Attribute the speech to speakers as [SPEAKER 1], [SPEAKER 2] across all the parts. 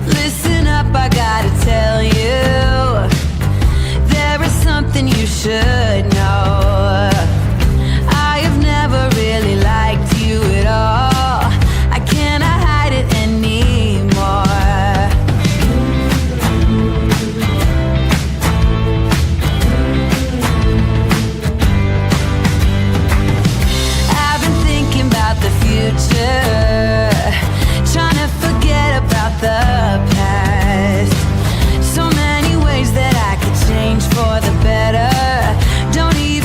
[SPEAKER 1] Listen up, I gotta tell you, there is something you should know. I have never really liked you at all. I cannot hide it anymore. I've been thinking about the future, trying to forget about the past. So many ways that I could change for the better. Don't even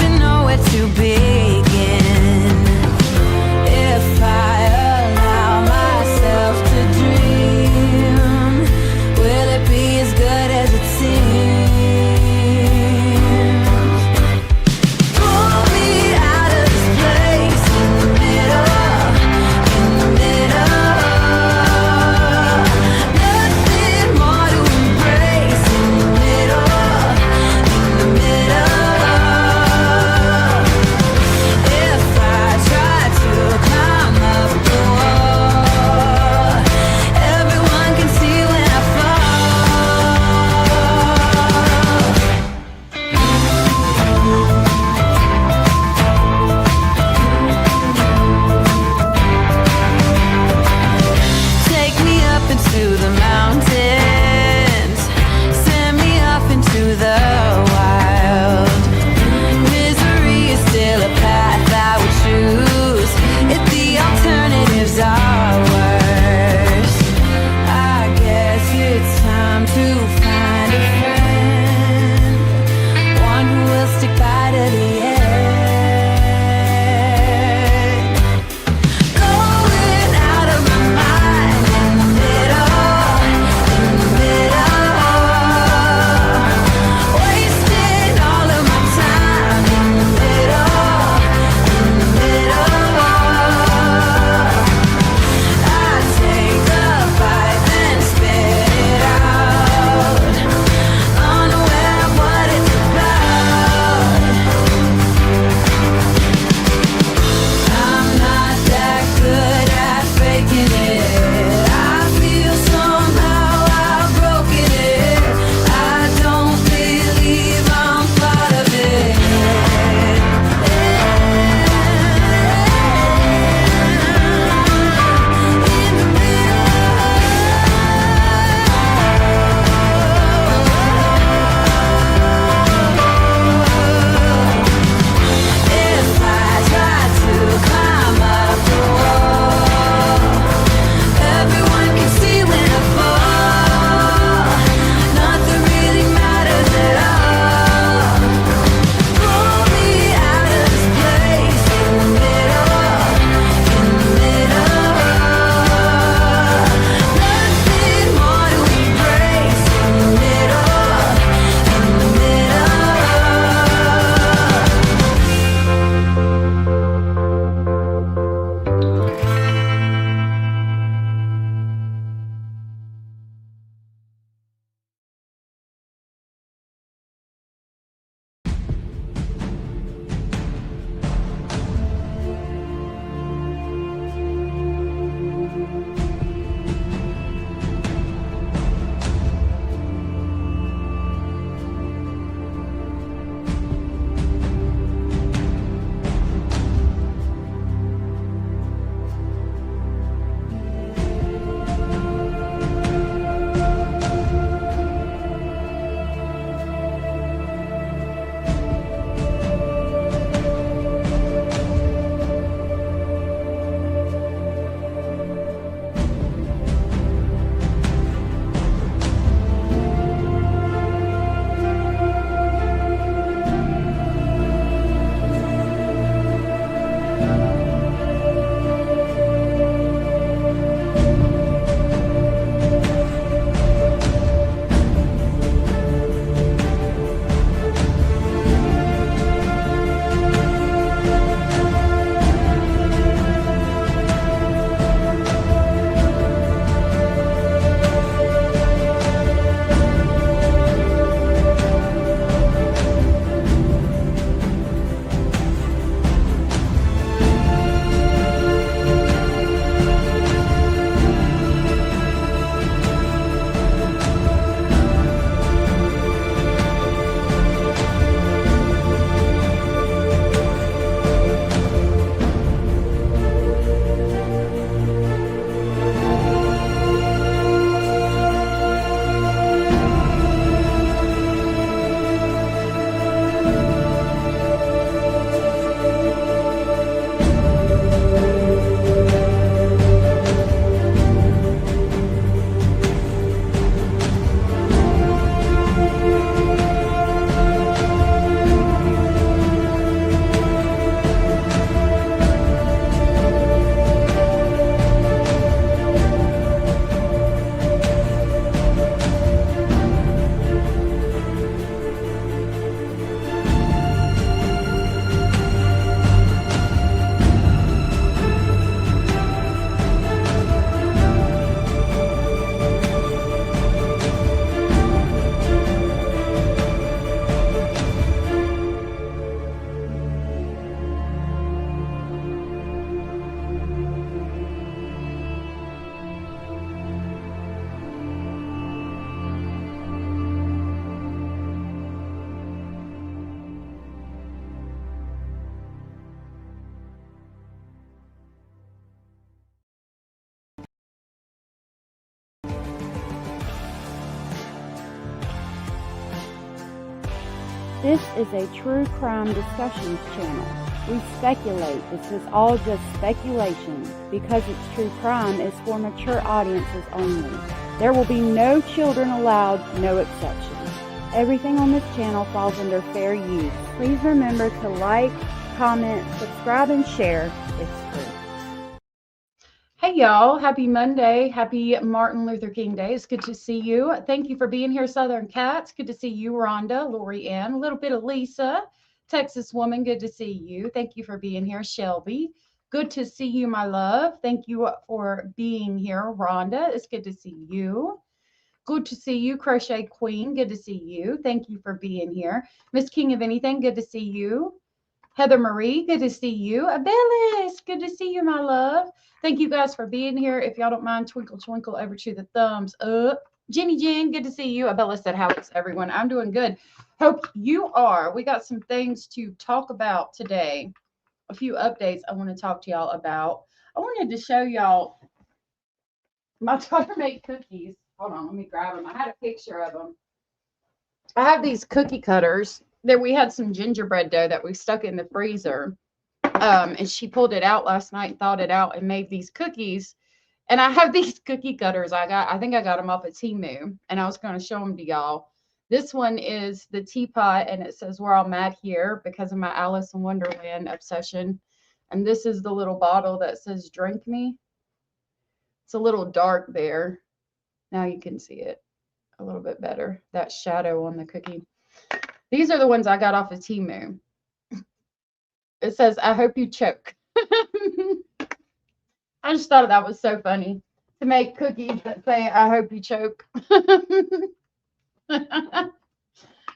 [SPEAKER 2] This is a true crime discussions channel. We speculate. This is all just speculation. Because it's true crime, it's for mature audiences only. There will be no children allowed, no exceptions. Everything on this channel falls under fair use. Please remember to like, comment, subscribe, and share. It's free.
[SPEAKER 3] Hey y'all, happy Monday. Happy Martin Luther King Day. It's good to see you. Thank you for being here, Southern Cats. Good to see you, Rhonda, Lori Ann, a little bit of Lisa, Texas woman. Good to see you. Thank you for being here, Shelby. Good to see you, my love. Thank you for being here, Rhonda. It's good to see you. Good to see you, Crochet Queen. Good to see you. Thank you for being here. Miss King of Anything, good to see you. Heather Marie, good to see you. Abellis, good to see you, my love. Thank you guys for being here. If y'all don't mind, twinkle, twinkle over to the thumbs up. Jenny Jen, good to see you. Abellis said, how is everyone? I'm doing good. Hope you are. We got some things to talk about today. A few updates I want to talk to y'all about. I wanted to show y'all my daughter made cookies. Hold on, let me grab them. I had a picture of them. I have these cookie cutters. There we had some gingerbread dough that we stuck in the freezer. And she pulled it out last night, thawed it out, and made these cookies. And I have these cookie cutters. I think I got them off at Temu, and I was going to show them to y'all. This one is the teapot, and it says "We're all mad here" because of my Alice in Wonderland obsession. And this is the little bottle that says "Drink Me." It's a little dark there. Now you can see it a little bit better. That shadow on the cookie. These are the ones I got off of Temu. It says, "I hope you choke." I just thought that was so funny to make cookies that say, "I hope you choke."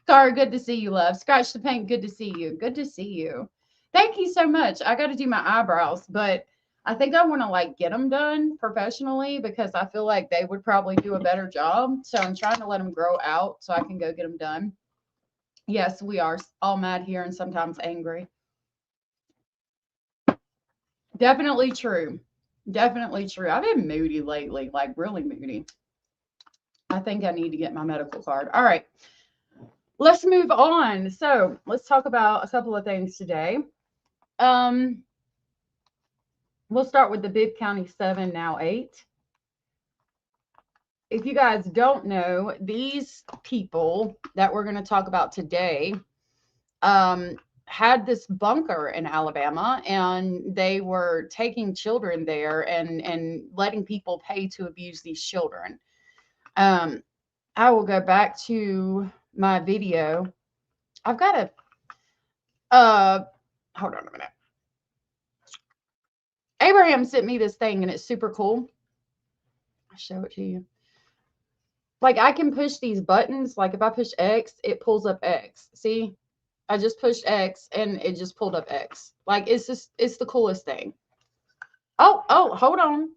[SPEAKER 3] Cara, good to see you, love. Scratch the Paint, good to see you. Good to see you. Thank you so much. I got to do my eyebrows, but I think I want to get them done professionally because I feel like they would probably do a better job. So I'm trying to let them grow out so I can go get them done. Yes, we are all mad here and sometimes angry. Definitely true. Definitely true. I've been moody lately, really moody. I think I need to get my medical card. All right, let's move on. So let's talk about a couple of things today. We'll start with the Bibb County 7, now 8. If you guys don't know, these people that we're going to talk about today had this bunker in Alabama, and they were taking children there and letting people pay to abuse these children. I will go back to my video. I've got a hold on a minute. Abraham sent me this thing and it's super cool. I'll show it to you. I can push these buttons. If I push X, it pulls up X. See? I just pushed X and it just pulled up X. It's the coolest thing. Oh, hold on.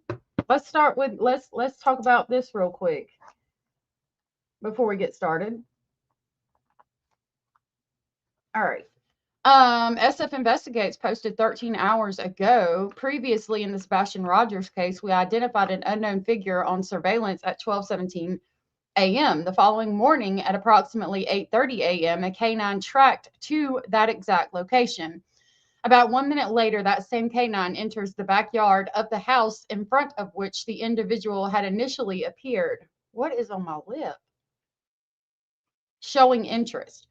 [SPEAKER 3] Let's start with, let's talk about this real quick before we get started. All right. SF Investigates posted 13 hours ago. Previously in the Sebastian Rogers case, we identified an unknown figure on surveillance at 12:17 a.m. The following morning at approximately 8:30 a.m., a canine tracked to that exact location. About 1 minute later, that same canine enters the backyard of the house in front of which the individual had initially appeared. What is on my lip? Showing interest.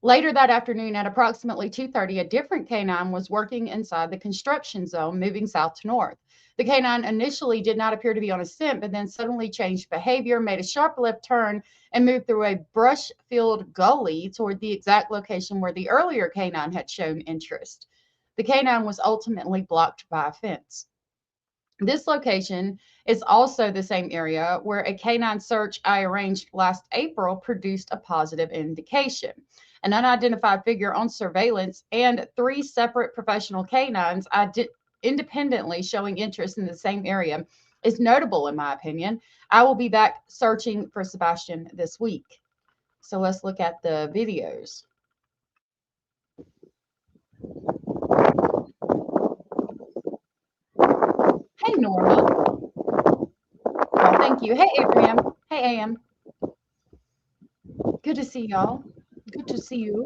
[SPEAKER 3] Later that afternoon at approximately 2:30, a different canine was working inside the construction zone, moving south to north. The canine initially did not appear to be on a scent, but then suddenly changed behavior, made a sharp left turn, and moved through a brush-filled gully toward the exact location where the earlier canine had shown interest. The canine was ultimately blocked by a fence. This location is also the same area where a canine search I arranged last April produced a positive indication. An unidentified figure on surveillance and 3 separate professional canines independently showing interest in the same area is notable, in my opinion. I will be back searching for Sebastian this week. So let's look at the videos. Hey, Norma. Oh, thank you. Hey, Abraham. Hey, AM. Good to see y'all. Good to see you.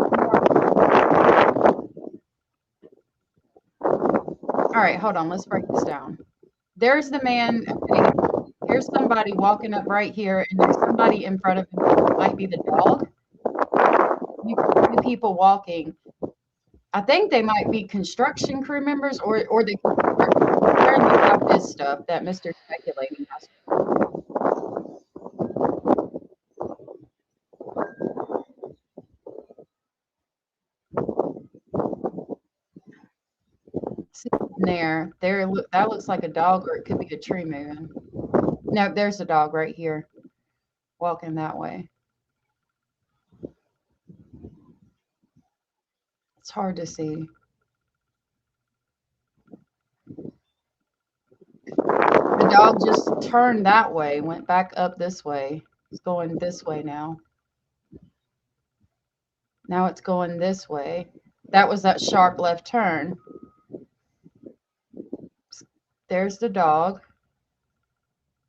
[SPEAKER 3] All right, hold on. Let's break this down. There's the man. Okay, here's somebody walking up right here, and there's somebody in front of him. It might be the dog. You can see people walking. I think they might be construction crew members, or they apparently have this stuff that Mr. Speculating has. See there. Look, that looks like a dog, or it could be a tree moving. No, there's a dog right here, walking that way. It's hard to see. The dog just turned that way, went back up this way. It's going this way now. Now it's going this way. That was that sharp left turn. There's the dog.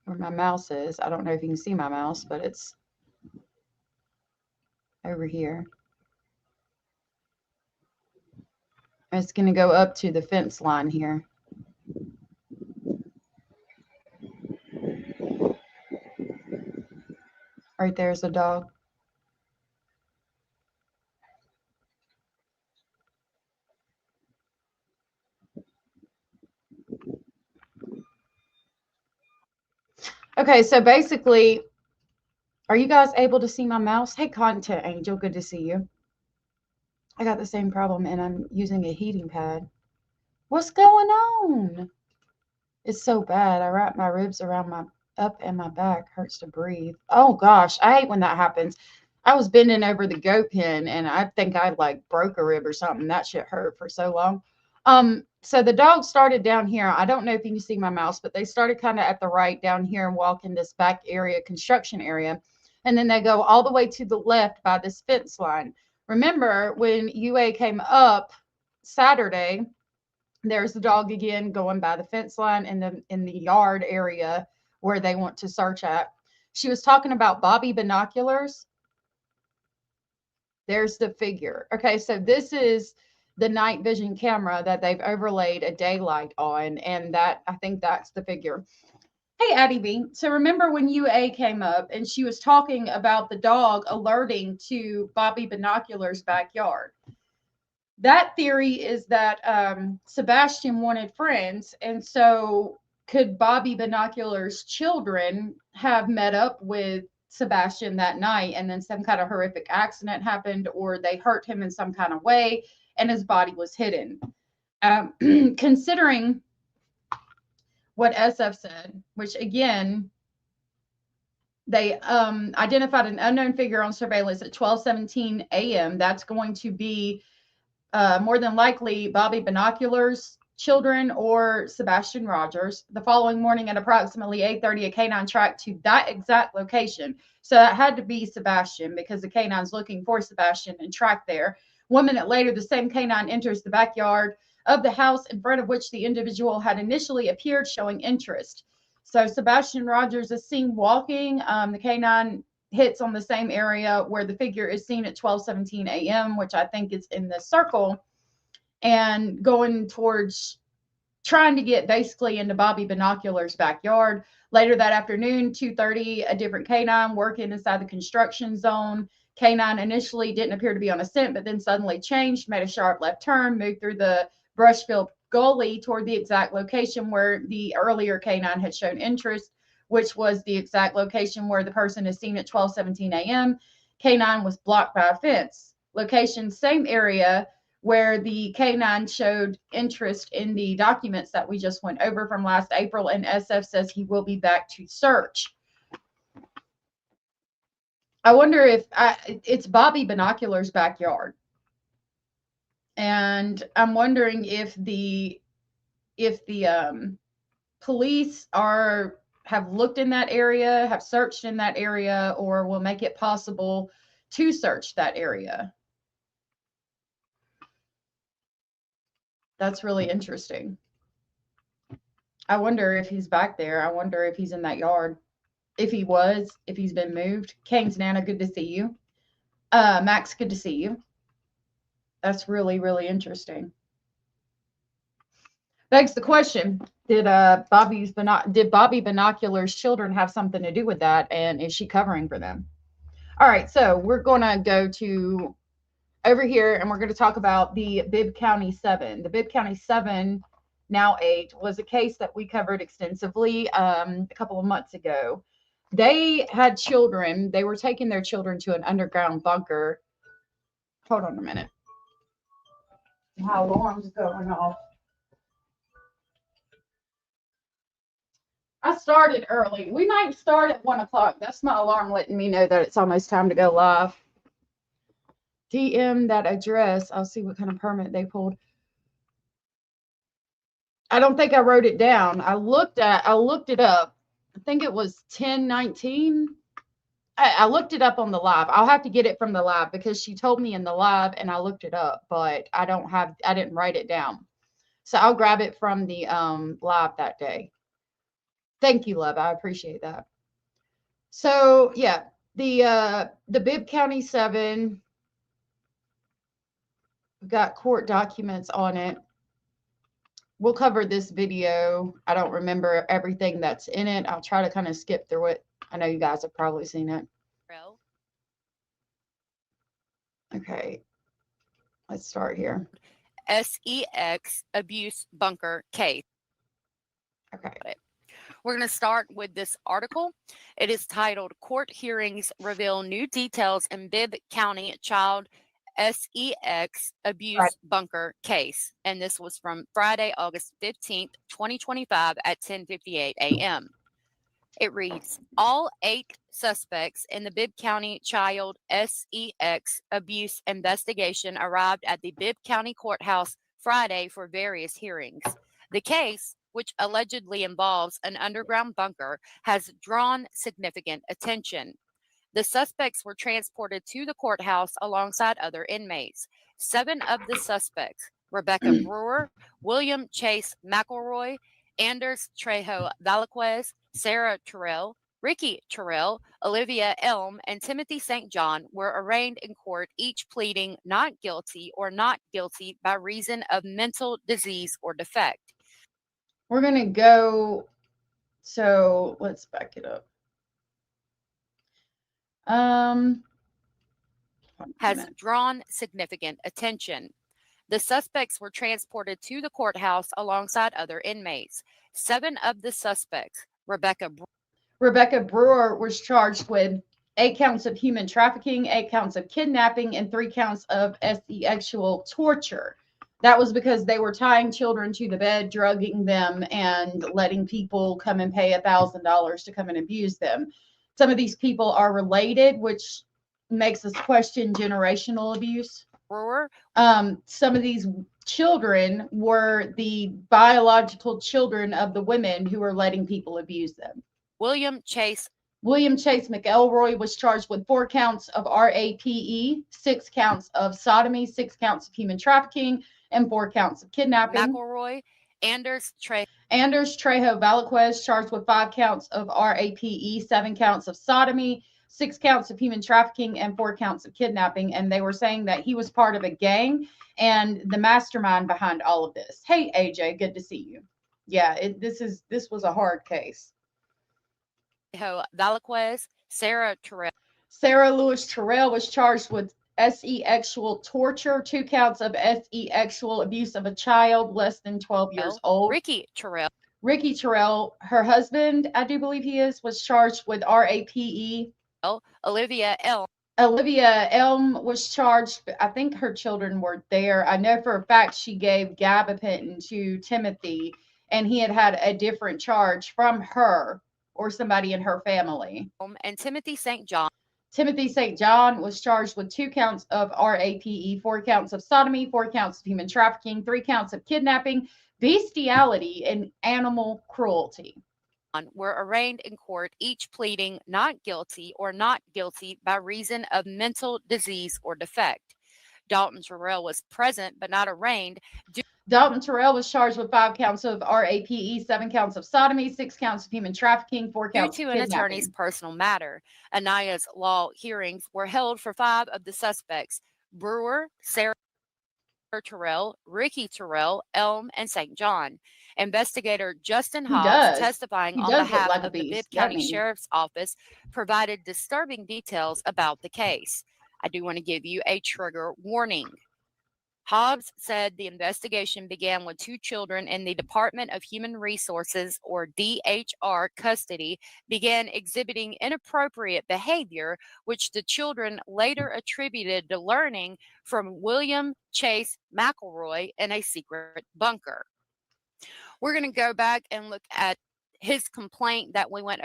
[SPEAKER 3] Where my mouse is. I don't know if you can see my mouse, but it's over here. It's going to go up to the fence line here. Right there's the dog. Okay, so basically, are you guys able to see my mouse? Hey, Content Angel, good to see you. I got the same problem, and I'm using a heating pad. What's going on? It's so bad. I wrap my ribs around my up and my back hurts to breathe. Oh gosh, I hate when that happens. I was bending over the goat pen, and I think I like broke a rib or something. That shit hurt for so long. So the dog started down here. I don't know if you can see my mouse, but they started kind of at the right down here and walk in this back area, construction area. And then they go all the way to the left by this fence line. Remember when UA came up Saturday, there's the dog again going by the fence line in the yard area where they want to search at. She was talking about Bobby binoculars. There's the figure. Okay, so this is the night vision camera that they've overlaid a daylight on, and that I think that's the figure. Hey, Addie B. So remember when UA came up and she was talking about the dog alerting to Bobby Binocular's backyard? That theory is that Sebastian wanted friends, and so could Bobby Binocular's children have met up with Sebastian that night, and then some kind of horrific accident happened, or they hurt him in some kind of way, and his body was hidden. Considering what SF said, which again, they identified an unknown figure on surveillance at 12:17 a.m. That's going to be more than likely Bobby Binocular's children or Sebastian Rogers. The following morning at approximately 8:30, a canine tracked to that exact location. So that had to be Sebastian because the canine's looking for Sebastian and tracked there. 1 minute later, the same canine enters the backyard of the house in front of which the individual had initially appeared, showing interest. So Sebastian Rogers is seen walking. The canine hits on the same area where the figure is seen at 12:17 a.m., which I think is in the circle, and going towards trying to get basically into Bobby Binocular's backyard. Later that afternoon, 2:30, a different canine working inside the construction zone. Canine initially didn't appear to be on a scent, but then suddenly changed, made a sharp left turn, moved through the brush-filled gully toward the exact location where the earlier canine had shown interest, which was the exact location where the person is seen at 12:17 a.m. Canine was blocked by a fence. Location, same area where the canine showed interest in the documents that we just went over from last April, and SF says he will be back to search. I wonder if it's Bobby Binocular's backyard. And I'm wondering if the police have looked in that area, have searched in that area, or will make it possible to search that area. That's really interesting. I wonder if he's back there. I wonder if he's in that yard. If he's been moved. Kane's Nana, good to see you. Max, good to see you. That's really, really interesting. Begs the question, did Bobby Binocular's children have something to do with that, and is she covering for them? All right, so we're going to go to over here, and we're going to talk about the Bibb County 7. The Bibb County 7, now 8, was a case that we covered extensively a couple of months ago. They had children. They were taking their children to an underground bunker. Hold on a minute. My alarm's going off. I started early. We might start at 1 o'clock. That's my alarm letting me know that it's almost time to go live. DM that address. I'll see what kind of permit they pulled. I don't think I wrote it down. I looked it up. I think it was 1019. I looked it up on the live. I'll have to get it from the live because she told me in the live and I looked it up, but I didn't write it down. So I'll grab it from the live that day. Thank you, love. I appreciate that. So yeah, the Bibb County 7, we've got court documents on it. We'll cover this video. I don't remember everything that's in it. I'll try to kind of skip through it. I know you guys have probably seen it. Okay, let's start here.
[SPEAKER 4] SEX abuse bunker case.
[SPEAKER 3] Okay.
[SPEAKER 4] We're going to start with this article. It is titled Court Hearings Reveal New Details in Bibb County Child SEX Abuse Bunker Case. And this was from Friday, August 15th, 2025 at 10:58 a.m. It reads, all 8 suspects in the Bibb County Child SEX abuse investigation arrived at the Bibb County Courthouse Friday for various hearings. The case, which allegedly involves an underground bunker, has drawn significant attention. The suspects were transported to the courthouse alongside other inmates. 7 of the suspects, Rebecca Brewer, William Chase McElroy, Anders Trejo Valaquez, Sarah Terrell, Ricky Terrell, Olivia Elm, and Timothy St. John were arraigned in court, each pleading not guilty or not guilty by reason of mental disease or defect.
[SPEAKER 3] We're going to go, so let's back it up.
[SPEAKER 4] Has drawn significant attention. The suspects were transported to the courthouse alongside other inmates. 7 of the suspects, Rebecca
[SPEAKER 3] Brewer was charged with 8 counts of human trafficking, 8 counts of kidnapping, and 3 counts of sexual torture. That was because they were tying children to the bed, drugging them, and letting people come and pay $1,000 to come and abuse them. Some of these people are related, which makes us question generational abuse.
[SPEAKER 4] Brewer.
[SPEAKER 3] Some of these children were the biological children of the women who were letting people abuse them.
[SPEAKER 4] William Chase
[SPEAKER 3] McElroy was charged with 4 counts of RAPE, 6 counts of sodomy, 6 counts of human trafficking, and 4 counts of kidnapping.
[SPEAKER 4] McElroy. Anders Trejo
[SPEAKER 3] Valaquez charged with 5 counts of RAPE, 7 counts of sodomy, 6 counts of human trafficking, and 4 counts of kidnapping. And they were saying that he was part of a gang and the mastermind behind all of this. Hey, AJ, good to see you. Yeah, this was a hard case.
[SPEAKER 4] Valaquez, Sarah Terrell.
[SPEAKER 3] Sarah Lewis Terrell was charged with sexual torture, 2 counts of sexual abuse of a child less than 12 years old.
[SPEAKER 4] Ricky
[SPEAKER 3] Terrell, her husband, I do believe he is, was charged with RAPE.
[SPEAKER 4] Olivia
[SPEAKER 3] Elm was charged, I think her children were there. I know for a fact she gave gabapentin to Timothy, and he had a different charge from her or somebody in her family.
[SPEAKER 4] And Timothy St. John.
[SPEAKER 3] Timothy St. John was charged with 2 counts of RAPE, 4 counts of sodomy, 4 counts of human trafficking, 3 counts of kidnapping, bestiality, and animal cruelty.
[SPEAKER 4] Were arraigned in court, each pleading not guilty or not guilty by reason of mental disease or defect. Dalton Terrell was present but not arraigned.
[SPEAKER 3] Dalton Terrell was charged with 5 counts of RAPE, 7 counts of sodomy, 6 counts of human trafficking, 4
[SPEAKER 4] Due
[SPEAKER 3] counts
[SPEAKER 4] to
[SPEAKER 3] of
[SPEAKER 4] an attorney's
[SPEAKER 3] kidnapping.
[SPEAKER 4] personal matter, Anaya's law hearings were held for 5 of the suspects: Brewer, Sarah Terrell, Ricky Terrell, Elm, and St. John. Investigator Justin
[SPEAKER 3] He
[SPEAKER 4] Hobbs,
[SPEAKER 3] does.
[SPEAKER 4] testifying
[SPEAKER 3] He
[SPEAKER 4] on
[SPEAKER 3] does look
[SPEAKER 4] behalf
[SPEAKER 3] like a
[SPEAKER 4] of the Bibb
[SPEAKER 3] beast,
[SPEAKER 4] County
[SPEAKER 3] doesn't he?
[SPEAKER 4] Sheriff's Office, provided disturbing details about the case. I do want to give you a trigger warning. Hobbs said the investigation began with 2 children in the Department of Human Resources, or DHR, custody began exhibiting inappropriate behavior, which the children later attributed to learning from William Chase McElroy in a secret bunker. We're going to go back and look at his complaint that we went.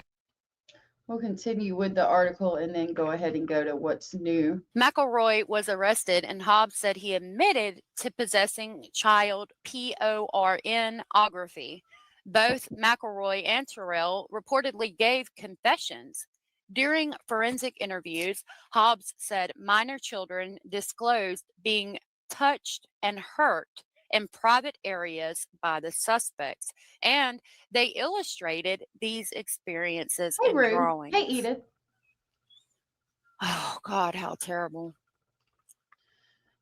[SPEAKER 3] We'll continue with the article and then go ahead and go to what's new.
[SPEAKER 4] McElroy was arrested, and Hobbs said he admitted to possessing child pornography. Both McElroy and Terrell reportedly gave confessions. During forensic interviews, Hobbs said minor children disclosed being touched and hurt in private areas by the suspects, and they illustrated these experiences
[SPEAKER 3] Hey,
[SPEAKER 4] in
[SPEAKER 3] Rue.
[SPEAKER 4] drawings.
[SPEAKER 3] Hey, Edith.
[SPEAKER 4] Oh God, how terrible.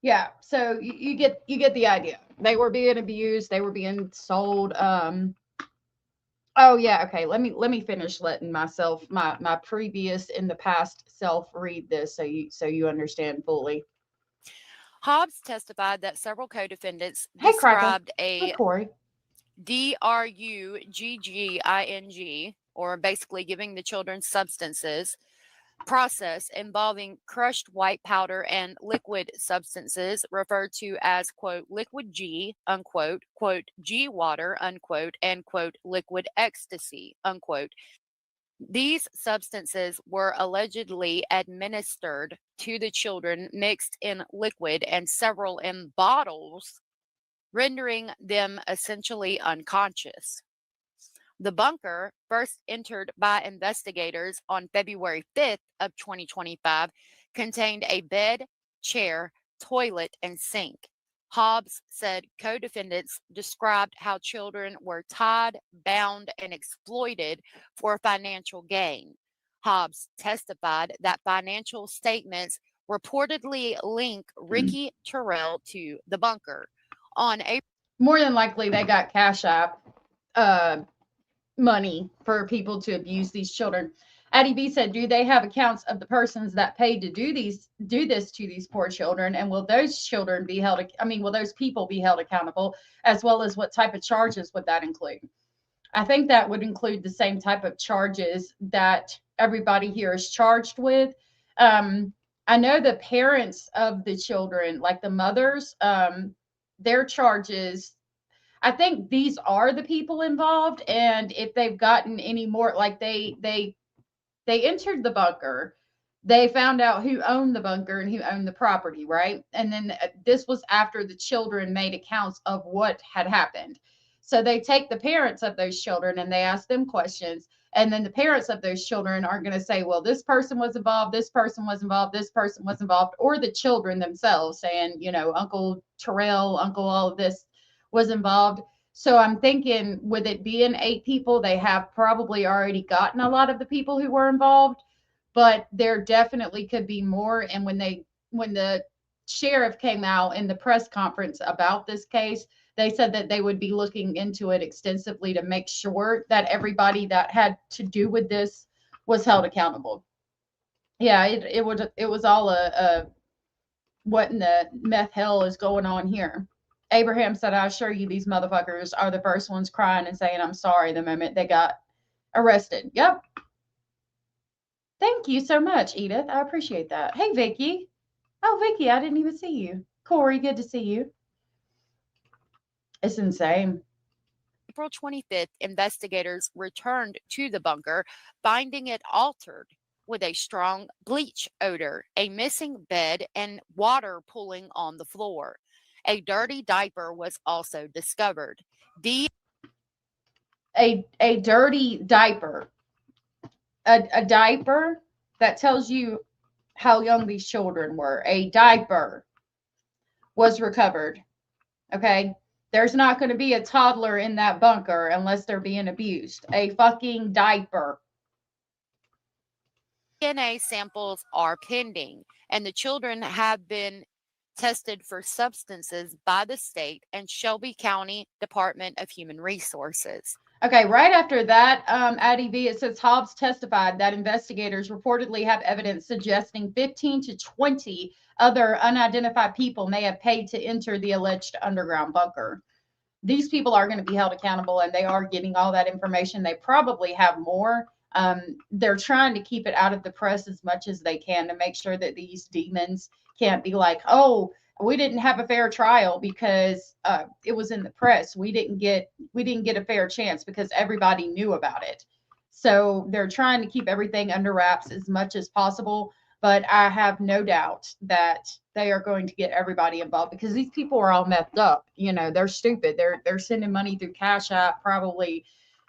[SPEAKER 3] Yeah, so you get the idea. They were being abused. They were being sold. Oh yeah, okay. Let me finish letting myself my previous in the past self read this so you understand fully.
[SPEAKER 4] Hobbs testified that several co-defendants
[SPEAKER 3] Hey, Cracker.
[SPEAKER 4] described
[SPEAKER 3] Hey,
[SPEAKER 4] a
[SPEAKER 3] Corey.
[SPEAKER 4] drugging, or basically giving the children substances, process involving crushed white powder and liquid substances referred to as, quote, liquid G, unquote, quote, G water, unquote, and, quote, liquid ecstasy, unquote. These substances were allegedly administered to the children mixed in liquid and several in bottles, rendering them essentially unconscious. The bunker, first entered by investigators on February 5th of 2025, contained a bed, chair, toilet, and sink. Hobbs said co-defendants described how children were tied, bound, and exploited for financial gain. Hobbs testified that financial statements reportedly link Ricky Terrell to the bunker. On April,
[SPEAKER 3] More than likely, they got Cash App money for people to abuse these children. Addie B said, "Do they have accounts of the persons that paid to do this to these poor children? And will those children be held? I mean, will those people be held accountable? As well as what type of charges would that include?" I think that would include the same type of charges that everybody here is charged with. I know the parents of the children, like the mothers, their charges, I think these are the people involved. And if they've gotten any more, like they entered the bunker, they found out who owned the bunker and who owned the property, right? And then this was after the children made accounts of what had happened. So they take the parents of those children and they ask them questions. And then the parents of those children are going to say, well, this person was involved, this person was involved, this person was involved, or the children themselves saying, you know, Uncle Terrell, Uncle all of this was involved. So I'm thinking, with it being 8 people, they have probably already gotten a lot of the people who were involved, but there definitely could be more. And when the sheriff came out in the press conference about this case, they said that they would be looking into it extensively to make sure that everybody that had to do with this was held accountable. Yeah, it was all a what in the meth hell is going on here. Abraham said, "I assure you, these motherfuckers are the first ones crying and saying I'm sorry the moment they got arrested." Yep. Thank you so much, Edith. I appreciate that. Hey, Vicky. Oh, Vicky, I didn't even see you. Corey, good to see you. It's insane.
[SPEAKER 4] April 25th, investigators returned to the bunker, finding it altered with a strong bleach odor, a missing bed, and water pooling on the floor. A dirty diaper was also discovered.
[SPEAKER 3] A dirty diaper. A diaper that tells you how young these children were. A diaper was recovered. Okay. There's not going to be a toddler in that bunker unless they're being abused. A fucking diaper.
[SPEAKER 4] DNA samples are pending, and the children have been tested for substances by the state and Shelby County Department of Human Resources.
[SPEAKER 3] Okay, right after that, Addie V, it says Hobbs testified that investigators reportedly have evidence suggesting 15 to 20 other unidentified people may have paid to enter the alleged underground bunker. These people are going to be held accountable, and they are getting all that information. They probably have more. They're trying to keep it out of the press as much as they can to make sure that these demons can't be like, oh, we didn't have a fair trial because it was in the press. We didn't get a fair chance because everybody knew about it. So they're trying to keep everything under wraps as much as possible. But I have no doubt that they are going to get everybody involved because these people are all messed up. You know, they're stupid. They're sending money through Cash App, probably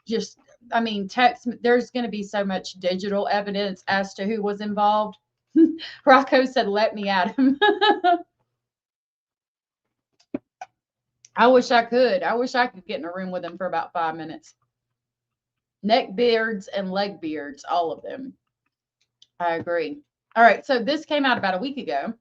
[SPEAKER 3] just, I mean, text. There's going to be so much digital evidence as to who was involved. Rocco said, let me at him. I wish I could. I wish I could get in a room with him for about 5 minutes. Neck beards and leg beards, all of them. I agree. All right, so this came out about a week ago.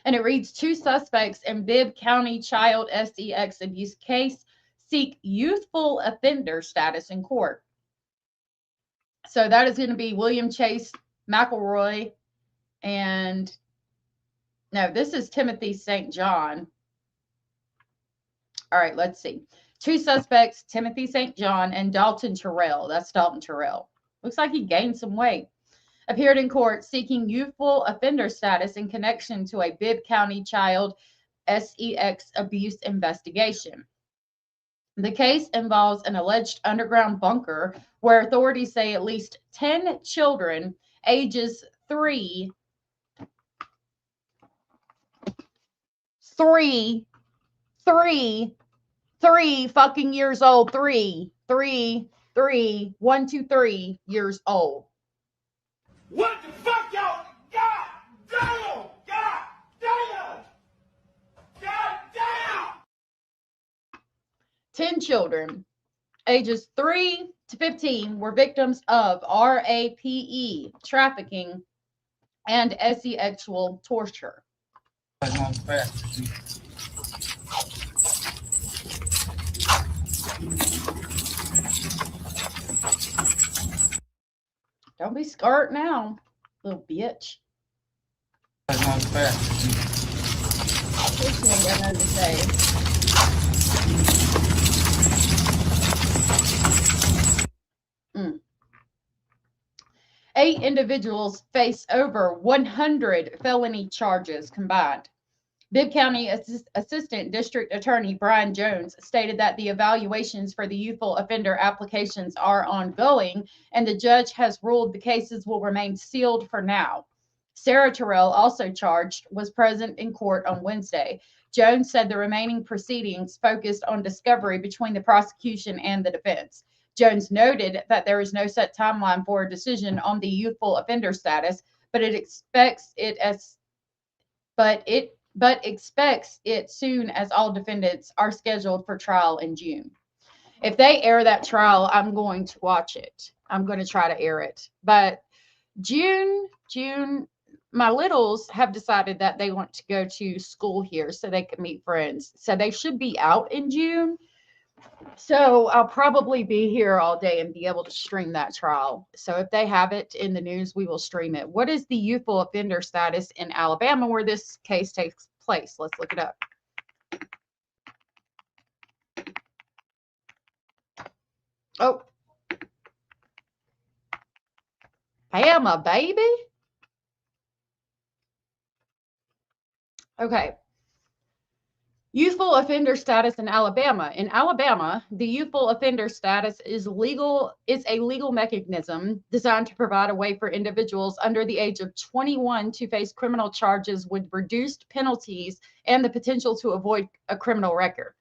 [SPEAKER 3] And it reads, 2 suspects in Bibb County child sex abuse case seek youthful offender status in court. So that is going to be William Chase McElroy and, no, this is Timothy St. John. All right, let's see. 2 suspects, Timothy St. John and Dalton Terrell. That's Dalton Terrell. Looks like he gained some weight. Appeared in court seeking youthful offender status in connection to a Bibb County child sex abuse investigation. The case involves an alleged underground bunker where authorities say at least 10 children ages 3 fucking years old, 1, 2, 3 years old.
[SPEAKER 5] What the fuck, y'all? God damn! God damn! God damn!
[SPEAKER 3] 10 children, ages 3 to 15, were victims of RAPE, trafficking, and sexual torture. Don't be scared now, little bitch. I ain't got nothing to say. Eight individuals face over 100 felony charges combined. Bibb County Assistant District Attorney Brian Jones stated that the evaluations for the youthful offender applications are ongoing, and the judge has ruled the cases will remain sealed for now. Sarah Terrell, also charged, was present in court on Wednesday. Jones said the remaining proceedings focused on discovery between the prosecution and the defense. Jones noted that there is no set timeline for a decision on the youthful offender status, but expects it soon as all defendants are scheduled for trial in June. If they air that trial, I'm going to watch it. I'm going to try to air it. But June, my littles have decided that they want to go to school here so they can meet friends. So they should be out in June. So I'll probably be here all day and be able to stream that trial. So if they have it in the news, we will stream it. What is the youthful offender status in Alabama where this case takes place? Let's look it up. Oh. Bama, baby. Okay. Youthful offender status in Alabama. In Alabama, the youthful offender status is a legal mechanism designed to provide a way for individuals under the age of 21 to face criminal charges with reduced penalties and the potential to avoid a criminal record.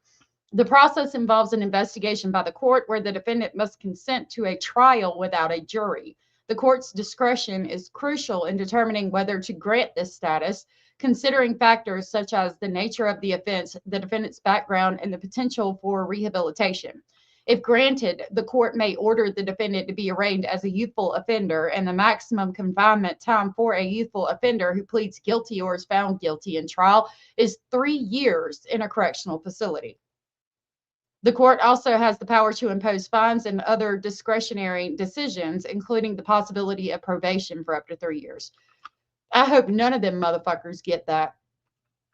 [SPEAKER 3] The process involves an investigation by the court where the defendant must consent to a trial without a jury. The court's discretion is crucial in determining whether to grant this status. considering factors such as the nature of the offense, the defendant's background, and the potential for rehabilitation. If granted, the court may order the defendant to be arraigned as a youthful offender, and the maximum confinement time for a youthful offender who pleads guilty or is found guilty in trial is 3 years in a correctional facility. The court also has the power to impose fines and other discretionary decisions, including the possibility of probation for up to 3 years. I hope none of them motherfuckers get that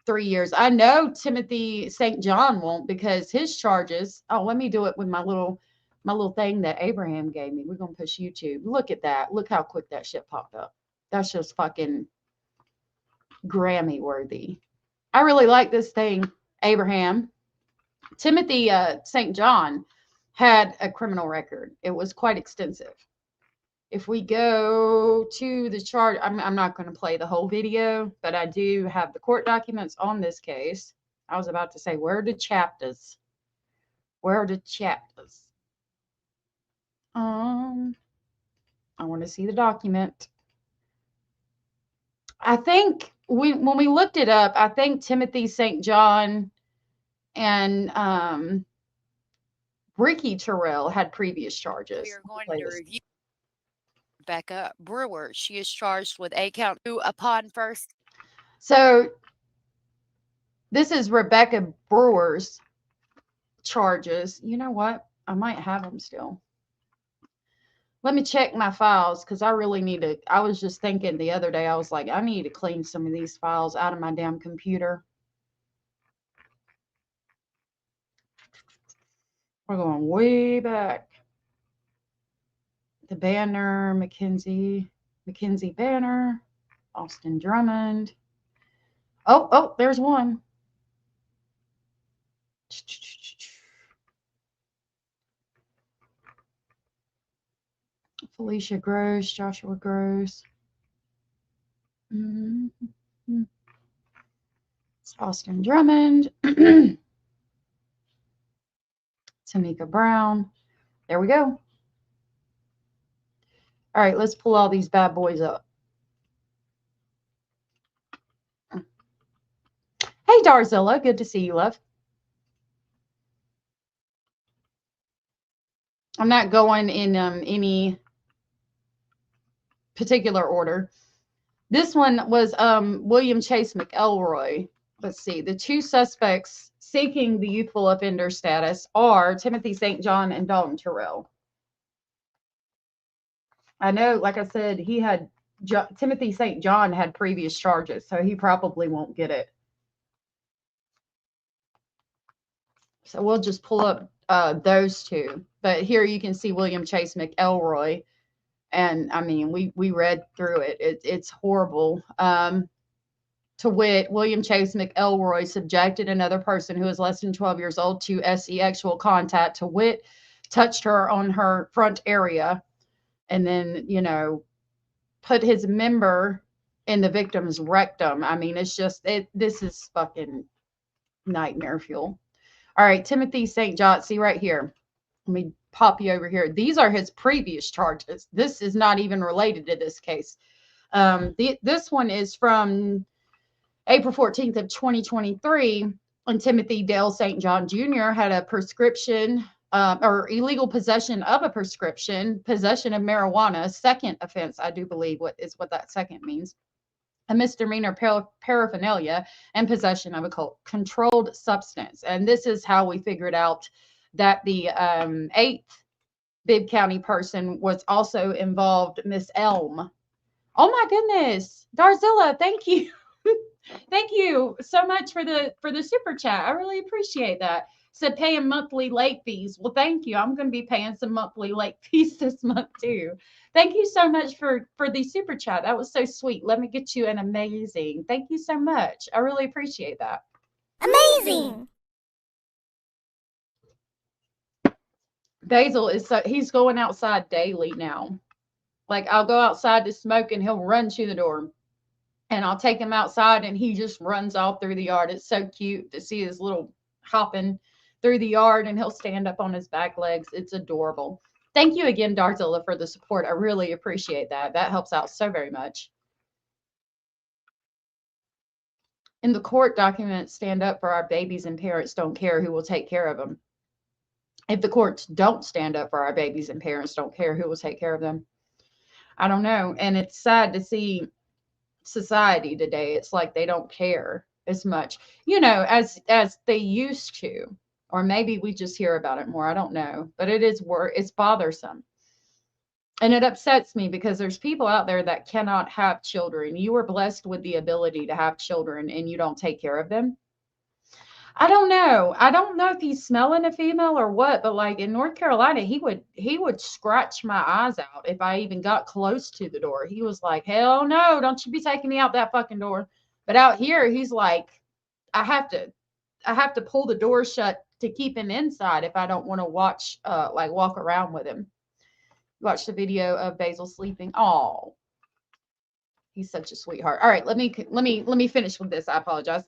[SPEAKER 3] 3 years. I know Timothy St. John won't, because his charges. Oh, let me do it with my little thing that Abraham gave me. We're gonna push YouTube. Look at that. Look how quick that shit popped up. That's just fucking Grammy worthy. I really like this thing, Abraham. Timothy St. John had a criminal record. It was quite extensive. If we go to the chart, I'm not going to play the whole video, but I do have the court documents on this case. I was about to say, where are the chapters? Where are the chapters? I want to see the document. I think when we looked it up, I think Timothy St. John and Ricky Terrell had previous charges.
[SPEAKER 4] We are going to review Rebecca Brewer. She is charged with a count upon first.
[SPEAKER 3] So this is Rebecca Brewer's charges. You know what? I might have them still. Let me check my files, because I really need to. I was just thinking the other day, I was like, I need to clean some of these files out of my damn computer. We're going way back. The Banner, Mackenzie Banner, Austin Drummond. Oh, there's one. Felicia Gross, Joshua Gross. It's Austin Drummond. Tamika Brown. There we go. All right, let's pull all these bad boys up. Hey, Darzilla, good to see you, love. I'm not going in any particular order. This one was William Chase McElroy. Let's see. The two suspects seeking the youthful offender status are Timothy St. John and Dalton Terrell. I know, like I said, Timothy St. John had previous charges, so he probably won't get it. So we'll just pull up those two. But here you can see William Chase McElroy. And I mean, we read through it. It's horrible. To wit, William Chase McElroy subjected another person who is less than 12 years old to sexual contact. To wit, touched her on her front area, and then, put his member in the victim's rectum. I mean, it's just, this is fucking nightmare fuel. All right, Timothy St. John, see right here. Let me pop you over here. These are his previous charges. This is not even related to this case. This one is from April 14th of 2023, and Timothy Dale St. John Jr. had a prescription or illegal possession of a prescription, possession of marijuana, second offense, I do believe what that second means, a misdemeanor paraphernalia, and possession of a controlled substance. And this is how we figured out that the 8th Bibb County person was also involved, Miss Elm. Oh my goodness, Darzilla, thank you. Thank you so much for the super chat. I really appreciate that. Said paying monthly late fees. Well, thank you. I'm going to be paying some monthly late fees this month too. Thank you so much for the super chat. That was so sweet. Let me get you an amazing. Thank you so much. I really appreciate that.
[SPEAKER 6] Amazing.
[SPEAKER 3] Basil he's going outside daily now. Like, I'll go outside to smoke and he'll run to the door. And I'll take him outside and he just runs off through the yard. It's so cute to see his little hopping through the yard, and he'll stand up on his back legs. It's adorable. Thank you again, Darzilla, for the support. I really appreciate that. That helps out so very much. In the court documents, stand up for our babies and parents don't care who will take care of them. If the courts don't stand up for our babies and parents don't care who will take care of them. I don't know. And it's sad to see society today. It's like they don't care as much, as they used to. Or maybe we just hear about it more. I don't know. But it's bothersome. And it upsets me because there's people out there that cannot have children. You were blessed with the ability to have children and you don't take care of them. I don't know. I don't know if he's smelling a female or what, but like in North Carolina, he would scratch my eyes out if I even got close to the door. He was like, hell no, don't you be taking me out that fucking door. But out here, he's like, I have to pull the door shut to keep him inside if I don't want to watch, walk around with him. Watch the video of Basil sleeping. Oh, he's such a sweetheart. All right, let me finish with this. I apologize.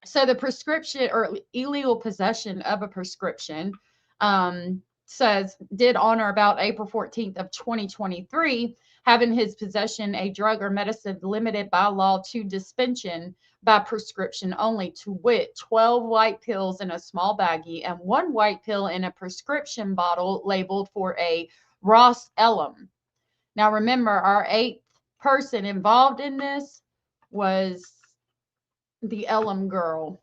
[SPEAKER 3] So the prescription or illegal possession of a prescription says did on or about April 14th of 2023 have in his possession a drug or medicine limited by law to dispensation by prescription only, to wit 12 white pills in a small baggie and 1 white pill in a prescription bottle labeled for a Ross Elum. Now remember, our 8th person involved in this was the Elum girl.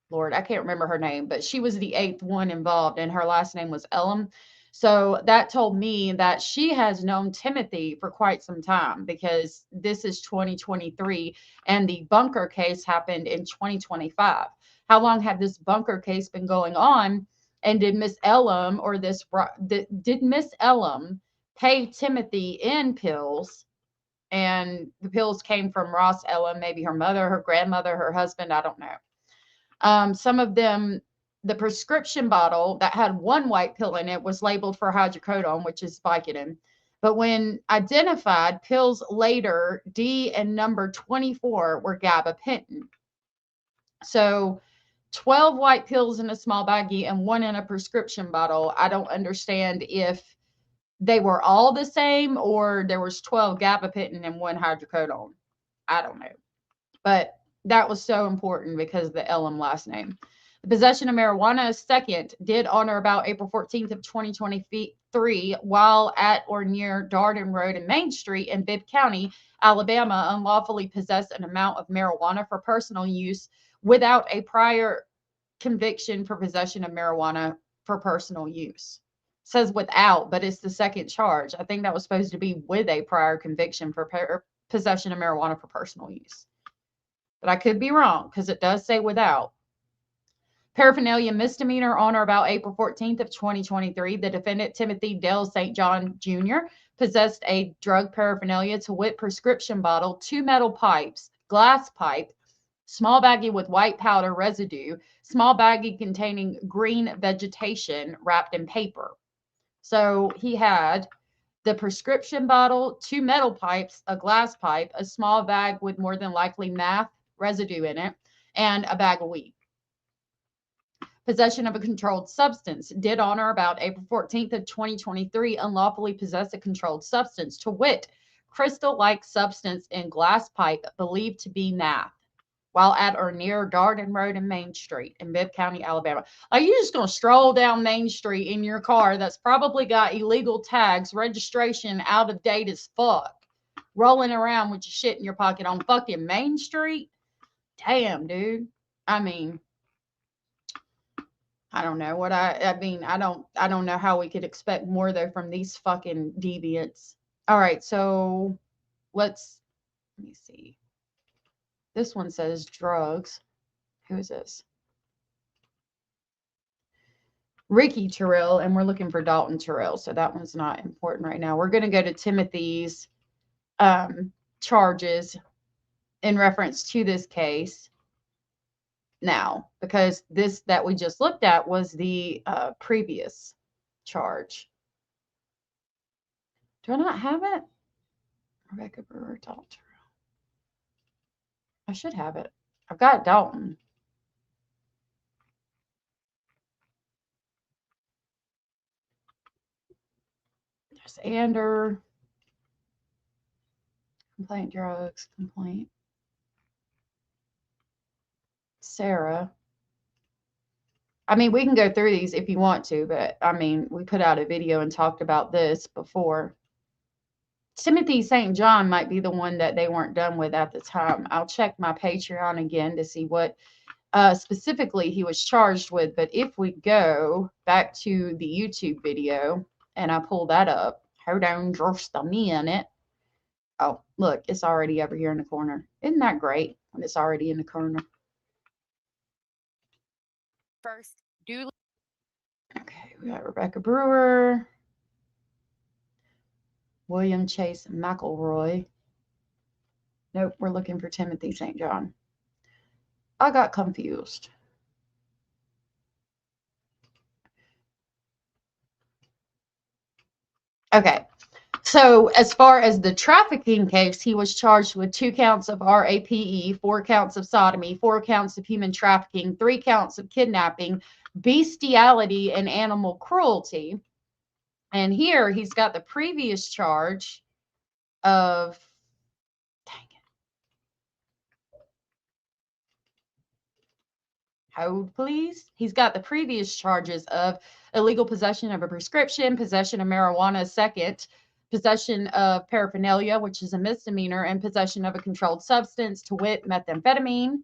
[SPEAKER 3] Lord, I can't remember her name, but she was the 8th one involved and her last name was Elum. So that told me that she has known Timothy for quite some time because this is 2023 and the bunker case happened in 2025. How long had this bunker case been going on? And did Miss Elum did Miss Elum pay Timothy in pills? And the pills came from Ross Elum, maybe her mother, her grandmother, her husband, I don't know. Some of them, the prescription bottle that had 1 white pill in it was labeled for hydrocodone, which is Vicodin. But when identified, pills later, D and number 24 were gabapentin. So 12 white pills in a small baggie and 1 in a prescription bottle. I don't understand if they were all the same or there was 12 gabapentin and 1 hydrocodone. I don't know. But that was so important because of the Elum last name. The possession of marijuana second did on or about April 14th of 2023 while at or near Darden Road and Main Street in Bibb County, Alabama, unlawfully possessed an amount of marijuana for personal use without a prior conviction for possession of marijuana for personal use. It says without, but it's the second charge. I think that was supposed to be with a prior conviction for possession of marijuana for personal use. But I could be wrong because it does say without. Paraphernalia misdemeanor on or about April 14th of 2023. The defendant, Timothy Dale St. John Jr., possessed a drug paraphernalia, to wit prescription bottle, 2 metal pipes, glass pipe, small baggie with white powder residue, small baggie containing green vegetation wrapped in paper. So he had the prescription bottle, 2 metal pipes, a glass pipe, a small bag with more than likely meth residue in it, and a bag of weed. Possession of a controlled substance did on or about April 14th of 2023 unlawfully possess a controlled substance, to wit crystal-like substance in glass pipe believed to be meth, while at or near Darden Road and Main Street in Bibb County, Alabama. Are you just going to stroll down Main Street in your car that's probably got illegal tags, registration out of date as fuck, rolling around with your shit in your pocket on fucking Main Street? Damn, dude. I mean, I don't know what I don't know how we could expect more though from these fucking deviants. All right, so let me see. This one says drugs. Who is this? Ricky Terrell, and we're looking for Dalton Terrell, so that one's not important right now. We're going to go to Timothy's charges in reference to this case now, because this that we just looked at was the previous charge. Do I not have it? Rebecca Brewer, Dalton Terrell. I should have it. I've got Dalton. There's Ander. Complaint drugs, complaint. Sarah. I mean, we can go through these if you want to, but I mean, we put out a video and talked about this before. Timothy St. John might be the one that they weren't done with at the time. I'll check my Patreon again to see what specifically he was charged with. But if we go back to the YouTube video and I pull that up, hold on just a minute. Oh, look, it's already over here in the corner. Isn't that great when it's already in the corner?
[SPEAKER 4] First, duly.
[SPEAKER 3] Okay, we got Rebecca Brewer, William Chase McElroy. Nope, we're looking for Timothy St. John. I got confused. Okay, so as far as the trafficking case, he was charged with 2 counts of RAPE, 4 counts of sodomy, 4 counts of human trafficking, 3 counts of kidnapping, bestiality, and animal cruelty. And here he's got the previous charge of, dang it. Hold, please. He's got the previous charges of illegal possession of a prescription, possession of marijuana, second, possession of paraphernalia, which is a misdemeanor, and possession of a controlled substance, to wit, methamphetamine.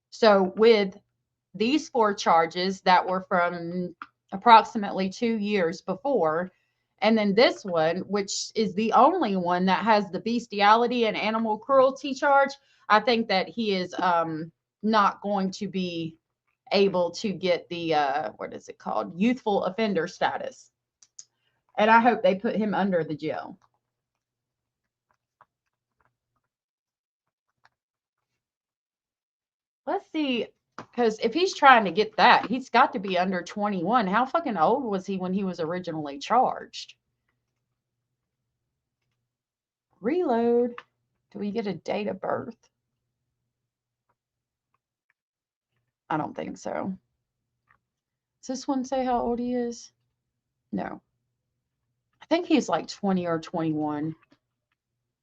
[SPEAKER 3] So with these 4 charges that were from approximately 2 years before, and then this one, which is the only one that has the bestiality and animal cruelty charge, I think that he is not going to be able to get the, what is it called? Youthful offender status. And I hope they put him under the jail. Let's see, because if he's trying to get that, he's got to be under 21. How fucking old was he when he was originally charged? Reload. Do we get a date of birth? I don't think so. Does this one say how old he is? No. I think he's like 20 or 21,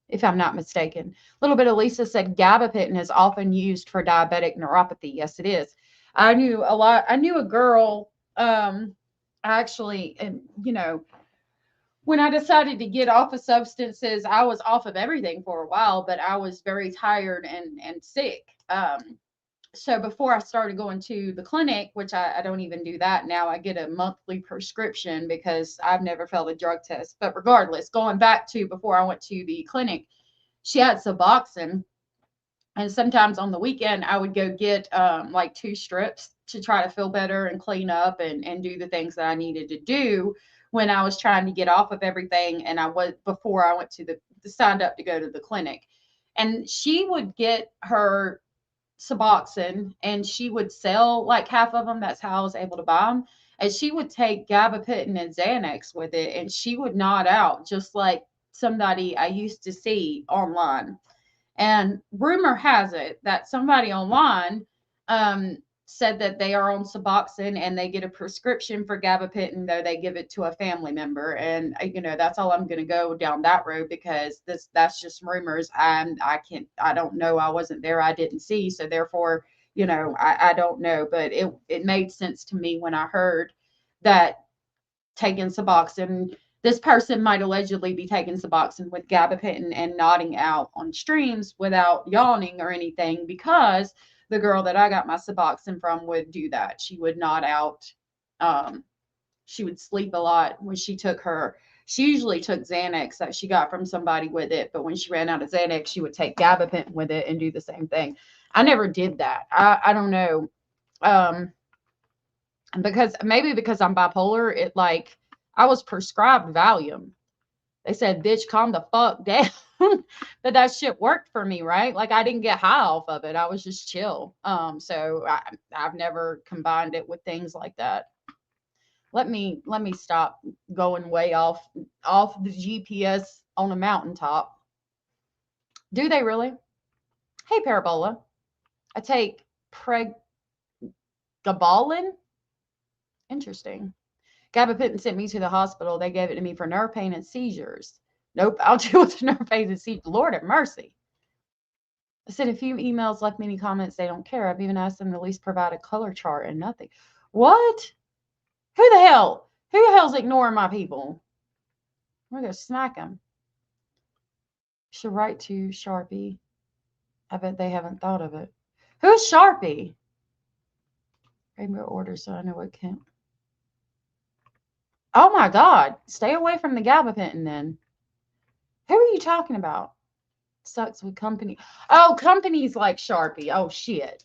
[SPEAKER 3] if I'm not mistaken. A little bit of Lisa said gabapentin is often used for diabetic neuropathy. Yes, it is. I knew a girl, actually, and you know, when I decided to get off of substances, I was off of everything for a while, but I was very tired and sick. So before I started going to the clinic, which I don't even do that now, I get a monthly prescription because I've never failed a drug test. But regardless, going back to before I went to the clinic, she had Suboxone. And sometimes on the weekend, I would go get like 2 strips to try to feel better and clean up and do the things that I needed to do when I was trying to get off of everything. And I was, before I went to signed up to go to the clinic. And she would get her Suboxone and she would sell like half of them. That's how I was able to buy them. And she would take gabapentin and Xanax with it, and she would nod out just like somebody I used to see online. And rumor has it that somebody online said that they are on Suboxone and they get a prescription for gabapentin, though they give it to a family member. And you know, that's all I'm going to go down that road, because that's just rumors. I don't know. I wasn't there. I didn't see. So therefore, you know, I don't know. But it made sense to me when I heard that taking Suboxone, this person might allegedly be taking Suboxone with gabapentin and nodding out on streams without yawning or anything, because the girl that I got my Suboxone from would do that. She would nod out. She would sleep a lot when she took her. She usually took Xanax that she got from somebody with it, but when she ran out of Xanax, she would take gabapentin with it and do the same thing. I never did that. I don't know. Because I'm bipolar, it like, I was prescribed Valium. They said, bitch, calm the fuck down. But that shit worked for me, right? Like, I didn't get high off of it. I was just chill. So I've never combined it with things like that. Let me stop going way off the GPS on a mountaintop. Do they really? Hey, Parabola. I take pregabalin. Interesting. Gabapentin sent me to the hospital. They gave it to me for nerve pain and seizures. Nope, I'll deal with the nerve phase and see. Lord have mercy. I sent a few emails, left many comments. They don't care. I've even asked them to at least provide a color chart and nothing. What? Who the hell? Who the hell's ignoring my people? We're going to smack them. Should write to Sharpie. I bet they haven't thought of it. Who's Sharpie? Rainbow order so I know what can. Oh my God. Stay away from the gabapentin then. Who are you talking about? Sucks with company. Oh, companies like Sharpie. Oh, shit.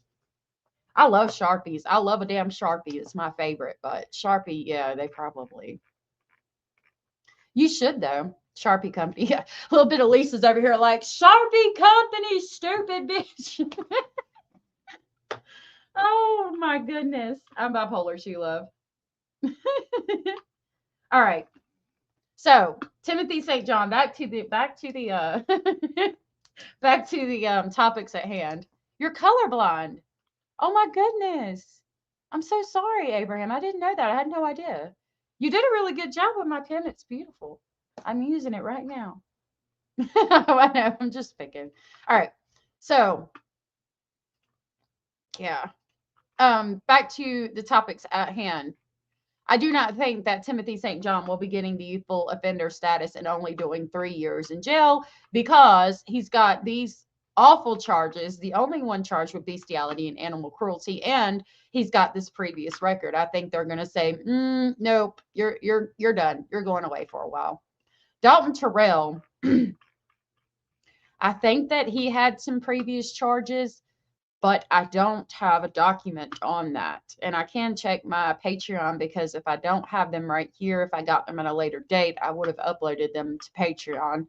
[SPEAKER 3] I love Sharpies. I love a damn Sharpie. It's my favorite. But Sharpie, yeah, they probably. You should, though. Sharpie company. Yeah. A little bit of Lisa's over here like, Sharpie company, stupid bitch. Oh, my goodness. I'm bipolar, she love. All right. So, Timothy St. John, back to the topics at hand. You're colorblind. Oh my goodness. I'm so sorry, Abraham. I didn't know that. I had no idea. You did a really good job with my pen. It's beautiful. I'm using it right now. I know. I'm just picking. All right. So, yeah. Back to the topics at hand. I do not think that Timothy St. John will be getting the youthful offender status and only doing 3 years in jail because he's got these awful charges. The only one charged with bestiality and animal cruelty, and he's got this previous record. I think they're going to say, nope, you're done. You're going away for a while. Dalton Terrell, I think that he had some previous charges, but I don't have a document on that. And I can check my Patreon because if I don't have them right here, if I got them at a later date, I would have uploaded them to Patreon.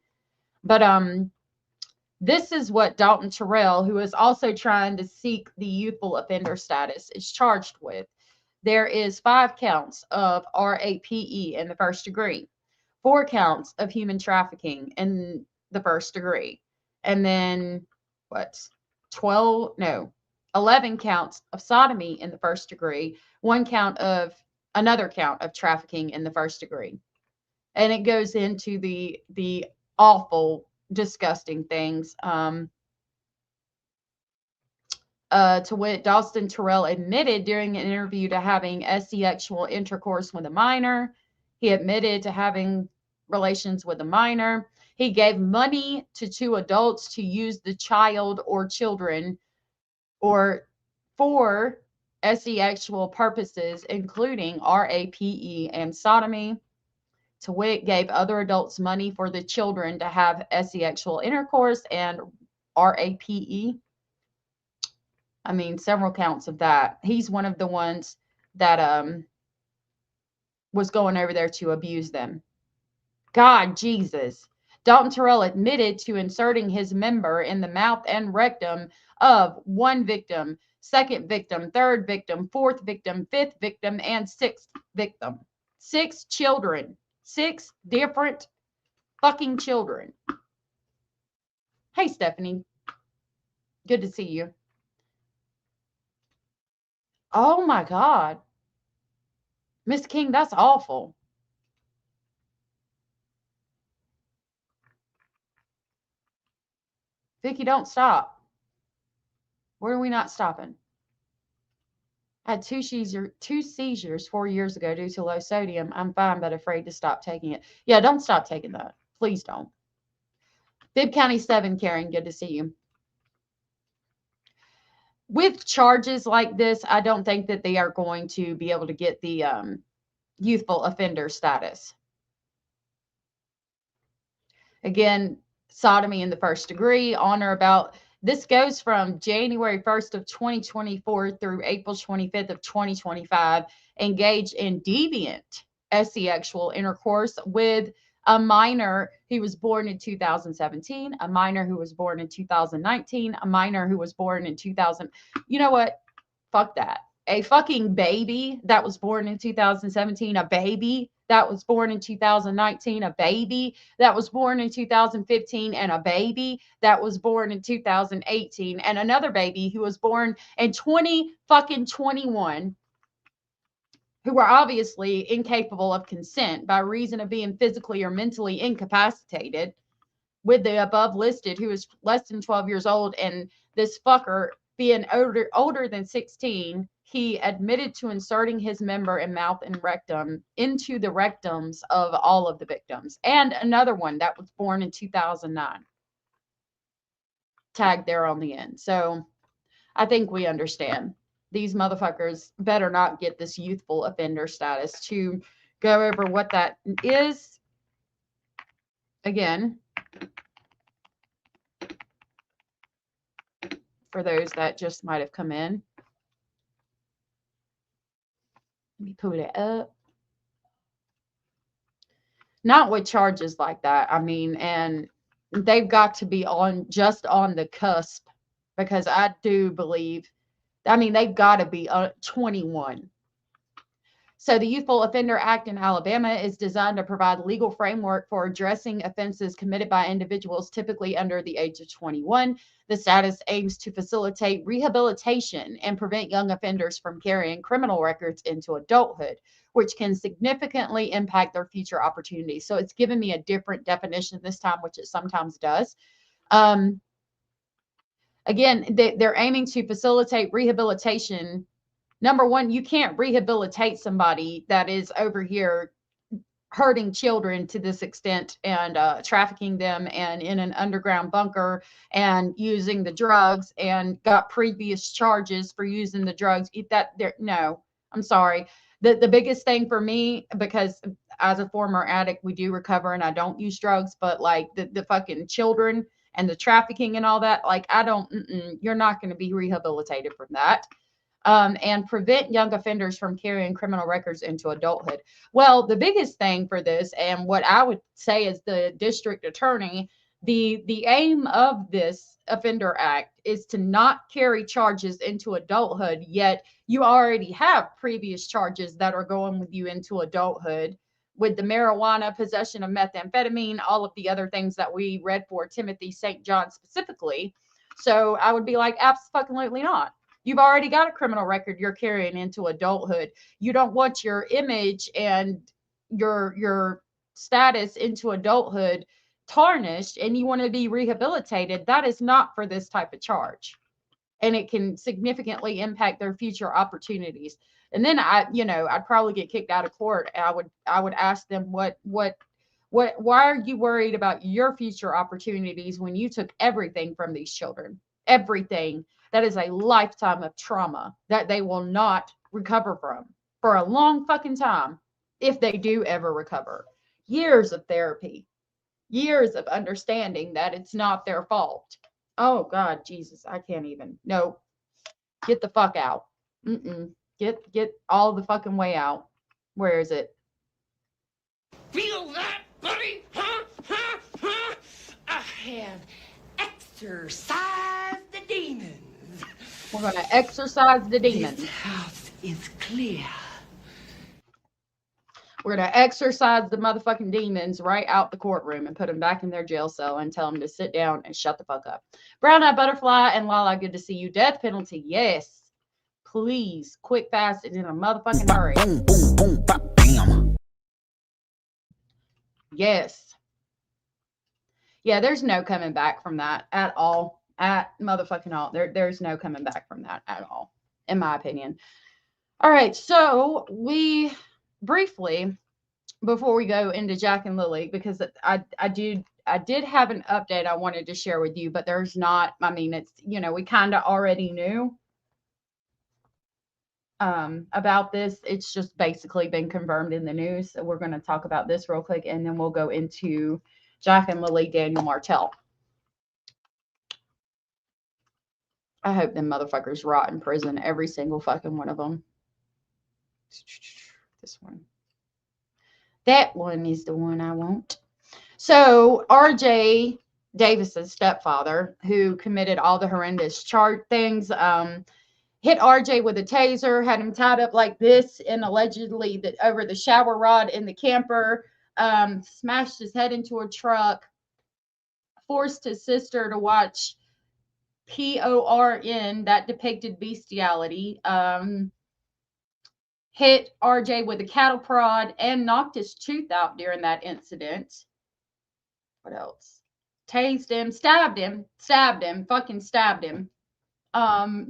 [SPEAKER 3] But this is what Dalton Terrell, who is also trying to seek the youthful offender status, is charged with. There is 5 counts of RAPE in the first degree, 4 counts of human trafficking in the first degree, and then 11 counts of sodomy in the first degree, another count of trafficking in the first degree. And it goes into the awful, disgusting things. To wit, Dalton Terrell admitted during an interview to having sexual intercourse with a minor. He admitted to having relations with a minor. He gave money to 2 adults to use the child or children or for sexual purposes, including RAPE and sodomy. To wit, gave other adults money for the children to have sexual intercourse and RAPE. I mean, several counts of that. He's one of the ones that was going over there to abuse them. God, Jesus. Dalton Terrell admitted to inserting his member in the mouth and rectum of 1 victim, 2nd victim, 3rd victim, 4th victim, 5th victim, and 6th victim. 6 children. 6 different fucking children. Hey, Stephanie. Good to see you. Oh, my God. Miss King, that's awful. Vicky, don't stop. Where are we not stopping? I had 2 seizures 4 years ago due to low sodium. I'm fine, but afraid to stop taking it. Yeah, don't stop taking that. Please don't. Bibb County 7, Karen, good to see you. With charges like this, I don't think that they are going to be able to get the youthful offender status. Again, sodomy in the first degree, on or about. This goes from January 1st of 2024 through April 25th of 2025. Engaged in deviant sexual intercourse with a minor who was born in 2017, a minor who was born in 2019, a minor who was born in 2000. You know what? Fuck that. A fucking baby that was born in 2017, a baby that was born in 2019, a baby that was born in 2015, and a baby that was born in 2018, and another baby who was born in 2021. who were obviously incapable of consent by reason of being physically or mentally incapacitated, with the above listed, who is less than 12 years old, and this fucker being older than 16, he admitted to inserting his member and mouth and rectum into the rectums of all of the victims. And another one that was born in 2009. Tagged there on the end. So I think we understand. These motherfuckers better not get this youthful offender status. To go over what that is, again, for those that just might have come in. Let me put it up. Not with charges like that. I mean, and they've got to be just on the cusp, because I do believe, I mean, they've got to be 21. So the Youthful Offender Act in Alabama is designed to provide legal framework for addressing offenses committed by individuals typically under the age of 21. The status aims to facilitate rehabilitation and prevent young offenders from carrying criminal records into adulthood, which can significantly impact their future opportunities. So it's given me a different definition this time, which it sometimes does. Again, they're aiming to facilitate rehabilitation. Number one, you can't rehabilitate somebody that is over here hurting children to this extent and trafficking them and in an underground bunker and using the drugs and got previous charges for using the drugs. No, I'm sorry. The biggest thing for me, because as a former addict, we do recover and I don't use drugs, but like the fucking children and the trafficking and all that, like you're not going to be rehabilitated from that. And prevent young offenders from carrying criminal records into adulthood. Well, the biggest thing for this, and what I would say as the district attorney, the aim of this Offender Act is to not carry charges into adulthood, yet you already have previous charges that are going with you into adulthood, with the marijuana, possession of methamphetamine, all of the other things that we read for Timothy St. John specifically. So I would be like, absolutely not. You've already got a criminal record you're carrying into adulthood. You don't want your image and your status into adulthood tarnished, and you want to be rehabilitated. That is not for this type of charge. And it can significantly impact their future opportunities. And then I'd probably get kicked out of court. I would ask them why are you worried about your future opportunities when you took everything from these children? Everything. That is a lifetime of trauma that they will not recover from for a long fucking time, if they do ever recover. Years of therapy, years of understanding that it's not their fault. Oh God, Jesus, I can't even. No, get the fuck out. Get all the fucking way out. Where is it?
[SPEAKER 7] Feel that, buddy? Huh? I have exorcised the demons.
[SPEAKER 3] We're going to exorcise the demons.
[SPEAKER 7] This house is clear.
[SPEAKER 3] We're going to exorcise the motherfucking demons right out the courtroom and put them back in their jail cell and tell them to sit down and shut the fuck up. Brown Eyed Butterfly and Lala, good to see you. Death penalty, yes. Please, quick, fast, and in a motherfucking hurry.
[SPEAKER 8] Boom, boom, boom, bop, bam.
[SPEAKER 3] Yes. Yeah, there's no coming back from that at all. At motherfucking all. There's no coming back from that at all, in my opinion. All right, so we briefly, before we go into Jack and Lily, because I did have an update I wanted to share with you, but there's not, I mean, it's, we kind of already knew about this. It's just basically been confirmed in the news. So we're going to talk about this real quick, and then we'll go into Jack and Lily, Daniel Martell. I hope them motherfuckers rot in prison, every single fucking one of them. This one. That one is the one I want. So RJ Davis's stepfather, who committed all the horrendous things, hit RJ with a taser, had him tied up like this, and allegedly over the shower rod in the camper, smashed his head into a truck, forced his sister to watch PORN that depicted bestiality. hit RJ with a cattle prod and knocked his tooth out during that incident. What else? Tased him, stabbed him, fucking stabbed him.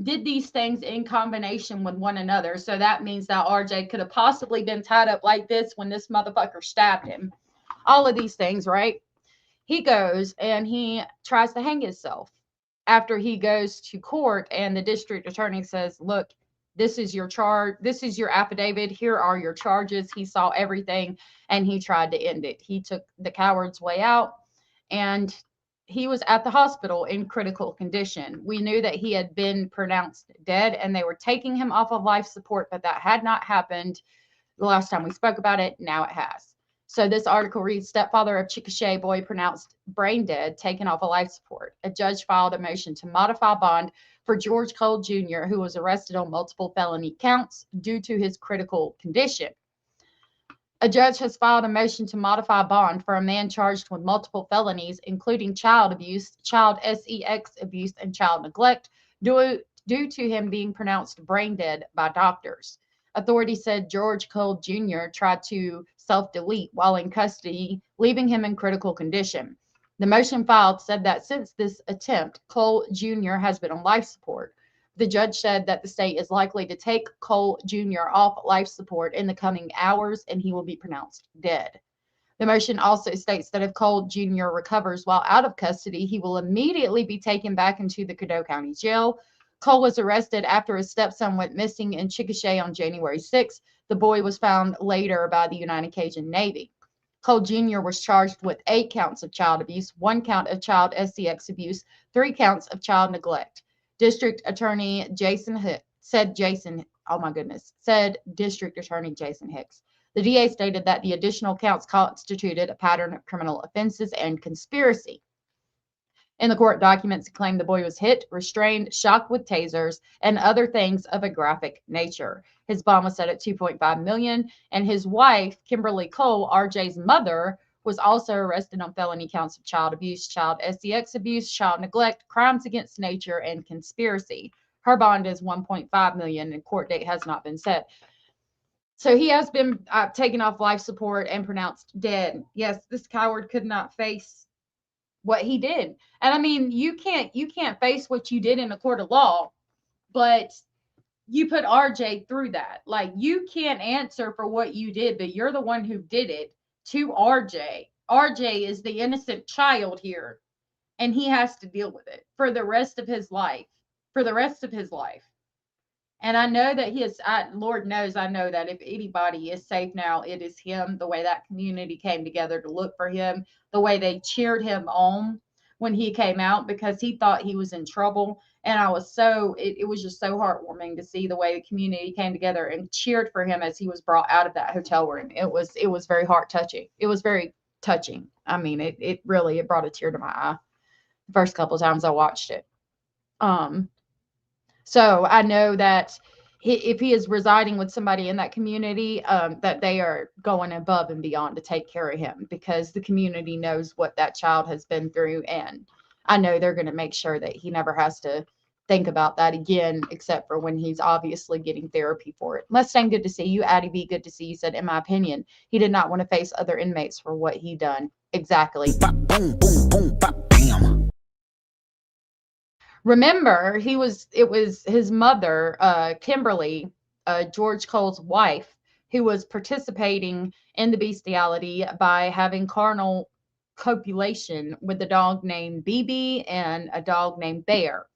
[SPEAKER 3] Did these things in combination with one another. So that means that RJ could have possibly been tied up like this when this motherfucker stabbed him. All of these things, right? He goes and he tries to hang himself after he goes to court, and the district attorney says, look, this is your charge. This is your affidavit. Here are your charges. He saw everything and he tried to end it. He took the coward's way out, and he was at the hospital in critical condition. We knew that he had been pronounced dead and they were taking him off of life support, but that had not happened the last time we spoke about it. Now it has. So this article reads, stepfather of Chickasha boy pronounced brain dead, taken off of life support. A judge filed a motion to modify bond for George Cole Jr., who was arrested on multiple felony counts due to his critical condition. A judge has filed a motion to modify bond for a man charged with multiple felonies, including child abuse, child sex abuse, and child neglect, due to him being pronounced brain dead by doctors. Authorities said George Cole Jr. tried to self-delete while in custody, leaving him in critical condition. The motion filed said that since this attempt, Cole Jr. has been on life support. The judge said that the state is likely to take Cole Jr. off life support in the coming hours and he will be pronounced dead. The motion also states that if Cole Jr. recovers while out of custody, he will immediately be taken back into the Caddo County Jail. Cole was arrested after his stepson went missing in Chickasha on January 6th. The boy was found later by the United Cajun Navy. Cole Jr. was charged with 8 counts of child abuse, 1 count of child sex abuse, 3 counts of child neglect. District Attorney Jason Hicks said District Attorney Jason Hicks. The DA stated that the additional counts constituted a pattern of criminal offenses and conspiracy. In the court documents, he claimed the boy was hit, restrained, shocked with tasers, and other things of a graphic nature. His bond was set at $2.5 million, and his wife, Kimberly Cole, RJ's mother, was also arrested on felony counts of child abuse, child sex abuse, child neglect, crimes against nature, and conspiracy. Her bond is $1.5 million, and court date has not been set. So he has been taken off life support and pronounced dead. Yes, this coward could not face what he did. And I mean, you can't face what you did in a court of law, but you put RJ through that. Like, you can't answer for what you did, but you're the one who did it to RJ. RJ is the innocent child here, and he has to deal with it for the rest of his life. For the rest of his life. And I know that Lord knows I know that if anybody is safe now, it is him. The way that community came together to look for him, the way they cheered him on when he came out because he thought he was in trouble. And I was it was just so heartwarming to see the way the community came together and cheered for him as he was brought out of that hotel room. It was very heart touching. It was very touching. I mean, it really brought a tear to my eye the first couple of times I watched it. So I know that if he is residing with somebody in that community, that they are going above and beyond to take care of him because the community knows what that child has been through. And I know they're going to make sure that he never has to think about that again, except for when he's obviously getting therapy for it. Mustang, good to see you. Addie B, good to see you. Said, in my opinion, he did not want to face other inmates for what he done. Exactly.
[SPEAKER 8] Boom, boom, boom, bop, bam.
[SPEAKER 3] Remember, it was his mother, Kimberly, George Cole's wife, who was participating in the bestiality by having carnal copulation with a dog named BB and a dog named Bear.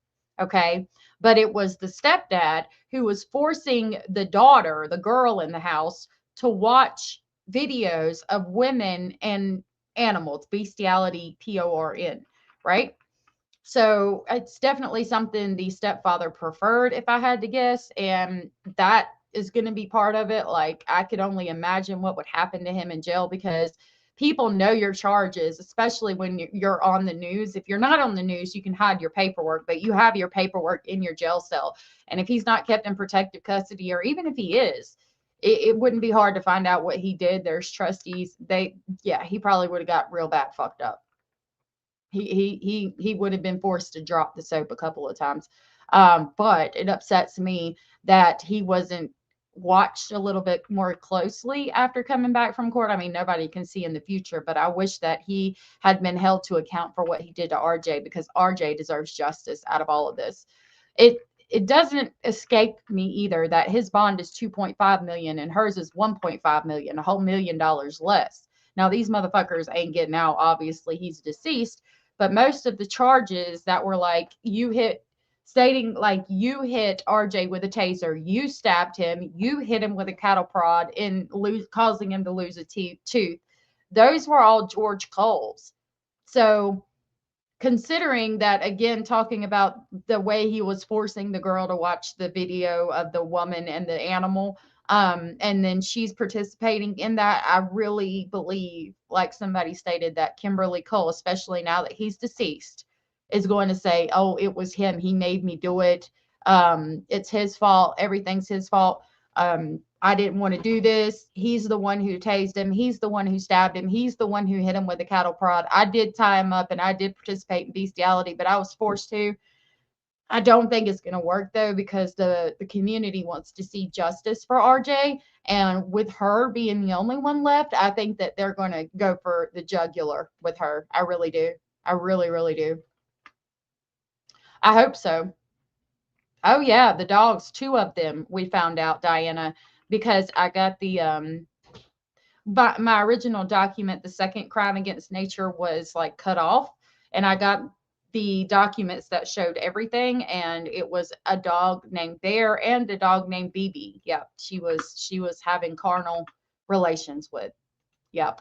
[SPEAKER 3] Okay. But it was the stepdad who was forcing the daughter, the girl in the house, to watch videos of women and animals, bestiality, PORN, right? So it's definitely something the stepfather preferred, if I had to guess. And that is going to be part of it. Like, I could only imagine what would happen to him in jail because people know your charges, especially when you're on the news. If you're not on the news, you can hide your paperwork, but you have your paperwork in your jail cell. And if he's not kept in protective custody, or even if he is, it wouldn't be hard to find out what he did. There's trustees. He probably would have got real bad fucked up. He would have been forced to drop the soap a couple of times. But it upsets me that he wasn't watched a little bit more closely after coming back from court. I mean, nobody can see in the future, but I wish that he had been held to account for what he did to RJ, because RJ deserves justice out of all of this. It doesn't escape me either that his bond is 2.5 million and hers is 1.5 million, a whole $1 million less. Now these motherfuckers ain't getting out. Obviously, he's deceased, but most of the charges that were like stating like you hit RJ with a taser, you stabbed him, you hit him with a cattle prod and causing him to lose a tooth. Those were all George Cole's. So considering that, again, talking about the way he was forcing the girl to watch the video of the woman and the animal, and then she's participating in that, I really believe, like somebody stated, that Kimberly Cole, especially now that he's deceased, is going to say, oh, it was him. He made me do it. It's his fault. Everything's his fault. I didn't want to do this. He's the one who tased him. He's the one who stabbed him. He's the one who hit him with a cattle prod. I did tie him up and I did participate in bestiality, but I was forced to. I don't think it's going to work though, because the community wants to see justice for RJ. And with her being the only one left, I think that they're going to go for the jugular with her. I really do. I really, really do. I hope so. Oh yeah, the dogs, 2 of them, we found out, Diana, because I got the but my original document, the second crime against nature, was like cut off, and I got the documents that showed everything, and it was a dog named Bear and a dog named BB. Yep, she was having carnal relations with. Yep.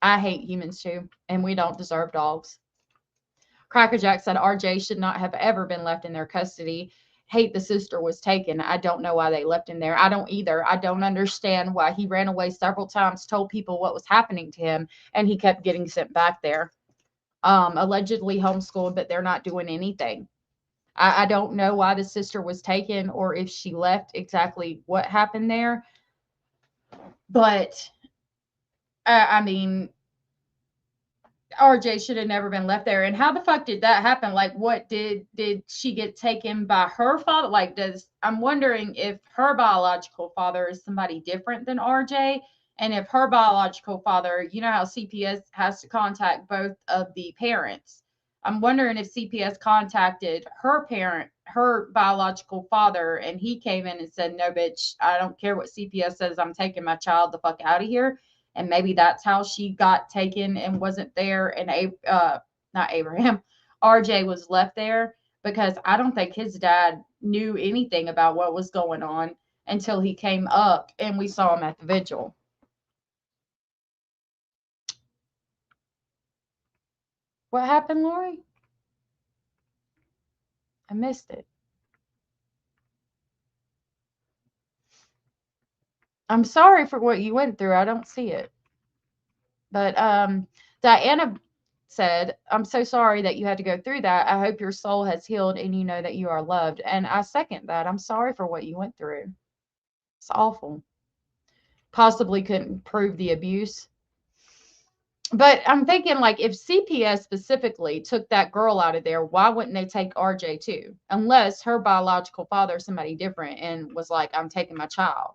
[SPEAKER 3] I hate humans too, and we don't deserve dogs. Crackerjack said RJ should not have ever been left in their custody. Hate the sister was taken. I don't know why they left him there. I don't either. I don't understand why he ran away several times, told people what was happening to him, and he kept getting sent back there. Allegedly homeschooled, but they're not doing anything. I don't know why the sister was taken or if she left, exactly what happened there. But, I mean, RJ should have never been left there. And how the fuck did that happen? Like, what did she get taken by her father? Like, I'm wondering if her biological father is somebody different than RJ, and if her biological father, you know how CPS has to contact both of the parents. I'm wondering if CPS contacted her parent, her biological father, and he came in and said, no, bitch, I don't care what CPS says, I'm taking my child the fuck out of here. And maybe that's how she got taken and wasn't there. And not Abraham, RJ was left there, because I don't think his dad knew anything about what was going on until he came up and we saw him at the vigil. What happened, Lori? I missed it. I'm sorry for what you went through. I don't see it. But Diana said, I'm so sorry that you had to go through that. I hope your soul has healed and you know that you are loved. And I second that. I'm sorry for what you went through. It's awful. Possibly couldn't prove the abuse. But I'm thinking, like, if CPS specifically took that girl out of there, why wouldn't they take RJ too? Unless her biological father is somebody different and was like, I'm taking my child.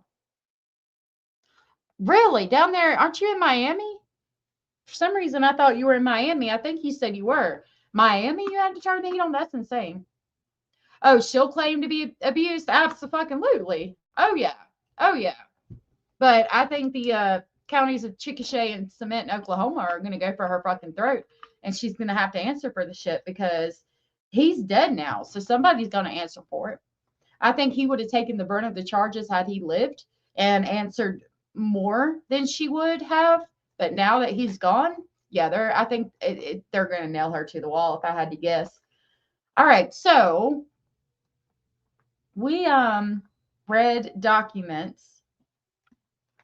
[SPEAKER 3] Really? Down there? Aren't you in Miami? For some reason, I thought you were in Miami. I think you said you were. Miami, you had to turn the heat on? That's insane. Oh, she'll claim to be abused? Absolutely. Oh, yeah. Oh, yeah. But I think the counties of Chickasha and Cement in Oklahoma are going to go for her fucking throat. And she's going to have to answer for the shit, because he's dead now. So somebody's going to answer for it. I think he would have taken the brunt of the charges had he lived and answered more than she would have. But now that he's gone, yeah, I think they're going to nail her to the wall if I had to guess. All right, so we read documents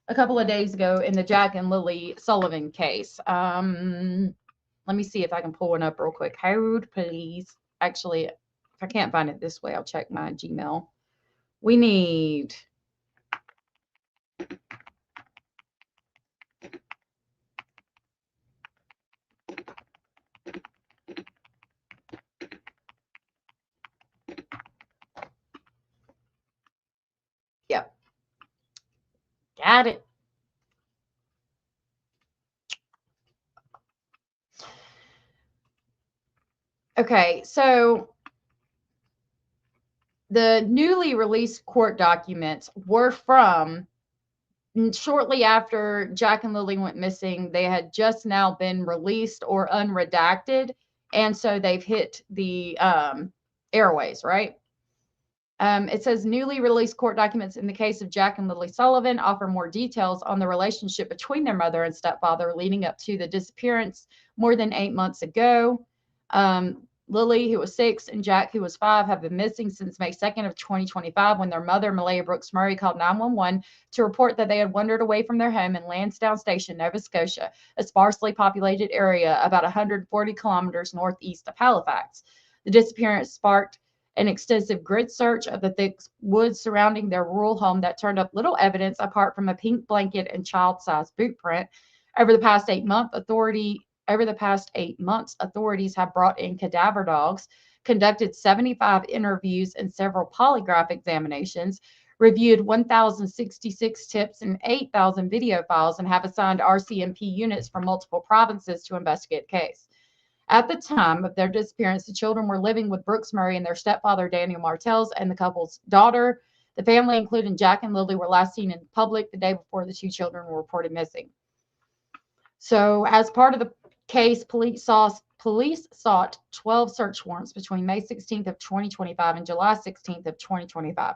[SPEAKER 3] a couple of days ago in the Jack and Lilly Sullivan case. Let me see if I can pull one up real quick. Hold, please. Actually, if I can't find it this way, I'll check my Gmail. We need... Yep. at it. Okay, so the newly released court documents were from shortly after Jack and Lilly went missing. They had just now been released or unredacted, and so they've hit the airways, right? It says newly released court documents in the case of Jack and Lilly Sullivan offer more details on the relationship between their mother and stepfather leading up to the disappearance more than 8 months ago. Lilly, who was 6, and Jack, who was 5, have been missing since May 2nd of 2025 when their mother, Malaya Brooks Murray, called 911 to report that they had wandered away from their home in Lansdowne Station, Nova Scotia, a sparsely populated area about 140 kilometers northeast of Halifax. The disappearance sparked an extensive grid search of the thick woods surrounding their rural home that turned up little evidence apart from a pink blanket and child-sized boot print. Over the past 8 months, authorities have brought in cadaver dogs, conducted 75 interviews and several polygraph examinations, reviewed 1,066 tips and 8,000 video files, and have assigned RCMP units from multiple provinces to investigate the case. At the time of their disappearance, the children were living with Brooks Murray and their stepfather, Daniel Martell, and the couple's daughter. The family, including Jack and Lilly, were last seen in public the day before the 2 children were reported missing. So, as part of the case, police sought 12 search warrants between May 16th of 2025 and July 16th of 2025.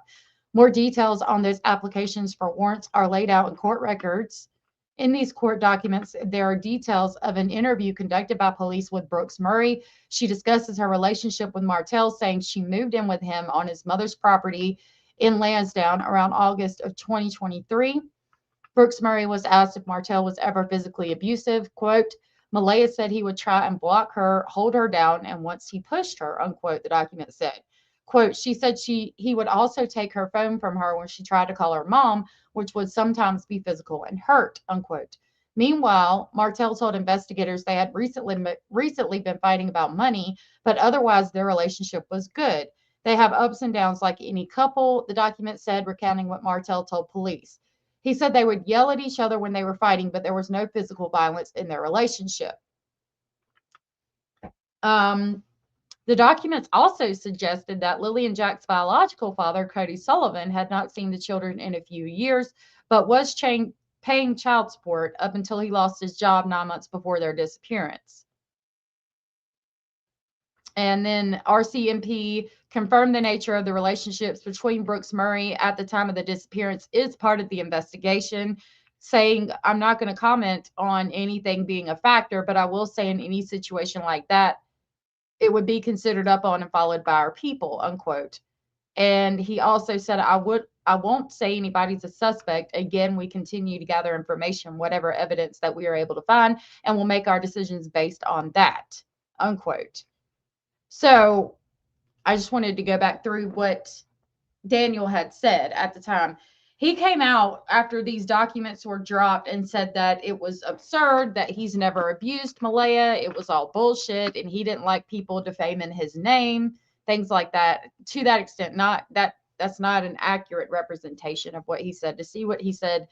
[SPEAKER 3] More details on those applications for warrants are laid out in court records. In these court documents, there are details of an interview conducted by police with Brooks Murray. She discusses her relationship with Martell, saying she moved in with him on his mother's property in Lansdowne around August of 2023. Brooks Murray was asked if Martell was ever physically abusive. Quote, Malaya said he would try and block her, hold her down, and once he pushed her, unquote, the document said. Quote, she said he would also take her phone from her when she tried to call her mom, which would sometimes be physical and hurt, unquote. Meanwhile, Martell told investigators they had recently been fighting about money, but otherwise their relationship was good. They have ups and downs like any couple, the document said, recounting what Martell told police. He said they would yell at each other when they were fighting, but there was no physical violence in their relationship. The documents also suggested that Lilly and Jack's biological father, Cody Sullivan, had not seen the children in a few years, but was paying child support up until he lost his job 9 months before their disappearance. And then RCMP confirmed the nature of the relationships between Brooks Murray at the time of the disappearance is part of the investigation, saying, I'm not going to comment on anything being a factor, but I will say in any situation like that, it would be considered up on and followed by our people, unquote. And he also said, I won't say anybody's a suspect. Again, we continue to gather information, whatever evidence that we are able to find, and we'll make our decisions based on that, unquote. So I just wanted to go back through what Daniel had said at the time. He came out after these documents were dropped and said that it was absurd, that he's never abused Malaya. It was all bullshit, and he didn't like people defaming his name, things like that. To that extent, that's not an accurate representation of what he said. To see what he said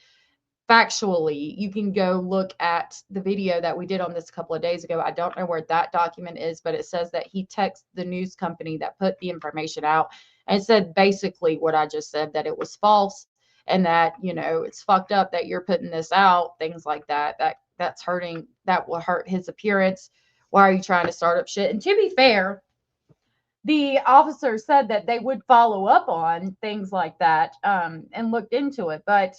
[SPEAKER 3] factually, you can go look at the video that we did on this a couple of days ago. I don't know where that document is, but it says that he texted the news company that put the information out and said basically what I just said, that it was false. And that, it's fucked up that you're putting this out, things like that. That's hurting. That will hurt his appearance. Why are you trying to start up shit? And to be fair, the officer said that they would follow up on things like that and looked into it. But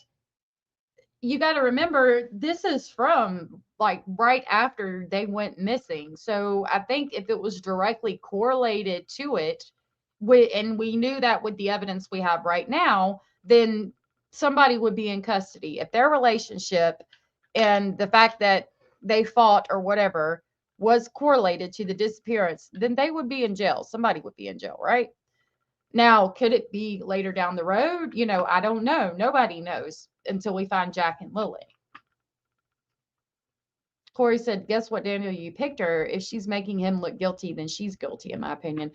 [SPEAKER 3] you got to remember, this is from like right after they went missing. So I think if it was directly correlated to it, and we knew that with the evidence we have right now, then somebody would be in custody. If their relationship and the fact that they fought or whatever was correlated to the disappearance, then they would be in jail. Somebody would be in jail, right? Now, could it be later down the road? I don't know. Nobody knows until we find Jack and Lilly. Corey said, guess what, Daniel, you picked her. If she's making him look guilty, then she's guilty, in my opinion.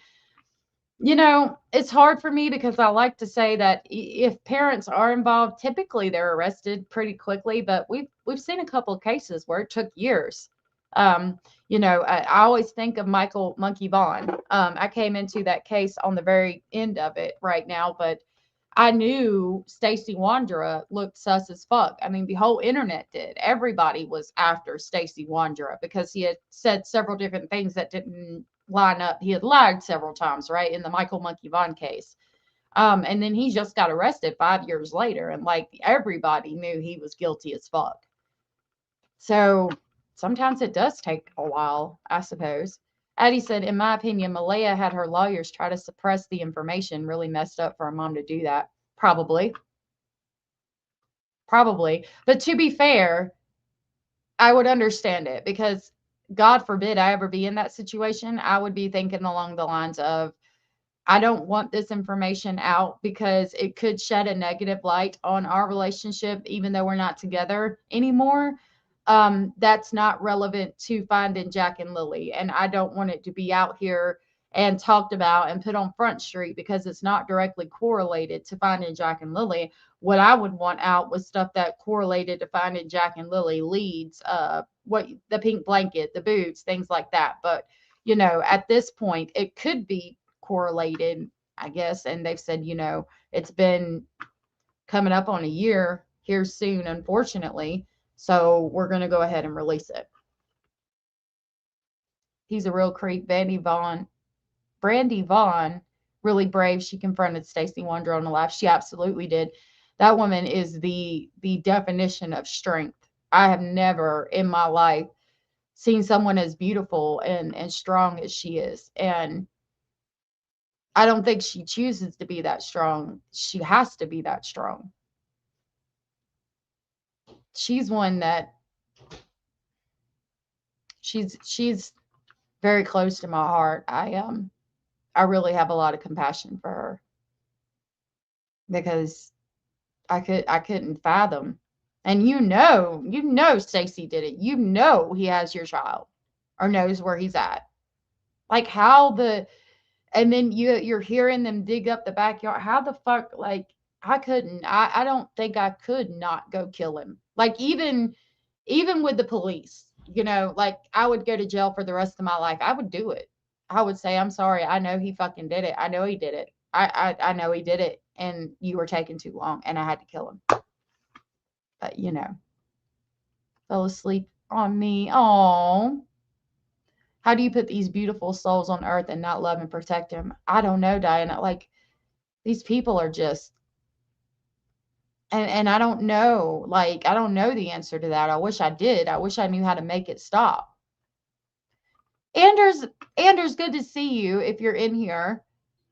[SPEAKER 3] You know, it's hard for me because I like to say that if parents are involved, typically they're arrested pretty quickly, but we've seen a couple of cases where it took years. Um, I always think of Michael Monkey Vaughn. I came into that case on the very end of it right now, but I knew Stacey Wandera looked sus as fuck. I mean, the whole internet did. Everybody was after Stacey Wandera because he had said several different things that didn't line up. He had lied several times, right, in the Michael Monkey Vaughn case. And then he just got arrested 5 years later, and like everybody knew he was guilty as fuck. So sometimes it does take a while, I suppose. Addie said, in my opinion, Malaya had her lawyers try to suppress the information. Really messed up for a mom to do that. Probably. Probably. But to be fair, I would understand it because God forbid I ever be in that situation. I would be thinking along the lines of, I don't want this information out because it could shed a negative light on our relationship, even though we're not together anymore. That's not relevant to finding Jack and Lilly. And I don't want it to be out here and talked about and put on Front Street because it's not directly correlated to finding Jack and Lilly. What I would want out was stuff that correlated to finding Jack and Lilly, leads, what the pink blanket, the boots, things like that. But at this point, it could be correlated, I guess. And they've said, it's been coming up on a year here soon, unfortunately. So we're going to go ahead and release it. He's a real creep. Brandy Vaughn, really brave. She confronted Stacey Wandera on the live. She absolutely did. That woman is the definition of strength. I have never in my life seen someone as beautiful and strong as she is. And I don't think she chooses to be that strong. She has to be that strong. She's one that she's very close to my heart. I really have a lot of compassion for her because I couldn't fathom. And Stacey did it. He has your child or knows where he's at. Like and then you're hearing them dig up the backyard. How the fuck, like, I couldn't. I don't think I could not go kill him. Like, even with the police, like, I would go to jail for the rest of my life. I would do it. I would say, I'm sorry. I know he fucking did it. I know he did it. I know he did it. And you were taking too long and I had to kill him. But, fell asleep on me. Oh. How do you put these beautiful souls on earth and not love and protect them? I don't know, Diana. Like, these people are just, and I don't know. Like, I don't know the answer to that. I wish I did. I wish I knew how to make it stop. Anders, good to see you if you're in here.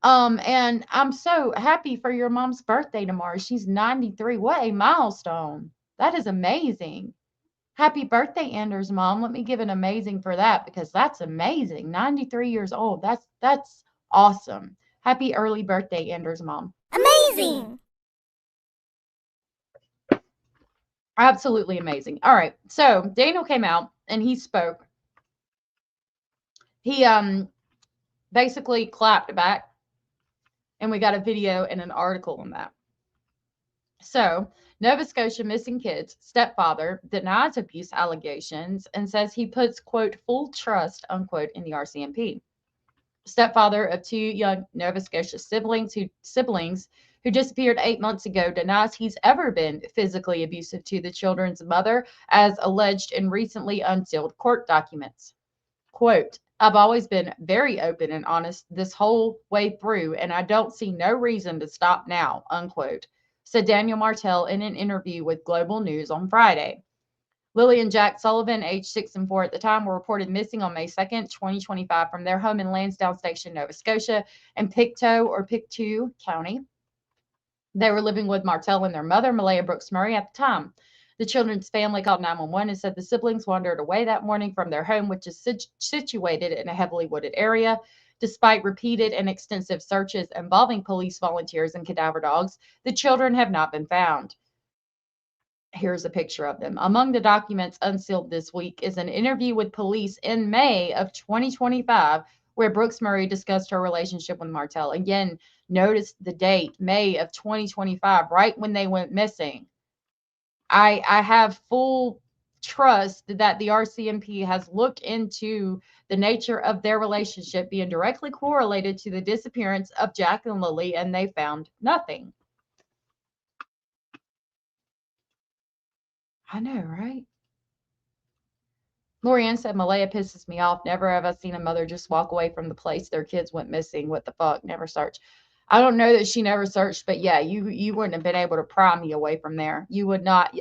[SPEAKER 3] And I'm so happy for your mom's birthday tomorrow. She's 93. What a milestone. That is amazing. Happy birthday, Anders' mom. Let me give an amazing for that because that's amazing. 93 years old. That's awesome. Happy early birthday, Anders' mom.
[SPEAKER 6] Amazing.
[SPEAKER 3] Absolutely amazing. All right. So Daniel came out and he spoke. He basically clapped back, and we got a video and an article on that. So, Nova Scotia missing kids stepfather denies abuse allegations and says he puts, quote, full trust, unquote, in the RCMP. Stepfather of two young Nova Scotia siblings who disappeared 8 months ago denies he's ever been physically abusive to the children's mother, as alleged in recently unsealed court documents. Quote, I've always been very open and honest this whole way through, and I don't see no reason to stop now, unquote, said Daniel Martell in an interview with Global News on Friday. Lilly and Jack Sullivan, aged 6 and 4 at the time, were reported missing on May 2nd, 2025, from their home in Lansdowne Station, Nova Scotia, and Pictou County. They were living with Martell and their mother, Malaya Brooks Murray, at the time. The children's family called 911 and said the siblings wandered away that morning from their home, which is situated in a heavily wooded area. Despite repeated and extensive searches involving police volunteers and cadaver dogs, the children have not been found. Here's a picture of them. Among the documents unsealed this week is an interview with police in May of 2025 where Brooks Murray discussed her relationship with Martell. Again, notice the date, May of 2025, right when they went missing. I have full trust that the RCMP has looked into the nature of their relationship being directly correlated to the disappearance of Jack and Lilly, and they found nothing. I know, right? Lorianne said, Malaya pisses me off. Never have I seen a mother just walk away from the place their kids went missing. What the fuck? Never search. I don't know that she never searched, but yeah, you wouldn't have been able to pry me away from there. You would not,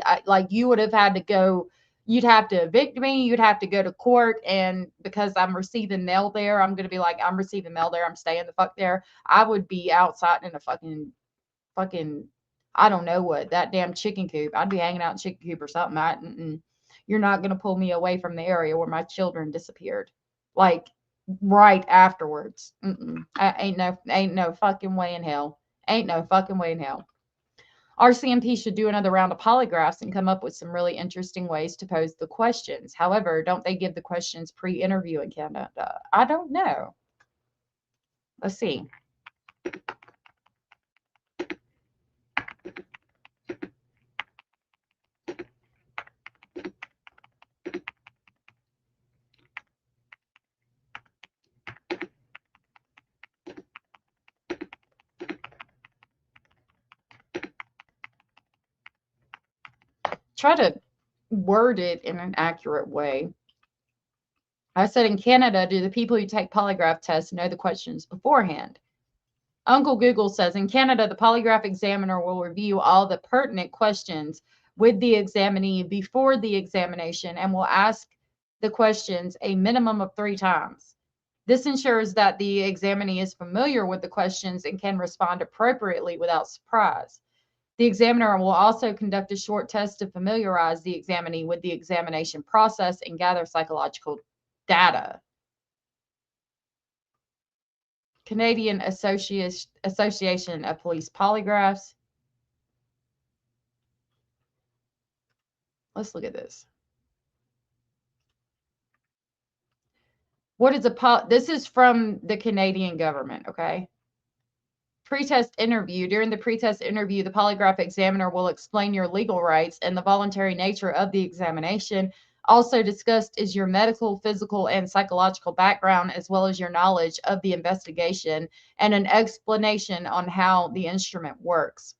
[SPEAKER 3] you would have had to go, you'd have to evict me. You'd have to go to court. And because I'm receiving mail there, I'm going to be like, I'm receiving mail there. I'm staying the fuck there. I would be outside in a fucking, I don't know what, that damn chicken coop. I'd be hanging out in chicken coop or something. You're not going to pull me away from the area where my children disappeared. Like, right afterwards. Ain't no fucking way in hell. Ain't no fucking way in hell. RCMP should do another round of polygraphs and come up with some really interesting ways to pose the questions. However, don't they give the questions pre-interview in Canada? I don't know. Let's see. Try to word it in an accurate way. I said, in Canada, do the people who take polygraph tests know the questions beforehand? Uncle Google says, in Canada, the polygraph examiner will review all the pertinent questions with the examinee before the examination and will ask the questions a minimum of 3 times. This ensures that the examinee is familiar with the questions and can respond appropriately without surprise. The examiner will also conduct a short test to familiarize the examinee with the examination process and gather psychological data. Canadian Association of Police Polygraphs. Let's look at this. What is this is from the Canadian government, okay? Pretest interview. During the pretest interview, the polygraph examiner will explain your legal rights and the voluntary nature of the examination. Also discussed is your medical, physical, and psychological background, as well as your knowledge of the investigation and an explanation on how the instrument works.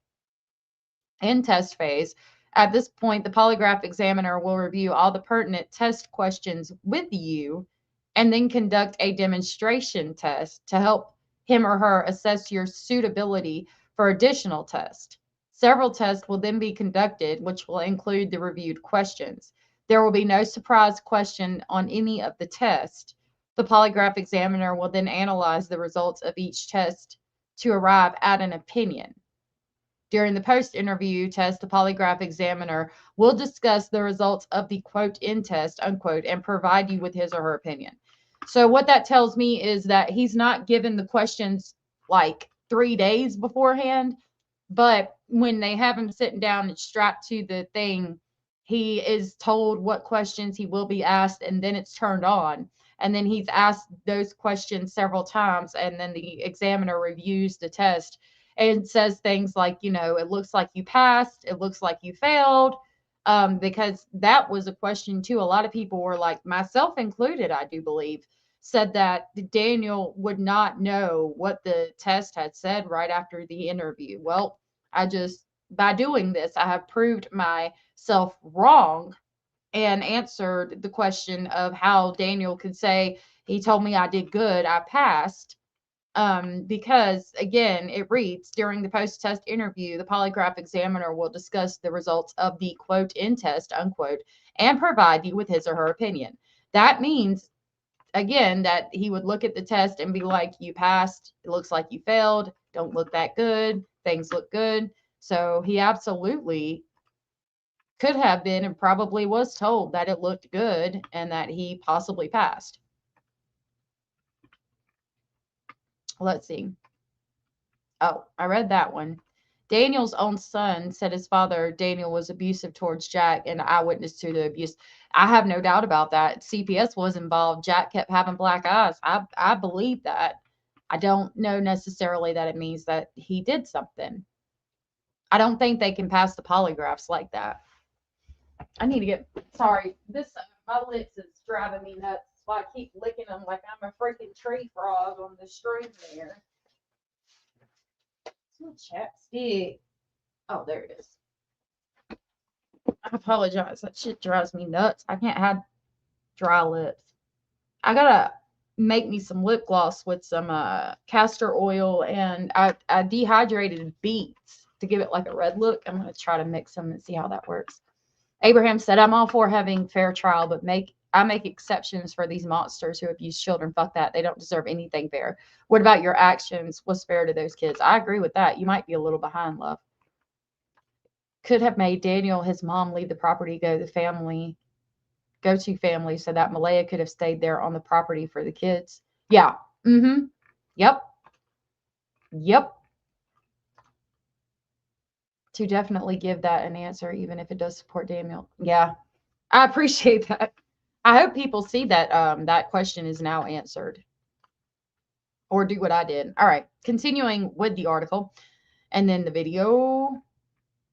[SPEAKER 3] In test phase, at this point, the polygraph examiner will review all the pertinent test questions with you and then conduct a demonstration test to help him or her assess your suitability for additional tests. Several tests will then be conducted, which will include the reviewed questions. There will be no surprise question on any of the tests. The polygraph examiner will then analyze the results of each test to arrive at an opinion. During the post-interview test, the polygraph examiner will discuss the results of the quote in test, unquote, and provide you with his or her opinion. So what that tells me is that he's not given the questions like 3 days beforehand, but when they have him sitting down and strapped to the thing, he is told what questions he will be asked, and then it's turned on. And then he's asked those questions several times, and then the examiner reviews the test and says things like, you know, it looks like you passed, it looks like you failed, because that was a question too. A lot of people were like, myself included, I do believe, said that Daniel would not know what the test had said right after the interview. Well, by doing this, I have proved myself wrong and answered the question of how Daniel could say, he told me I did good, I passed. Because again, it reads, during the post-test interview, the polygraph examiner will discuss the results of the quote in test, unquote, and provide you with his or her opinion. That means, again, that he would look at the test and be like, you passed, it looks like you failed, don't look that good, things look good. So he absolutely could have been and probably was told that it looked good and that he possibly passed. Let's see. Oh, I read that one. Daniel's own son said his father, Daniel, was abusive towards Jack and eyewitness to the abuse. I have no doubt about that. CPS was involved. Jack kept having black eyes. I believe that. I don't know necessarily that it means that he did something. I don't think they can pass the polygraphs like that. I need to get, sorry, this, my lips is driving me nuts. So I keep licking them like I'm a freaking tree frog on the string there. Chapstick. Oh, there it is. I apologize. That shit drives me nuts. I can't have dry lips. I gotta make me some lip gloss with some castor oil, and I dehydrated beets to give it like a red look. I'm gonna try to mix them and see how that works. Abraham said, I'm all for having fair trial, but I make exceptions for these monsters who abuse children. Fuck that. They don't deserve anything fair. What about your actions? What's fair to those kids? I agree with that. You might be a little behind, love. Could have made Daniel, his mom, leave the property, go to family so that Malaya could have stayed there on the property for the kids. Yeah. Mm-hmm. Yep. To definitely give that an answer, even if it does support Daniel. Yeah. I appreciate that. I hope people see that that question is now answered. Or do what I did. All right. Continuing with the article and then the video.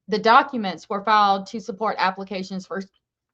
[SPEAKER 3] The documents were filed to support applications for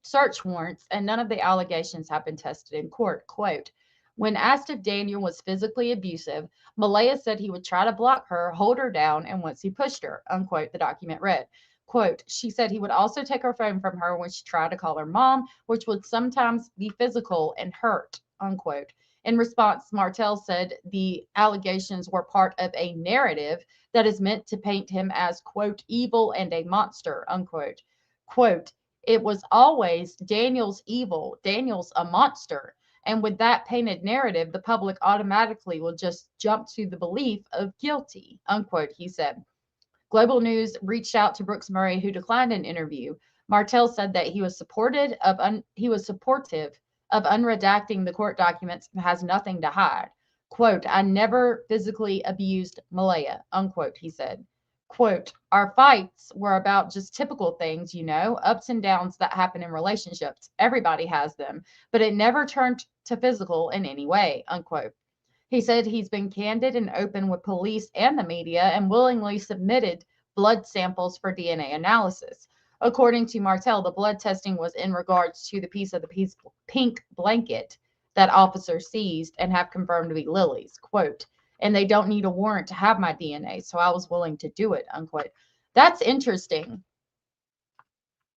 [SPEAKER 3] search warrants, and none of the allegations have been tested in court. Quote, when asked if Daniel was physically abusive, Malaya said he would try to block her, hold her down, and once he pushed her, unquote, the document read. Quote, she said he would also take her phone from her when she tried to call her mom, which would sometimes be physical and hurt, unquote. In response, Martell said the allegations were part of a narrative that is meant to paint him as, quote, evil and a monster, unquote. Quote, it was always Daniel's evil, Daniel's a monster. And with that painted narrative, the public automatically will just jump to the belief of guilty, unquote, he said. Global News reached out to Brooks Murray, who declined an interview. Martell said that he was supportive of unredacting the court documents and has nothing to hide. Quote, I never physically abused Malaya, unquote, he said. Quote, our fights were about just typical things, ups and downs that happen in relationships. Everybody has them, but it never turned to physical in any way, unquote. He said he's been candid and open with police and the media and willingly submitted blood samples for DNA analysis. According to Martell, the blood testing was in regards to the piece of the pink blanket that officers seized and have confirmed to be Lilly's, quote, and they don't need a warrant to have my DNA, so I was willing to do it, unquote. That's interesting.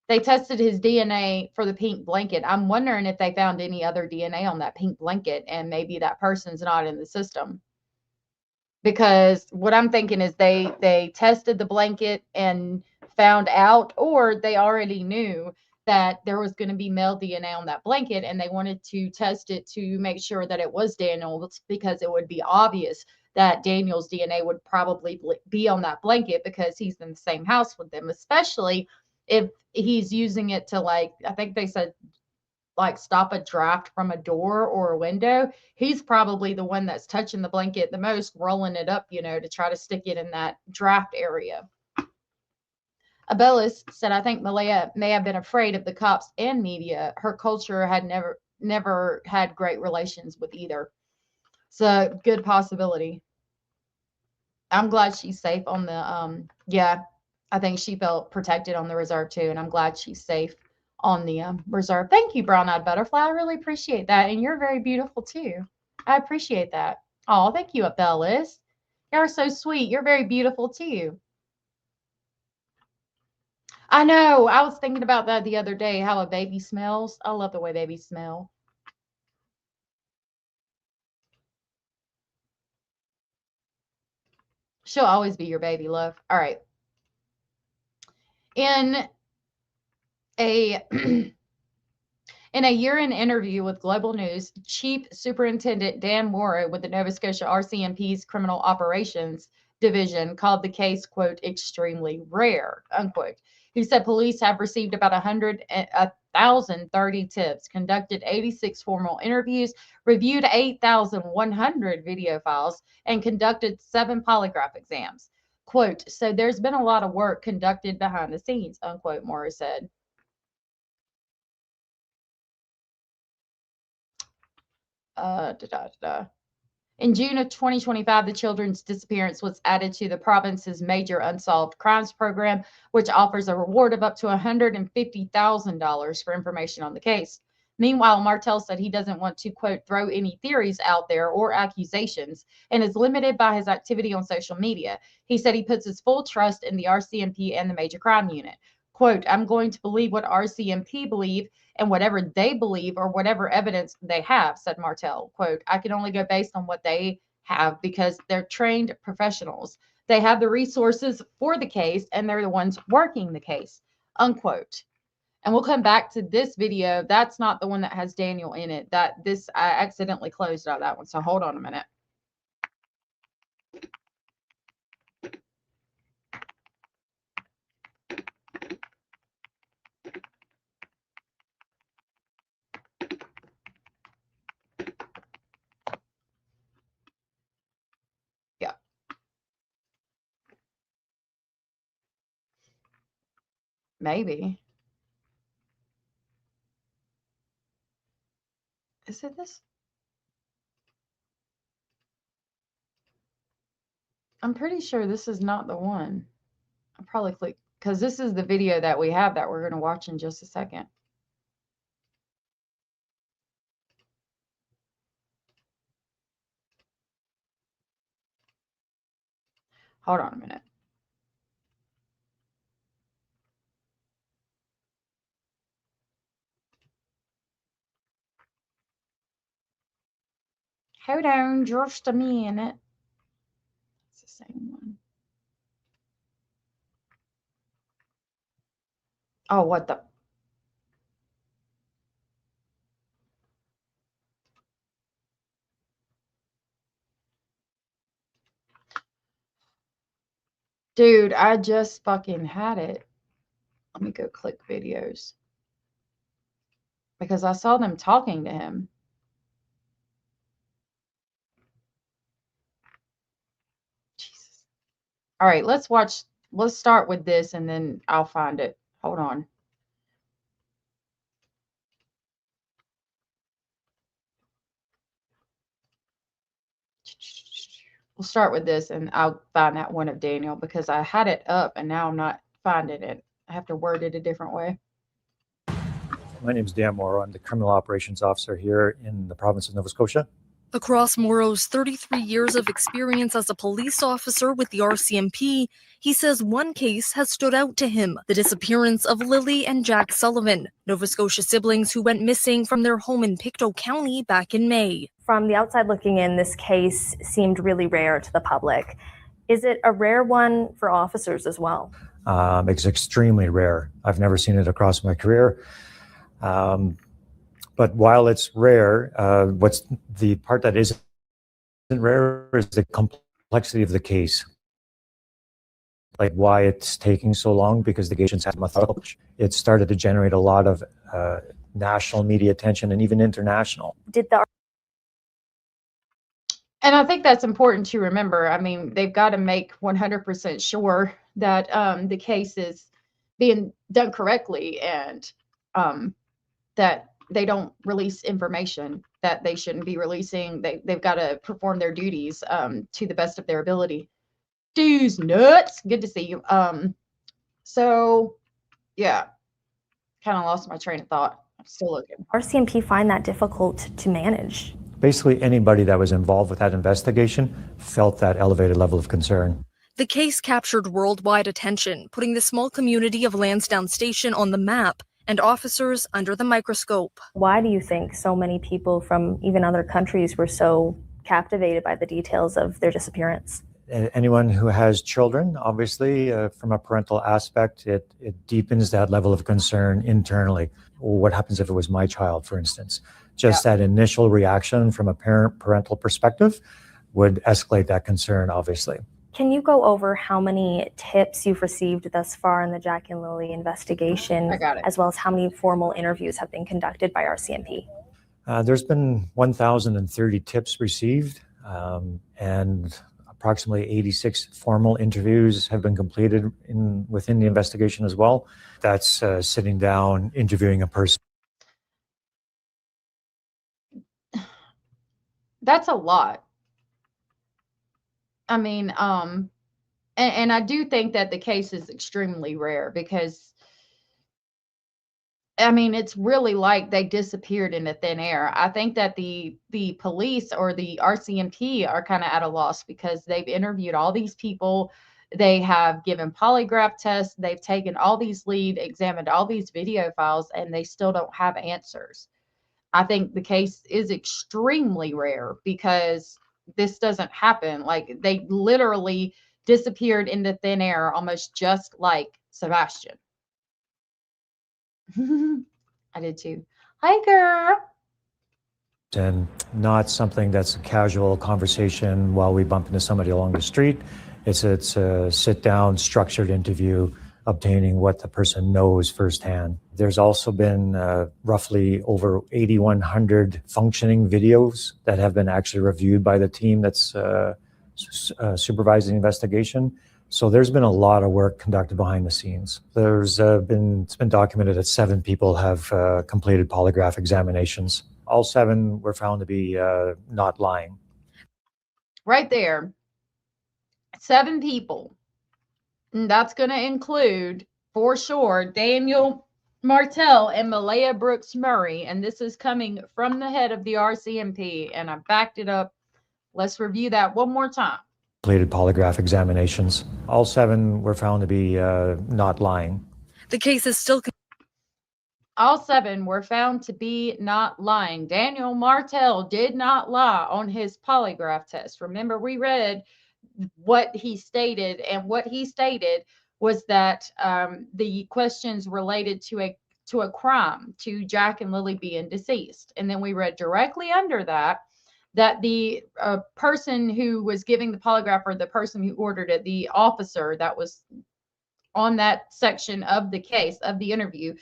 [SPEAKER 3] They tested his DNA for the pink blanket. I'm wondering if they found any other DNA on that pink blanket, and maybe that person's not in the system. Because what I'm thinking is they tested the blanket and found out, or they already knew that there was going to be male DNA on that blanket, and they wanted to test it to make sure that it was Daniel's, because it would be obvious that Daniel's DNA would probably be on that blanket because he's in the same house with them, especially if he's using it to, like, I think they said, like, stop a draft from a door or a window. He's probably the one that's touching the blanket the most, rolling it up, to try to stick it in that draft area. Abelis said, I think Malaya may have been afraid of the cops and media. Her culture had never had great relations with either. It's a good possibility. I'm glad she's safe on the, yeah, I think she felt protected on the reserve too, and I'm glad she's safe on the reserve. Thank you, Brown-Eyed Butterfly. I really appreciate that, and you're very beautiful too. I appreciate that. Oh, thank you, Abelis. You're so sweet. You're very beautiful too. I know. I was thinking about that the other day, how a baby smells. I love the way babies smell. She'll always be your baby, love. All right. In a year-end interview with Global News, Chief Superintendent Dan Morrow with the Nova Scotia RCMP's Criminal Operations Division called the case, quote, extremely rare, unquote. He said police have received about 1,030 tips, conducted 86 formal interviews, reviewed 8,100 video files, and conducted 7 polygraph exams. Quote, so there's been a lot of work conducted behind the scenes, unquote, Morris said. In June of 2025, the children's disappearance was added to the province's major unsolved crimes program, which offers a reward of up to $150,000 for information on the case. Meanwhile, Martell said he doesn't want to, quote, throw any theories out there or accusations and is limited by his activity on social media. He said he puts his full trust in the RCMP and the Major Crime Unit. Quote, I'm going to believe what RCMP believe and whatever they believe or whatever evidence they have, said Martell. Quote, I can only go based on what they have because they're trained professionals. They have the resources for the case and they're the ones working the case, unquote. And we'll come back to this video. That's not the one that has Daniel in it. I accidentally closed out that one. So hold on a minute. Yeah. Maybe. Is it this? I'm pretty sure this is not the one. I'll probably click because this is the video that we have that we're going to watch in just a second. Hold on a minute. Hold on just a minute. It's the same one. Oh, what the? Dude, I just fucking had it. Let me go click videos. Because I saw them talking to him. Jesus. All right, let's watch. Let's start with this and then I'll find it. Hold on. We'll start with this and I'll find that one of Daniel because I had it up and now I'm not finding it. I have to word it a different way.
[SPEAKER 9] My name is Dan Morrow. I'm the Criminal Operations Officer here in the province of Nova Scotia.
[SPEAKER 10] Across Morrow's 33 years of experience as a police officer with the RCMP, he says one case has stood out to him, the disappearance of Lilly and Jack Sullivan, Nova Scotia siblings who went missing from their home in Bibb County back in May.
[SPEAKER 11] From the outside looking in, this case seemed really rare to the public. Is it a rare one for officers as well?
[SPEAKER 9] It's extremely rare. I've never seen it across my career. But while it's rare, what's the part that isn't rare is the complexity of the case. Like why it's taking so long, because the agents have methodical. It started to generate a lot of national media attention and even international.
[SPEAKER 3] And I think that's important to remember. I mean, they've got to make 100% sure that the case is being done correctly and that they don't release information that they shouldn't be releasing. They've got to perform their duties to the best of their ability. Dudes nuts. Good to see you. So yeah, kind of lost my train of thought. I'm still looking.
[SPEAKER 11] RCMP find that difficult to manage?
[SPEAKER 9] Basically, anybody that was involved with that investigation felt that elevated level of concern.
[SPEAKER 10] The case captured worldwide attention, putting the small community of Lansdowne Station on the map and officers under the microscope.
[SPEAKER 11] Why do you think so many people from even other countries were so captivated by the details of their disappearance?
[SPEAKER 9] Anyone who has children, obviously, from a parental aspect, it deepens that level of concern internally. What happens if it was my child, for instance? Just that initial reaction from a parental perspective would escalate that concern, obviously.
[SPEAKER 11] Can you go over how many tips you've received thus far in the Jack and Lilly investigation, as well as how many formal interviews have been conducted by RCMP?
[SPEAKER 9] There's been 1,030 tips received, and approximately 86 formal interviews have been completed within the investigation as well. That's sitting down, interviewing a person.
[SPEAKER 3] That's a lot. I mean, and I do think that the case is extremely rare because, I mean, it's really like they disappeared into thin air. I think that the police or the RCMP are kind of at a loss because they've interviewed all these people. They have given polygraph tests. They've taken all these leads, examined all these video files, and they still don't have answers. I think the case is extremely rare because this doesn't happen. Like, they literally disappeared into thin air, almost just like Sebastian. I did too. Hi, girl.
[SPEAKER 9] And not something that's a casual conversation while we bump into somebody along the street. It's a sit-down, structured interview, obtaining what the person knows firsthand. There's also been roughly over 8,100 functioning videos that have been actually reviewed by the team that's supervising the investigation. So there's been a lot of work conducted behind the scenes. It's been documented that 7 people have completed polygraph examinations. All 7 were found to be not lying.
[SPEAKER 3] Right there. 7 people. And that's going to include, for sure, Daniel Martell and Malaya Brooks Murray. And this is coming from the head of the RCMP. And I backed it up. Let's review that one more time.
[SPEAKER 9] Completed polygraph examinations. All 7 were found to be not lying.
[SPEAKER 10] The case is still.
[SPEAKER 3] All 7 were found to be not lying. Daniel Martell did not lie on his polygraph test. Remember, we read what he stated, and what he stated was that the questions related to a crime, to Jack and Lilly being deceased. And then we read directly under that the person who was giving the polygraph, or the person who ordered it, the officer that was on that section of the case, of the interview,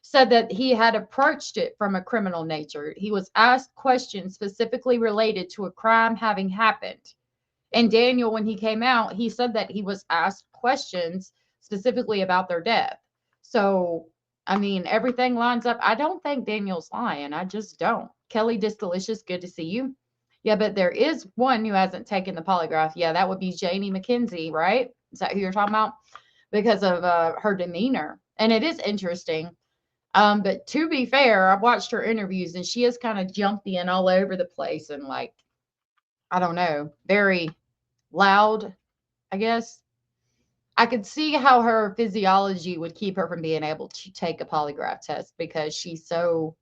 [SPEAKER 3] said that he had approached it from a criminal nature. He was asked questions specifically related to a crime having happened. And Daniel, when he came out, he said that he was asked questions specifically about their death. So, I mean, everything lines up. I don't think Daniel's lying. I just don't. Kelly Disdelicious, good to see you. Yeah, but there is one who hasn't taken the polygraph. Yeah, that would be Janie McKenzie, right? Is that who you're talking about? Because of her demeanor. And it is interesting. But to be fair, I've watched her interviews, and she is kind of jumpy and all over the place, and, like, I don't know, very loud, I guess. I could see how her physiology would keep her from being able to take a polygraph test, because she's so,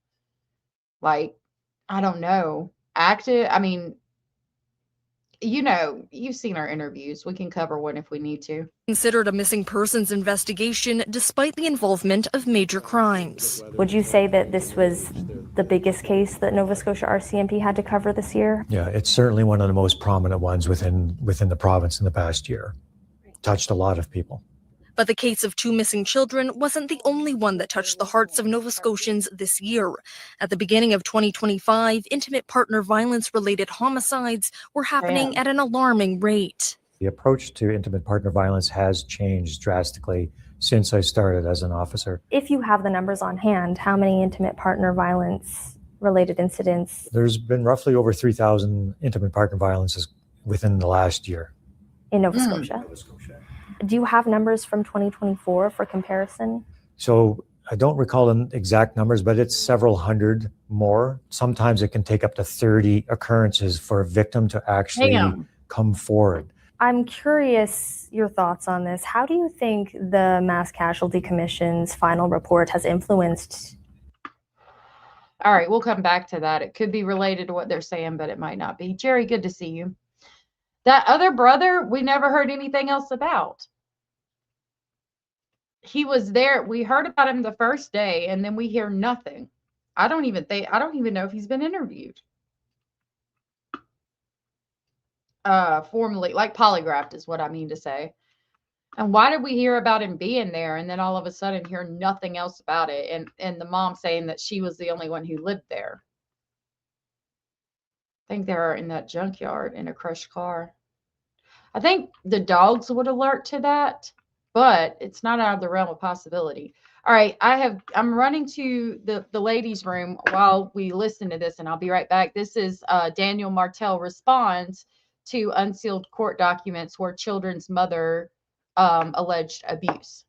[SPEAKER 3] like, I don't know, active. I mean, you know, you've seen our interviews. We can cover one if we need to.
[SPEAKER 10] Considered a missing persons investigation despite the involvement of major crimes.
[SPEAKER 11] Would you say that this was the biggest case that Nova Scotia RCMP had to cover this year?
[SPEAKER 9] Yeah, it's certainly one of the most prominent ones within the province in the past year. Touched a lot of people.
[SPEAKER 10] But the case of 2 missing children wasn't the only one that touched the hearts of Nova Scotians this year. At the beginning of 2025, intimate partner violence-related homicides were happening at an alarming rate.
[SPEAKER 9] The approach to intimate partner violence has changed drastically since I started as an officer.
[SPEAKER 11] If you have the numbers on hand, how many intimate partner violence-related incidents?
[SPEAKER 9] There's been roughly over 3,000 intimate partner violences within the last year.
[SPEAKER 11] In Nova Scotia? Do you have numbers from 2024 for comparison?
[SPEAKER 9] So I don't recall the exact numbers, but it's several hundred more. Sometimes it can take up to 30 occurrences for a victim to actually come forward.
[SPEAKER 11] I'm curious your thoughts on this. How do you think the Mass Casualty Commission's final report has influenced?
[SPEAKER 3] All right, we'll come back to that. It could be related to what they're saying, but it might not be. Jerry, good to see you. That other brother, we never heard anything else about. He was there. We heard about him the first day, and then we hear nothing. I don't even know if he's been interviewed. Formally, like polygraphed is what I mean to say. And why did we hear about him being there, and then all of a sudden hear nothing else about it? And the mom saying that she was the only one who lived there. I think they're in that junkyard in a crushed car. I think the dogs would alert to that, but it's not out of the realm of possibility. All right, I'm running to the ladies' room while we listen to this, and I'll be right back. This is Daniel Martell responds to unsealed court documents where children's mother alleged abuse.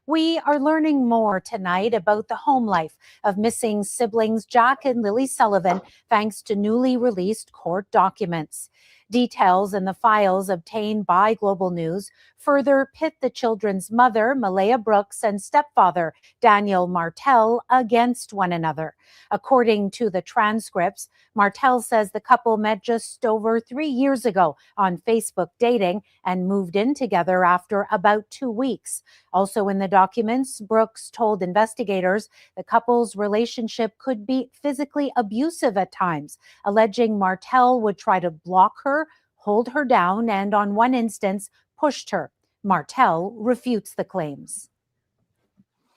[SPEAKER 12] We are learning more tonight about the home life of missing siblings Jack and Lilly Sullivan thanks to newly released court documents. Details in the files obtained by Global News further pit the children's mother, Malaya Brooks, and stepfather, Daniel Martell, against one another. According to the transcripts, Martell says the couple met just over 3 years ago on Facebook dating and moved in together after about 2 weeks. Also in the documents, Brooks told investigators the couple's relationship could be physically abusive at times, alleging Martell would try to block her, hold her down, and on one instance, pushed her. Martell refutes the claims.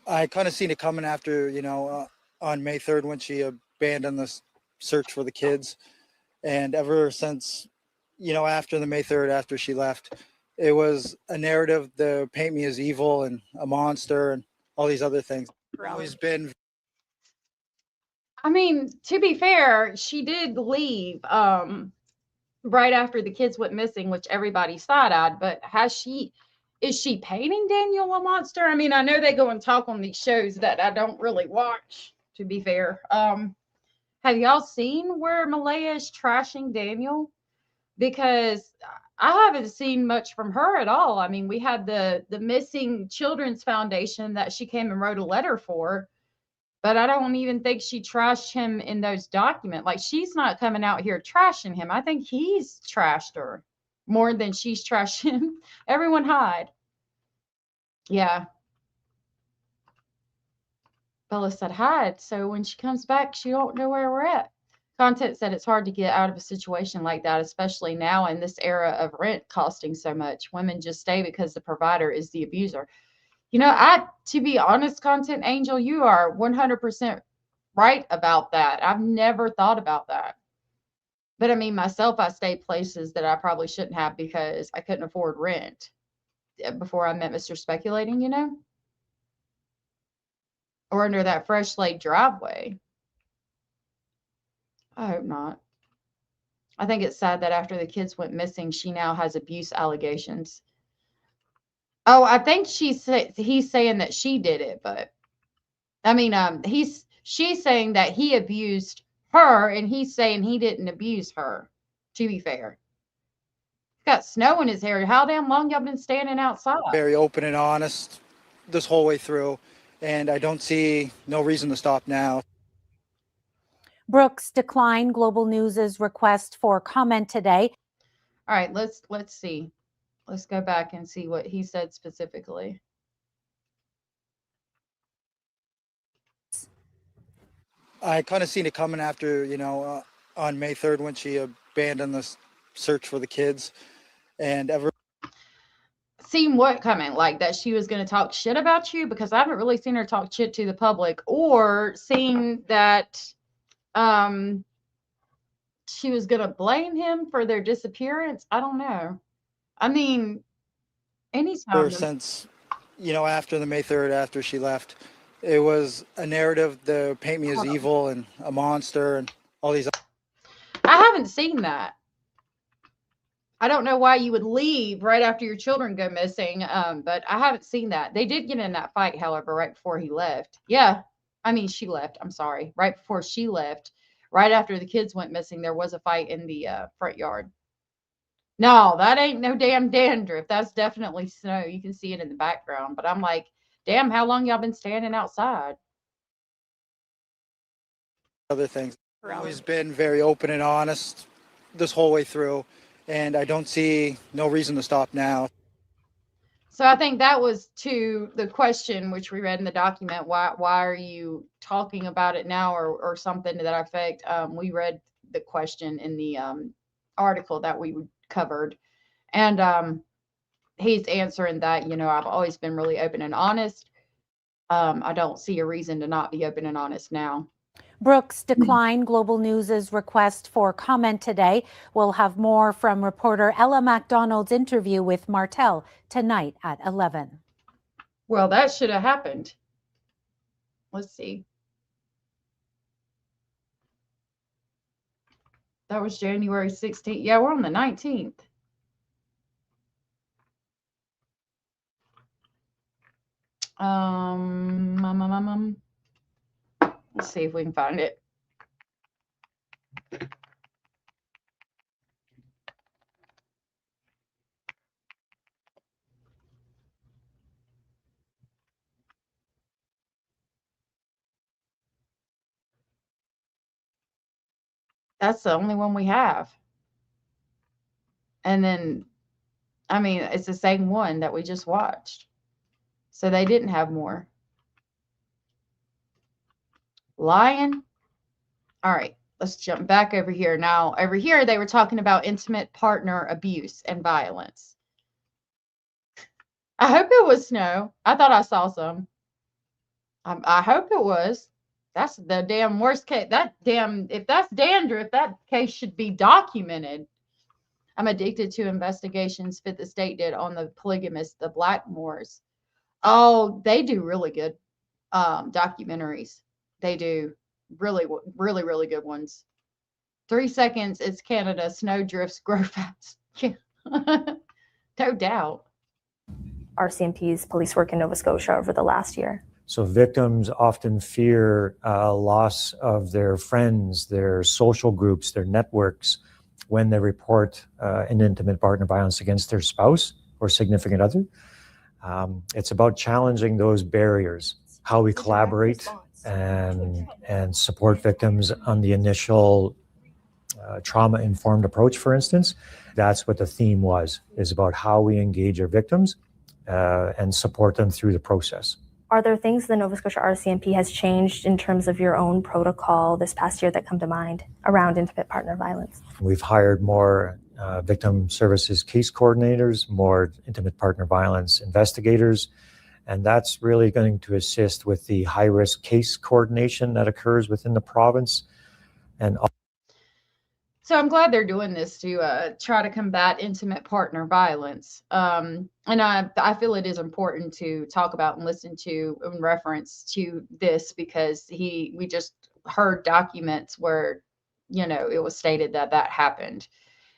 [SPEAKER 13] I kind of seen it coming after, on May 3rd when she abandoned the search for the kids. And ever since, after the May 3rd, after she left, it was a narrative to paint me as evil and a monster and all these other things. I've always been.
[SPEAKER 3] I mean, to be fair, she did leave right after the kids went missing, which everybody side-eyed, but is she painting Daniel a monster? I mean, I know they go and talk on these shows that I don't really watch, to be fair. Have y'all seen where Malaya is trashing Daniel? Because I haven't seen much from her at all. I mean, we had the Missing Children's Foundation that she came and wrote a letter for, but I don't even think she trashed him in those documents. Like, she's not coming out here trashing him. I think he's trashed her more than she's trashed him. Everyone hide. Yeah. Bella said hide, so when she comes back, she won't know where we're at. Content said it's hard to get out of a situation like that, especially now in this era of rent costing so much. Women just stay because the provider is the abuser. To be honest, Content Angel, you are 100% right about that. I've never thought about that. But I mean, myself, I stayed places that I probably shouldn't have because I couldn't afford rent before I met Mr. Speculating, or under that fresh laid driveway. I hope not. I think it's sad that after the kids went missing, she now has abuse allegations. Oh, I think he's saying that she did it, but I mean, she's saying that he abused her, and he's saying he didn't abuse her. To be fair, he's got snow in his hair. How damn long y'all been standing outside?
[SPEAKER 13] Very open and honest this whole way through, and I don't see no reason to stop now.
[SPEAKER 12] Brooks declined Global News' request for comment today.
[SPEAKER 3] All right, let's see. Let's go back and see what he said specifically.
[SPEAKER 13] I kind of seen it coming after, on May 3rd when she abandoned the search for the kids. And
[SPEAKER 3] Seen what coming? Like that she was going to talk shit about you? Because I haven't really seen her talk shit to the public, or seen that she was going to blame him for their disappearance. I don't know. I mean, anytime.
[SPEAKER 13] Since, after the May 3rd, after she left, it was a narrative to paint me as evil and a monster and all these.
[SPEAKER 3] I haven't seen that. I don't know why you would leave right after your children go missing, but I haven't seen that. They did get in that fight, however, right before he left. Yeah, I mean, she left. I'm sorry. Right before she left, right after the kids went missing, there was a fight in the front yard. No, that ain't no damn dandruff. That's definitely snow. You can see it in the background. But I'm like, damn, how long y'all been standing outside?
[SPEAKER 13] Other things. I've always been very open and honest this whole way through, and I don't see no reason to stop now.
[SPEAKER 3] So I think that was to the question, which we read in the document. Why are you talking about it now, or something to that effect? We read the question in the article that we covered, and he's answering that, I've always been really open and honest. I don't see a reason to not be open and honest now.
[SPEAKER 12] Brooks declined Global News' request for comment today. We'll have more from reporter Ella MacDonald's interview with Martell tonight at 11.
[SPEAKER 3] Well, that should have happened. Let's see. That was January 16th. Yeah, we're on the 19th. Let's see if we can find it. That's the only one we have. And then, I mean, it's the same one that we just watched. So they didn't have more. Lion. All right, let's jump back over here. Now, over here, they were talking about intimate partner abuse and violence. I hope it was snow. I thought I saw some. I hope it was. That's the damn worst case. If that's dandruff, that case should be documented. I'm addicted to investigations Fit the State did on the polygamists, the Blackmores. Oh, they do really good documentaries. They do really, really, really good ones. 3 seconds, it's Canada. Snow drifts grow fast. Yeah. No doubt.
[SPEAKER 11] RCMP's police work in Nova Scotia over the last year?
[SPEAKER 9] So victims often fear loss of their friends, their social groups, their networks when they report an intimate partner violence against their spouse or significant other. It's about challenging those barriers, how we collaborate and support victims on the initial trauma-informed approach, for instance. That's what the theme is about how we engage our victims and support them through the process.
[SPEAKER 11] Are there things the Nova Scotia RCMP has changed in terms of your own protocol this past year that come to mind around intimate partner violence?
[SPEAKER 9] We've hired more victim services case coordinators, more intimate partner violence investigators, and that's really going to assist with the high-risk case coordination that occurs within the province. And
[SPEAKER 3] so I'm glad they're doing this to try to combat intimate partner violence. And I feel it is important to talk about and listen to in reference to this because we just heard documents where, it was stated that happened.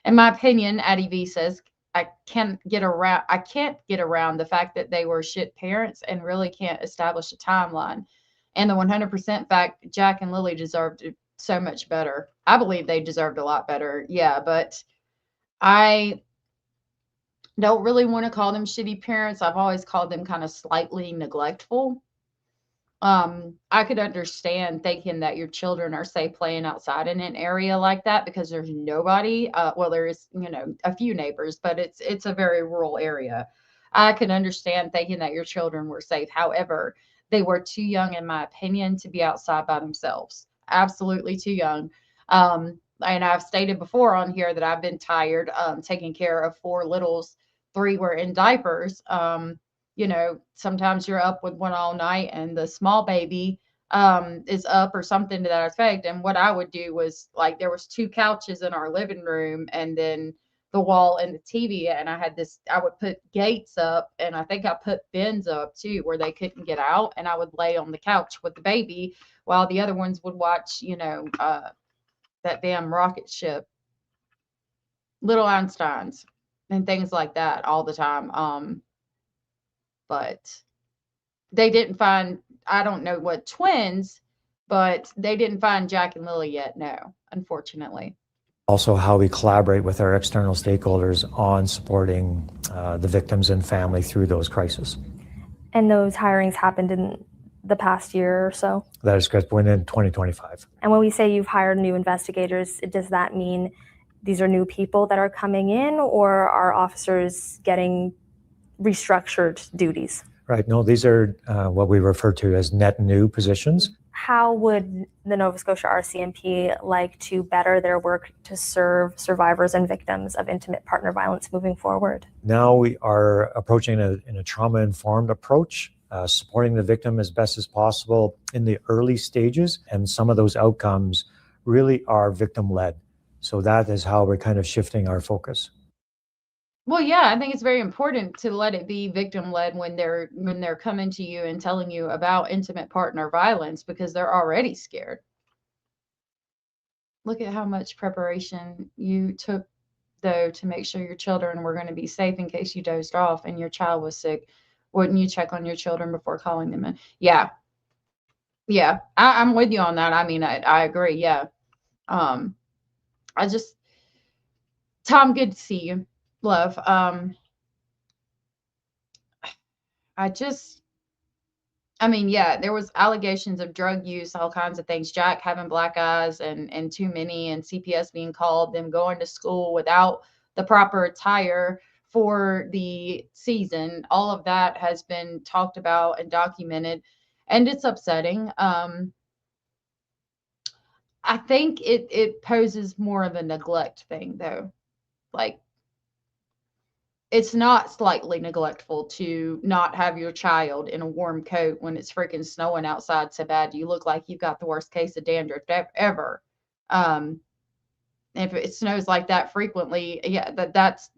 [SPEAKER 3] In my opinion, Addie V says, I can't get around the fact that they were shit parents and really can't establish a timeline. And the 100% fact, Jack and Lilly deserved so much better. I believe they deserved a lot better. Yeah, but I don't really want to call them shitty parents. I've always called them kind of slightly neglectful. I could understand thinking that your children are, say, playing outside in an area like that because there's nobody. Well, there is, a few neighbors, but it's a very rural area. I could understand thinking that your children were safe. However, they were too young, in my opinion, to be outside by themselves. Absolutely too young. And I've stated before on here that I've been tired taking care of 4 littles. 3 were in diapers. Sometimes you're up with one all night and the small baby is up or something to that effect. And what I would do was, like, there was 2 couches in our living room and then the wall and the TV. And I would put gates up, and I think I put bins up too where they couldn't get out. And I would lay on the couch with the baby while the other ones would watch, that damn rocket ship, Little Einsteins and things like that all the time. But they didn't find, I don't know what twins, but they didn't find Jack and Lilly yet. No, unfortunately.
[SPEAKER 9] Also how we collaborate with our external stakeholders on supporting the victims and family through those crises.
[SPEAKER 11] And those hirings happened in the past year or so?
[SPEAKER 9] That is correct, within 2025.
[SPEAKER 11] And when we say you've hired new investigators, does that mean these are new people that are coming in, or are officers getting restructured duties?
[SPEAKER 9] Right, no, these are what we refer to as net new positions.
[SPEAKER 11] How would the Nova Scotia RCMP like to better their work to serve survivors and victims of intimate partner violence moving forward?
[SPEAKER 9] Now we are approaching in a trauma-informed approach supporting the victim as best as possible in the early stages. And some of those outcomes really are victim-led. So that is how we're kind of shifting our focus.
[SPEAKER 3] Well, yeah, I think it's very important to let it be victim-led when they're coming to you and telling you about intimate partner violence, because they're already scared. Look at how much preparation you took, though, to make sure your children were going to be safe in case you dozed off and your child was sick. Wouldn't you check on your children before calling them in? Yeah. Yeah, I'm with you on that. I mean, I agree. Yeah. Tom, good to see you. Love. I mean, yeah, there was allegations of drug use, all kinds of things. Jack having black eyes and too many, and CPS being called, them going to school without the proper attire for the season. All of that has been talked about and documented, and it's upsetting. I think it poses more of a neglect thing, though. Like, it's not slightly neglectful to not have your child in a warm coat when it's freaking snowing outside so bad you look like you've got the worst case of dandruff ever. If it snows like that frequently, yeah,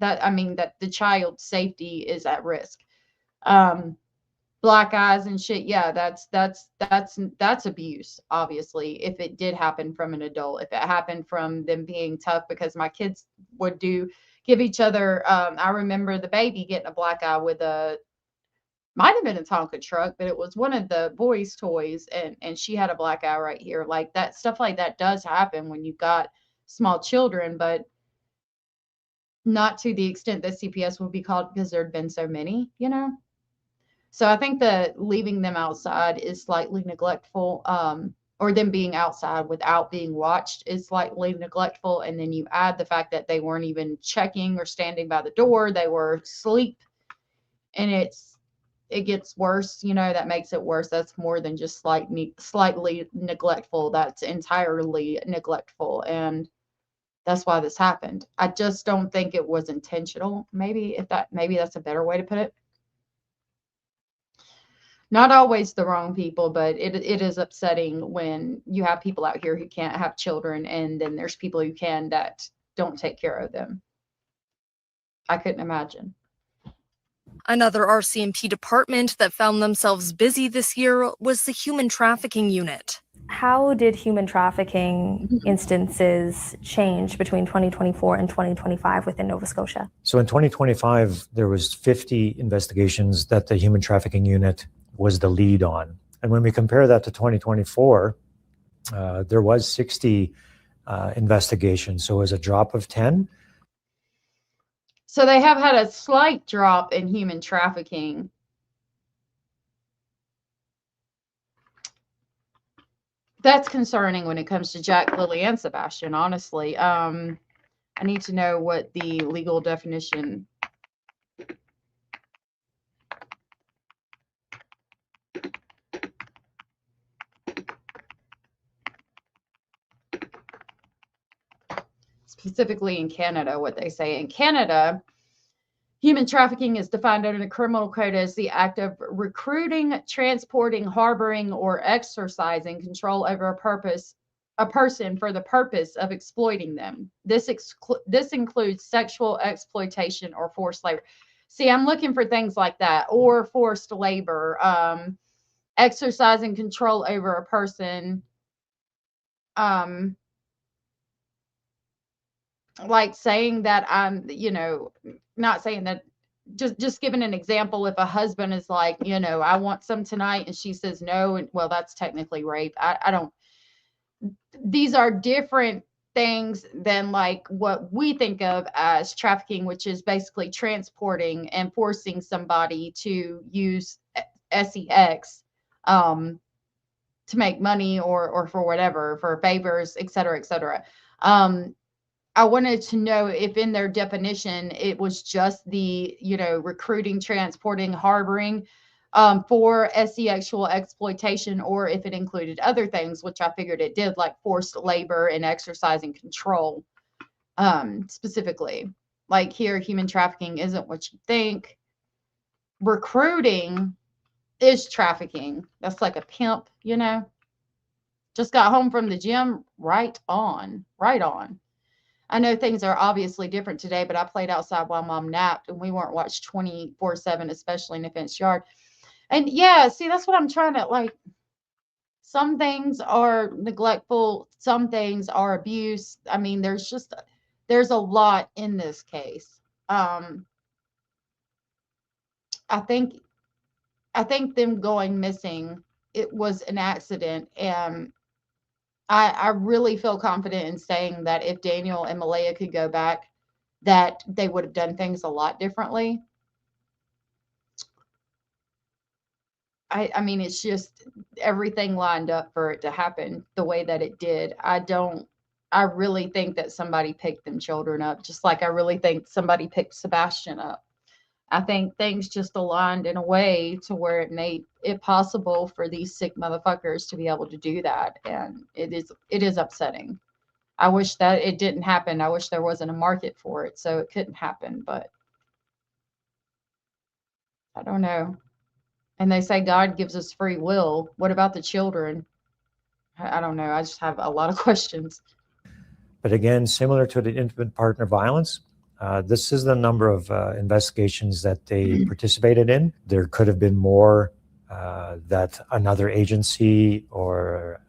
[SPEAKER 3] I mean, that the child's safety is at risk. Black eyes and shit, yeah, that's abuse, obviously, if it did happen from an adult. If it happened from them being tough, because my kids would give each other, I remember the baby getting a black eye with might have been a Tonka truck, but it was one of the boys' toys, and she had a black eye right here. Like, that stuff like that does happen when you've got small children, but not to the extent that CPS would be called, because there'd been so many, So I think that leaving them outside is slightly neglectful, or them being outside without being watched is slightly neglectful. And then you add the fact that they weren't even checking or standing by the door. They were asleep, and it gets worse. That makes it worse. That's more than just slightly neglectful. That's entirely neglectful. And that's why this happened. I just don't think it was intentional. Maybe that's a better way to put it. Not always the wrong people, but it is upsetting when you have people out here who can't have children, and then there's people who can that don't take care of them. I couldn't imagine.
[SPEAKER 10] Another RCMP department that found themselves busy this year was the Human Trafficking Unit.
[SPEAKER 11] How did human trafficking instances change between 2024 and 2025 within Nova Scotia?
[SPEAKER 9] So in 2025, there was 50 investigations that the Human Trafficking Unit was the lead on. And when we compare that to 2024, there was 60 investigations. So it was a drop of 10.
[SPEAKER 3] So they have had a slight drop in human trafficking. That's concerning when it comes to Jack, Lilly, and Sebastian, honestly. I need to know what the legal definition. Specifically in Canada, what they say. In Canada, human trafficking is defined under the criminal code as the act of recruiting, transporting, harboring, or exercising control over a person for the purpose of exploiting them. This includes sexual exploitation or forced labor. See, I'm looking for things like that, or forced labor, exercising control over a person, like saying that I'm, not saying that, just giving an example. If a husband is like, I want some tonight, and she says no, and well, that's technically rape. I don't, these are different things than like what we think of as trafficking, which is basically transporting and forcing somebody to use sex to make money or for whatever, for favors, et cetera, et cetera. I wanted to know if in their definition, it was just the, recruiting, transporting, harboring for sexual exploitation, or if it included other things, which I figured it did, like forced labor and exercising control specifically. Like here, human trafficking isn't what you think. Recruiting is trafficking. That's like a pimp, you know. Just got home from the gym. Right on. Right on. I know things are obviously different today, but I played outside while mom napped and we weren't watched 24/7, especially in a fenced yard. And yeah, see, that's what I'm trying to like. Some things are neglectful, some things are abuse. I mean, there's a lot in this case. I think them going missing, it was an accident, and I really feel confident in saying that if Daniel and Malaya could go back, that they would have done things a lot differently. I mean, it's just everything lined up for it to happen the way that it did. I really think that somebody picked them children up, just like I really think somebody picked Sebastian up. I think things just aligned in a way to where it made it possible for these sick motherfuckers to be able to do that. And it is upsetting. I wish that it didn't happen. I wish there wasn't a market for it, so it couldn't happen, but I don't know. And they say God gives us free will. What about the children? I don't know. I just have a lot of questions.
[SPEAKER 9] But again, similar to the intimate partner violence, this is the number of investigations that they participated in. There could have been more that another agency or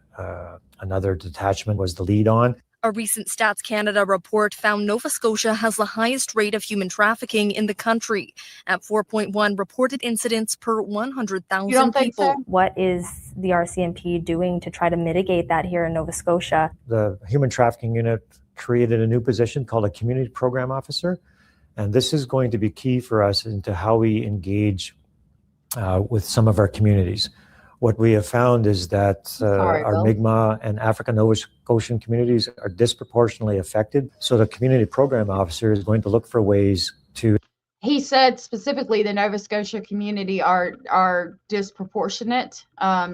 [SPEAKER 9] another detachment was the lead on.
[SPEAKER 10] A recent Stats Canada report found Nova Scotia has the highest rate of human trafficking in the country at 4.1 reported incidents per 100,000 people.
[SPEAKER 3] So?
[SPEAKER 11] What is the RCMP doing to try to mitigate that here in Nova Scotia?
[SPEAKER 9] The Human Trafficking Unit created a new position called a Community Program Officer. And this is going to be key for us into how we engage with some of our communities. What we have found is that our Mi'kmaq and African Nova Scotian communities are disproportionately affected. So the Community Program Officer is going to look for ways to...
[SPEAKER 3] He said specifically the Nova Scotia community are disproportionate,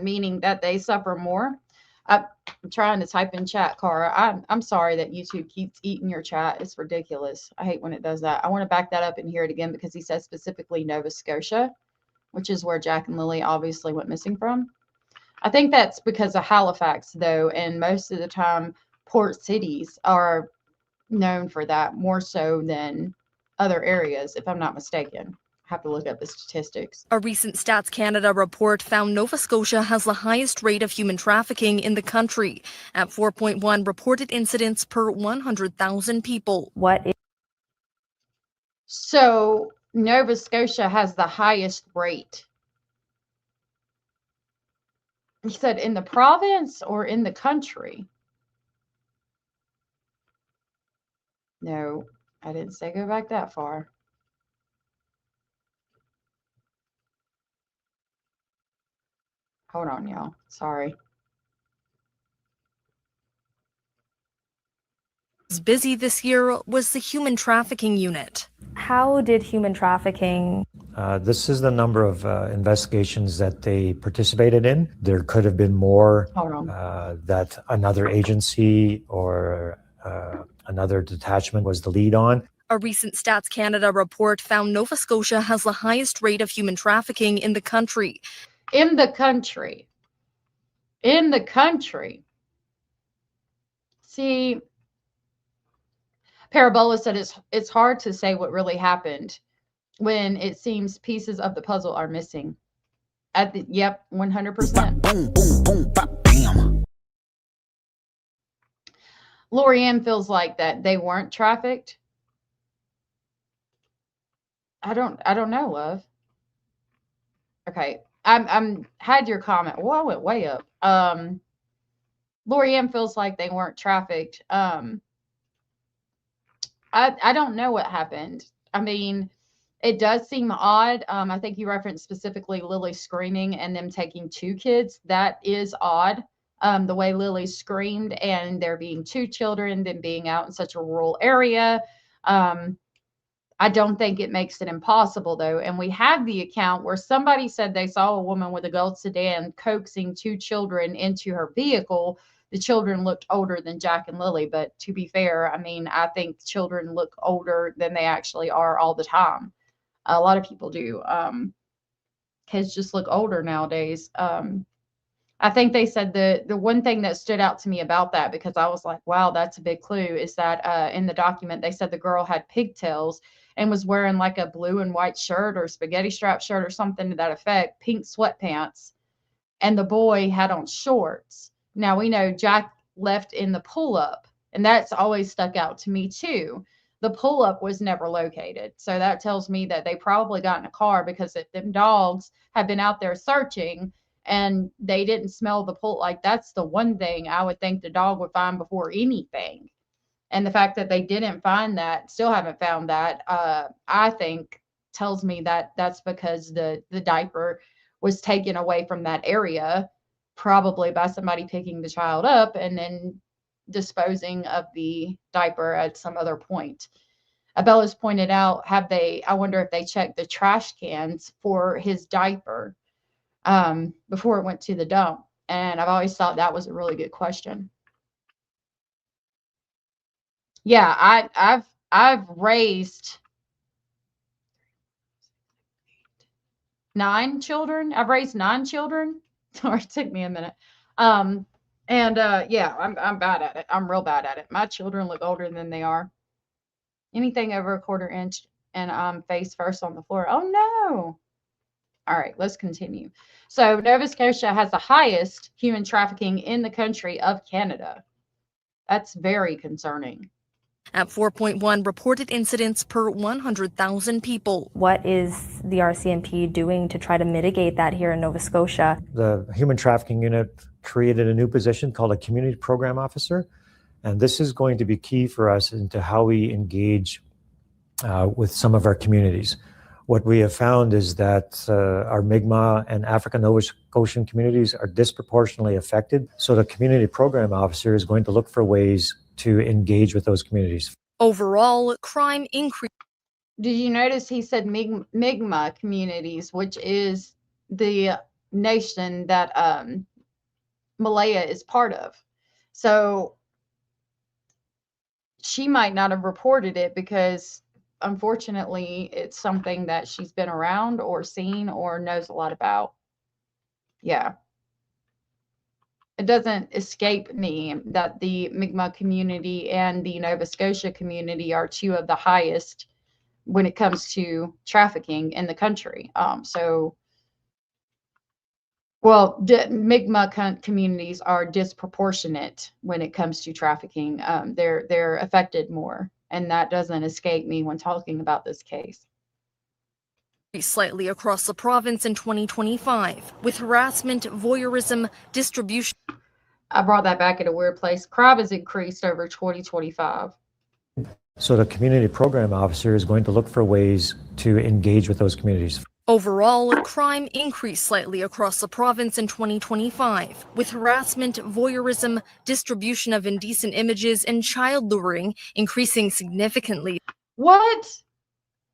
[SPEAKER 3] meaning that they suffer more. I'm trying to type in chat, Cara. I'm sorry that YouTube keeps eating your chat. It's ridiculous. I hate when it does that. I want to back that up and hear it again because he said specifically Nova Scotia, which is where Jack and Lily obviously went missing from. I think that's because of Halifax, though, and most of the time port cities are known for that more so than other areas, if I'm not mistaken. I have to look up the statistics.
[SPEAKER 10] A recent Stats Canada report found Nova Scotia has the highest rate of human trafficking in the country at 4.1 reported incidents per 100,000 people.
[SPEAKER 3] So Nova Scotia has the highest rate. He said in the province or in the country? No, I didn't say go back that far. Hold on, y'all. Sorry.
[SPEAKER 10] Busy this year was the Human Trafficking Unit.
[SPEAKER 11] How did human trafficking...
[SPEAKER 9] This is the number of investigations that they participated in. There could have been more that another agency or another detachment was the lead on.
[SPEAKER 10] A recent Stats Canada report found Nova Scotia has the highest rate of human trafficking in the country.
[SPEAKER 3] In the country. In the country. See, Parabola said it's hard to say what really happened when it seems pieces of the puzzle are missing. Yep, 100%.
[SPEAKER 8] Boom, boom, boom, bop, bam.
[SPEAKER 3] Lorianne feels like that they weren't trafficked. I don't know, love. Okay. I'm had your comment. Well, I went way up. Lorianne feels like they weren't trafficked. I don't know what happened. I mean, it does seem odd. I think you referenced specifically Lily screaming and them taking 2 kids. That is odd. The way Lily screamed and there being 2 children, them being out in such a rural area. I don't think it makes it impossible, though. And we have the account where somebody said they saw a woman with a gold sedan coaxing 2 children into her vehicle. The children looked older than Jack and Lily, but to be fair, I mean, I think children look older than they actually are all the time. A lot of people do. kids just look older nowadays. I think they said the one thing that stood out to me about that, because I was like, wow, that's a big clue, is that in the document they said the girl had pigtails and was wearing like a blue and white shirt or spaghetti strap shirt or something to that effect, pink sweatpants, and the boy had on shorts. Now we know Jack left in the pull-up, and that's always stuck out to me too. The pull-up was never located. So that tells me that they probably got in a car, because if them dogs have been out there searching and they didn't smell the pull, like that's the one thing I would think the dog would find before anything. And the fact that they didn't find that, still haven't found that, I think tells me that that's because the diaper was taken away from that area, probably by somebody picking the child up and then disposing of the diaper at some other point. Abella's pointed out, I wonder if they checked the trash cans for his diaper before it went to the dump. And I've always thought that was a really good question. Yeah, I've raised 9 children. I've raised 9 children. Sorry, it took me a minute. Yeah, I'm bad at it. I'm real bad at it. My children look older than they are. Anything over a quarter inch and I'm face first on the floor. Oh no. All right, let's continue. So Nova Scotia has the highest human trafficking in the country of Canada. That's very concerning.
[SPEAKER 10] At 4.1 reported incidents per 100,000 people.
[SPEAKER 11] What is the RCMP doing to try to mitigate that here in Nova Scotia?
[SPEAKER 9] The Human Trafficking Unit created a new position called a Community Program Officer. And this is going to be key for us into how we engage with some of our communities. What we have found is that our Mi'kmaq and African Nova Scotian communities are disproportionately affected. So the Community Program Officer is going to look for ways to engage with those communities.
[SPEAKER 10] Overall, crime increased.
[SPEAKER 3] Did you notice he said Mi'kmaq communities, which is the nation that Malaya is part of? So she might not have reported it because, unfortunately, it's something that she's been around or seen or knows a lot about. Yeah. It doesn't escape me that the Mi'kmaq community and the Nova Scotia community are 2 of the highest when it comes to trafficking in the country. Mi'kmaq communities are disproportionate when it comes to trafficking. They're affected more, and that doesn't escape me when talking about this case.
[SPEAKER 10] Slightly across the province in 2025, with harassment, voyeurism, distribution.
[SPEAKER 3] I brought that back at a weird place. Crime has increased over 2025.
[SPEAKER 9] So the Community Program Officer is going to look for ways to engage with those communities.
[SPEAKER 10] Overall, crime increased slightly across the province in 2025, with harassment, voyeurism, distribution of indecent images, and child luring increasing significantly.
[SPEAKER 3] What?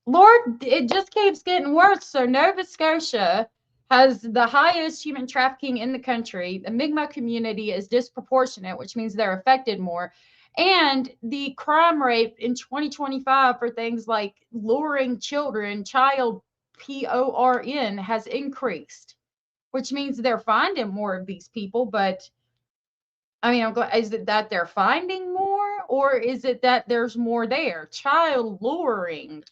[SPEAKER 3] Lord, it just keeps getting worse. So Nova Scotia has the highest human trafficking in the country. The Mi'kmaq community is disproportionate, which means they're affected more. And the crime rate in 2025 for things like luring children, child PORN, has increased, which means they're finding more of these people. But I mean, is it that they're finding more, or is it that there's more there? Child luring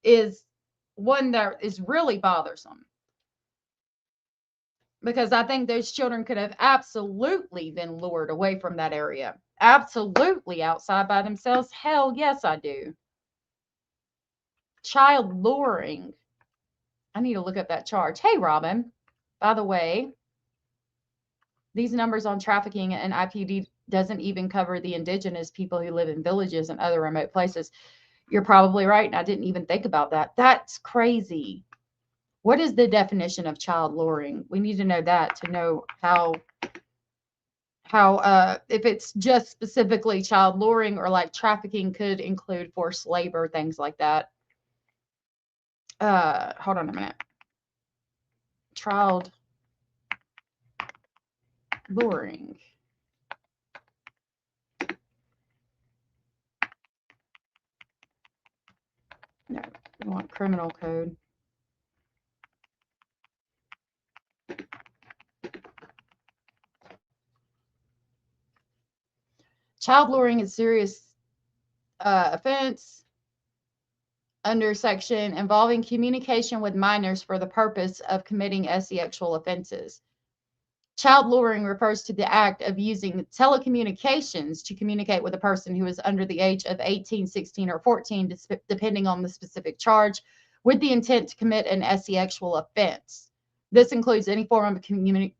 [SPEAKER 3] is one that is really bothersome, because I think those children could have absolutely been lured away from that area. Absolutely outside by themselves. Hell yes, I do. Child luring. I need to look up that charge. Hey, Robin, by the way, these numbers on trafficking and IPD doesn't even cover the indigenous people who live in villages and other remote places. You're probably right, and I didn't even think about that. That's crazy. What is the definition of child luring? We need to know that to know how if it's just specifically child luring, or like trafficking could include forced labor, things like that. Hold on a minute. Child luring. No, we want criminal code. Child luring is serious offense under section involving communication with minors for the purpose of committing sexual offenses. Child luring refers to the act of using telecommunications to communicate with a person who is under the age of 18, 16, or 14, depending on the specific charge, with the intent to commit an sexual offense. This includes any form of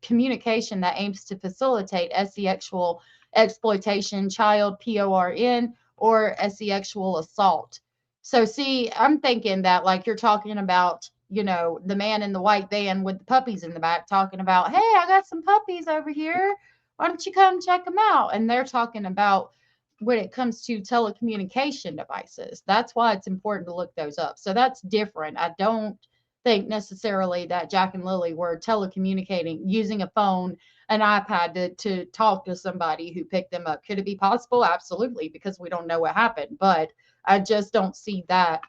[SPEAKER 3] communication that aims to facilitate sexual exploitation, child PORN, or sexual assault. So see, I'm thinking that like you're talking about, you know, the man in the white van with the puppies in the back talking about, hey, I got some puppies over here. Why don't you come check them out? And they're talking about when it comes to telecommunication devices. That's why it's important to look those up. So that's different. I don't think necessarily that Jack and Lily were telecommunicating, using a phone, an iPad to talk to somebody who picked them up. Could it be possible? Absolutely, because we don't know what happened. But I just don't see that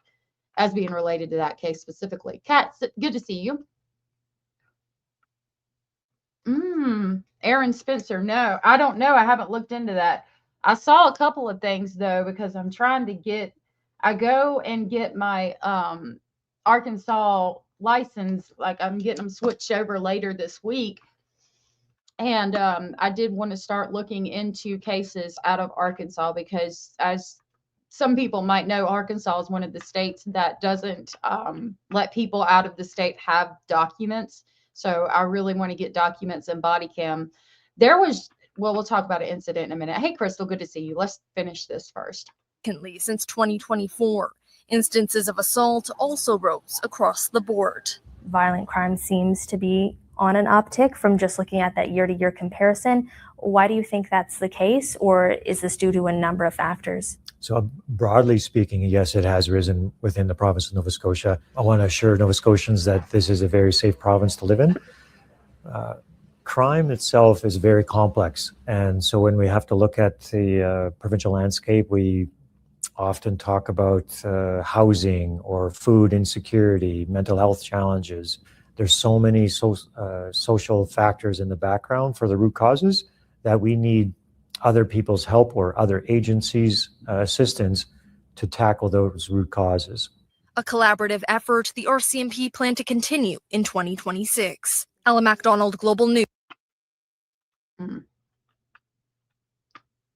[SPEAKER 3] as being related to that case specifically. Kat, good to see you. Aaron Spencer. No, I don't know. I haven't looked into that. I saw a couple of things though, because I'm trying to get, I go and get my Arkansas license. Like I'm getting them switched over later this week. And I did want to start looking into cases out of Arkansas because, as some people might know, Arkansas is one of the states that doesn't let people out of the state have documents. So I really want to get documents and body cam. There was, well, we'll talk about an incident in a minute. Hey, Crystal, good to see you. Let's finish this first.
[SPEAKER 10] Since 2024, instances of assault also rose across the board.
[SPEAKER 11] Violent crime seems to be on an uptick from just looking at that year-to-year comparison. Why do you think that's the case, or is this due to a number of factors?
[SPEAKER 9] So broadly speaking, yes, it has risen within the province of Nova Scotia. I want to assure Nova Scotians that this is a very safe province to live in. Crime itself is very complex. And so when we have to look at the provincial landscape, we often talk about housing or food insecurity, mental health challenges. There's so many social factors in the background for the root causes that we need other people's help or other agencies' assistance to tackle those root causes.
[SPEAKER 10] A collaborative effort the RCMP plan to continue in 2026. Ella MacDonald, Global News.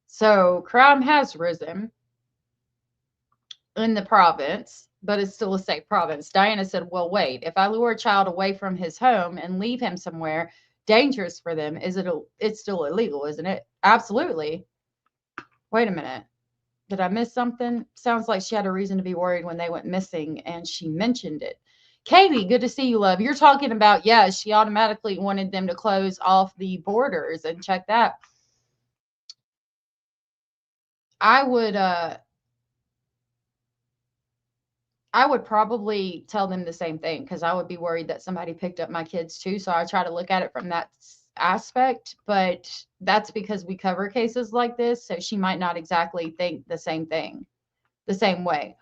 [SPEAKER 3] So crime has risen in the province, but it's still a safe province. Diana said, well, wait, if I lure a child away from his home and leave him somewhere dangerous for them, it's still illegal, isn't it? Absolutely. Wait a minute. Did I miss something? Sounds like she had a reason to be worried when they went missing and she mentioned it. Katie, good to see you, love. You're talking about, yeah, she automatically wanted them to close off the borders and check that. I would probably tell them the same thing because I would be worried that somebody picked up my kids too. So I try to look at it from that aspect, but that's because we cover cases like this. So she might not exactly think the same thing, the same way.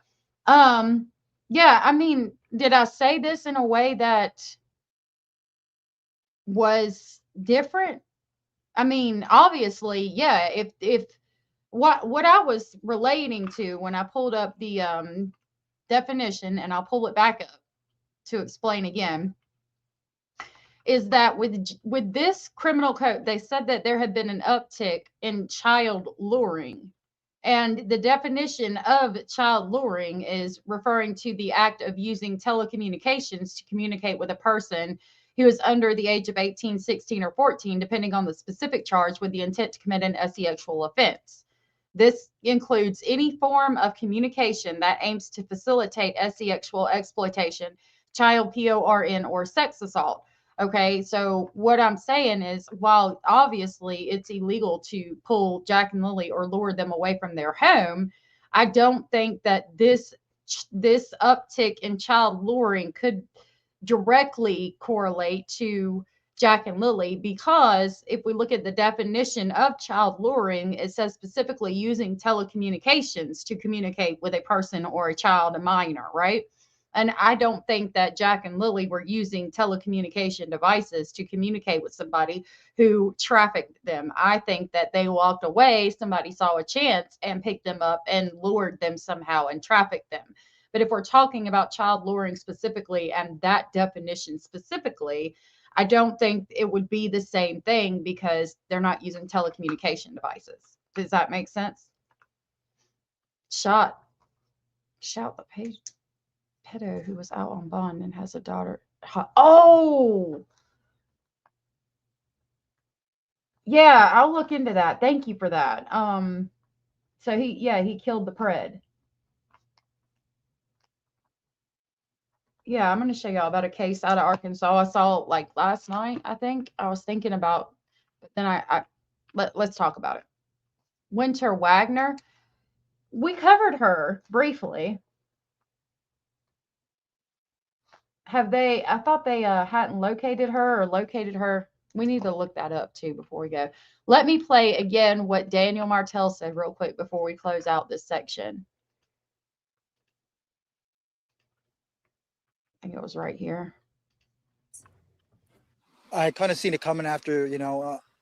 [SPEAKER 3] Yeah, I mean, did I say this in a way that was different? I mean, obviously, yeah, if what I was relating to when I pulled up the definition, and I'll pull it back up to explain again, is that with this criminal code, they said that there had been an uptick in child luring. And the definition of child luring is referring to the act of using telecommunications to communicate with a person who is under the age of 18, 16, or 14, depending on the specific charge, with the intent to commit an sexual offense. This includes any form of communication that aims to facilitate sexual exploitation, child PORN, or sex assault. Okay, so what I'm saying is, while obviously it's illegal to pull Jack and Lily or lure them away from their home, I don't think that this uptick in child luring could directly correlate to Jack and Lily, because if we look at the definition of child luring, it says specifically using telecommunications to communicate with a person or a child, a minor, right? And I don't think that Jack and Lily were using telecommunication devices to communicate with somebody who trafficked them. I think that they walked away, somebody saw a chance and picked them up and lured them somehow and trafficked them. But if we're talking about child luring specifically and that definition specifically, I don't think it would be the same thing because they're not using telecommunication devices. Does that make sense? Shout the page. Pedo who was out on bond and has a daughter. Oh, yeah, I'll look into that. Thank you for that. So he killed the pred. Yeah, I'm going to show y'all about a case out of Arkansas. I saw like last night, I think. I was thinking about, but then let's talk about it. Wynter Wagner. We covered her briefly. I thought they hadn't located her or located her. We need to look that up too before we go. Let me play again what Daniel Martell said real quick before we close out this section. I think it was right here.
[SPEAKER 13] I kind of seen it coming after,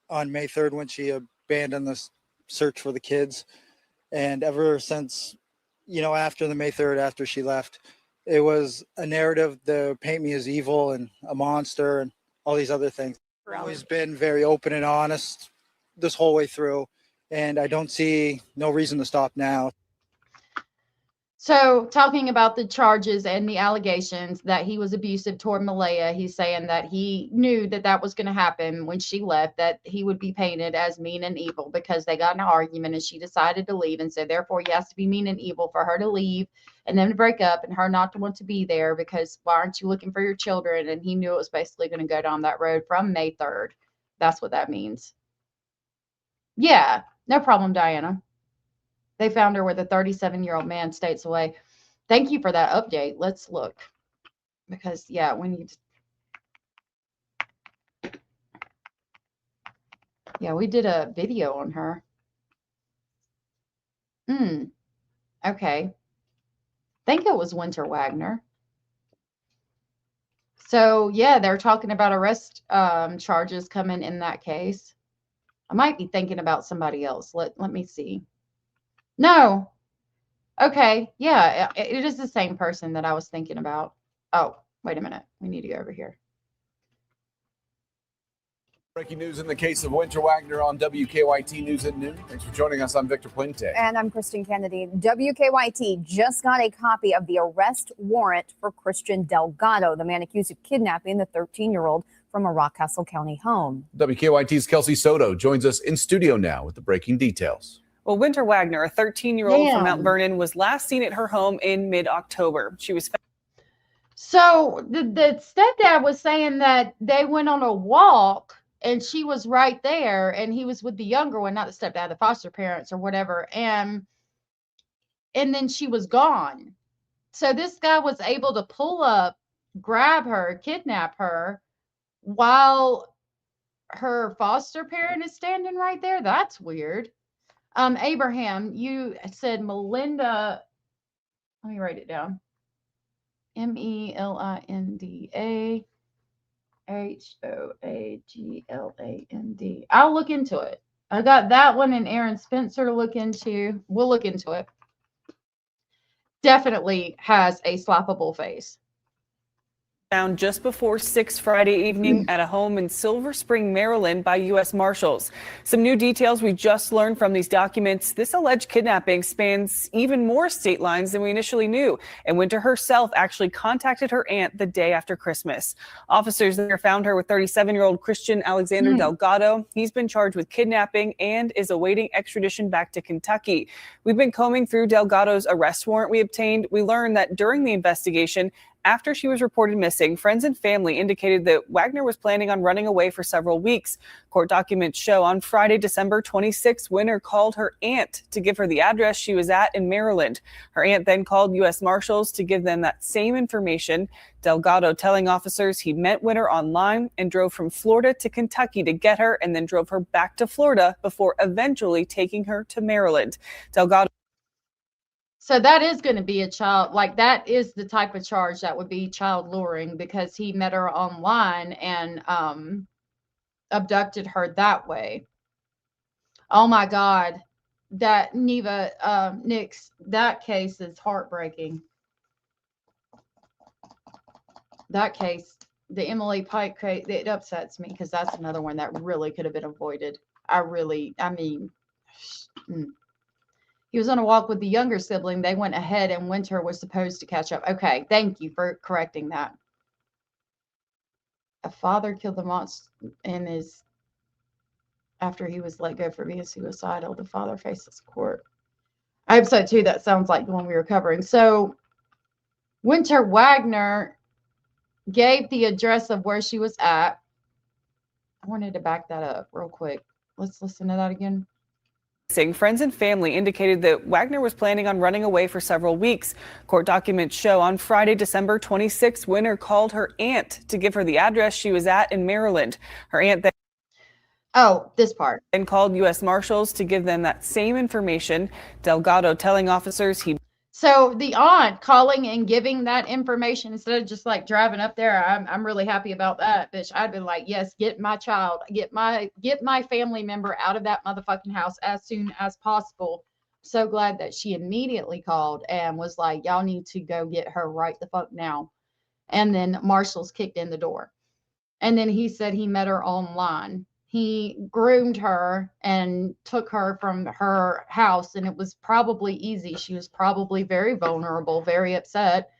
[SPEAKER 13] on May 3rd when she abandoned the search for the kids. And ever since, after the May 3rd, after she left, it was a narrative to paint me as evil and a monster and all these other things. I've always been very open and honest this whole way through, and I don't see no reason to stop now.
[SPEAKER 3] So talking about the charges and the allegations that he was abusive toward Malaya, he's saying that he knew that that was going to happen when she left, that he would be painted as mean and evil because they got in an argument and she decided to leave. And so therefore he has to be mean and evil for her to leave and then to break up and her not to want to be there because why aren't you looking for your children? And he knew it was basically going to go down that road from May 3rd. That's what that means. Yeah, no problem, Diana. They found her with a 37-year-old man states away. Thank you for that update. Let's look. Because, yeah, we need to... Yeah, we did a video on her. Okay. I think it was Wynter Wagner. So, yeah, they're talking about arrest charges coming in that case. I might be thinking about somebody else. Let me see. No. Okay. Yeah, it is the same person that I was thinking about. Oh, wait a minute. We need to go over here.
[SPEAKER 14] Breaking news in the case of Wynter Wagner on WKYT News at Noon. Thanks for joining us. I'm Victor Puente.
[SPEAKER 15] And I'm Kristen Kennedy. WKYT just got a copy of the arrest warrant for Christian Delgado, the man accused of kidnapping the 13-year-old from a Rockcastle County home.
[SPEAKER 14] WKYT's Kelsey Soto joins us in studio now with the breaking details.
[SPEAKER 16] Well, Wynter Wagner, a 13-year-old from Mount Vernon, was last seen at her home in mid-October. She was found.
[SPEAKER 3] So the stepdad was saying that they went on a walk and she was right there and he was with the younger one, not the stepdad, the foster parents or whatever. And then she was gone. So this guy was able to pull up, grab her, kidnap her while her foster parent is standing right there. That's weird. Abraham, you said Melinda. Let me write it down. MELINDAHOAGLAND. I'll look into it. I got that one and Aaron Spencer to look into. We'll look into it. Definitely has a slappable face.
[SPEAKER 16] Found just before 6 Friday evening at a home in Silver Spring, Maryland by U.S. Marshals. Some new details we just learned from these documents. This alleged kidnapping spans even more state lines than we initially knew. And Wynter herself actually contacted her aunt the day after Christmas. Officers there found her with 37-year-old Christian Alexander Delgado. He's been charged with kidnapping and is awaiting extradition back to Kentucky. We've been combing through Delgado's arrest warrant we obtained. We learned that during the investigation, after she was reported missing, friends and family indicated that Wagner was planning on running away for several weeks. Court documents show on Friday, December 26, Wynter called her aunt to give her the address she was at in Maryland. Her aunt then called U.S. Marshals to give them that same information. Delgado telling officers he met Wynter online and drove from Florida to Kentucky to get her and then drove her back to Florida before eventually taking her to Maryland. Delgado.
[SPEAKER 3] So that is going to be a child, like that is the type of charge that would be child luring, because he met her online and abducted her that way. Oh my God. That Neva, Nix, that case is heartbreaking. That case, the Emily Pike case, it upsets me because that's another one that really could have been avoided. I mean, he was on a walk with the younger sibling. They went ahead and Wynter was supposed to catch up. Okay, thank you for correcting that. A father killed the monster in his, after he was let go for being suicidal. The father faces court. I hope so too. That sounds like the one we were covering. So Wynter Wagner gave the address of where she was at. I wanted to back that up real quick. Let's listen to that again.
[SPEAKER 16] Friends and family indicated that Wagner was planning on running away for several weeks. Court documents show on Friday, December 26, Wynter called her aunt to give her the address she was at in Maryland. Her aunt then
[SPEAKER 3] this part.
[SPEAKER 16] Then called U.S. Marshals to give them that same information. Delgado telling officers he.
[SPEAKER 3] So the aunt calling and giving that information instead of just like driving up there, I'm really happy about that, bitch. I'd been like, yes, get my child, get my family member out of that motherfucking house as soon as possible. So glad that she immediately called and was like, y'all need to go get her right the fuck now. And then Marshals kicked in the door. And then he said he met her online. He groomed her and took her from her house, and it was probably easy. She was probably very vulnerable, very upset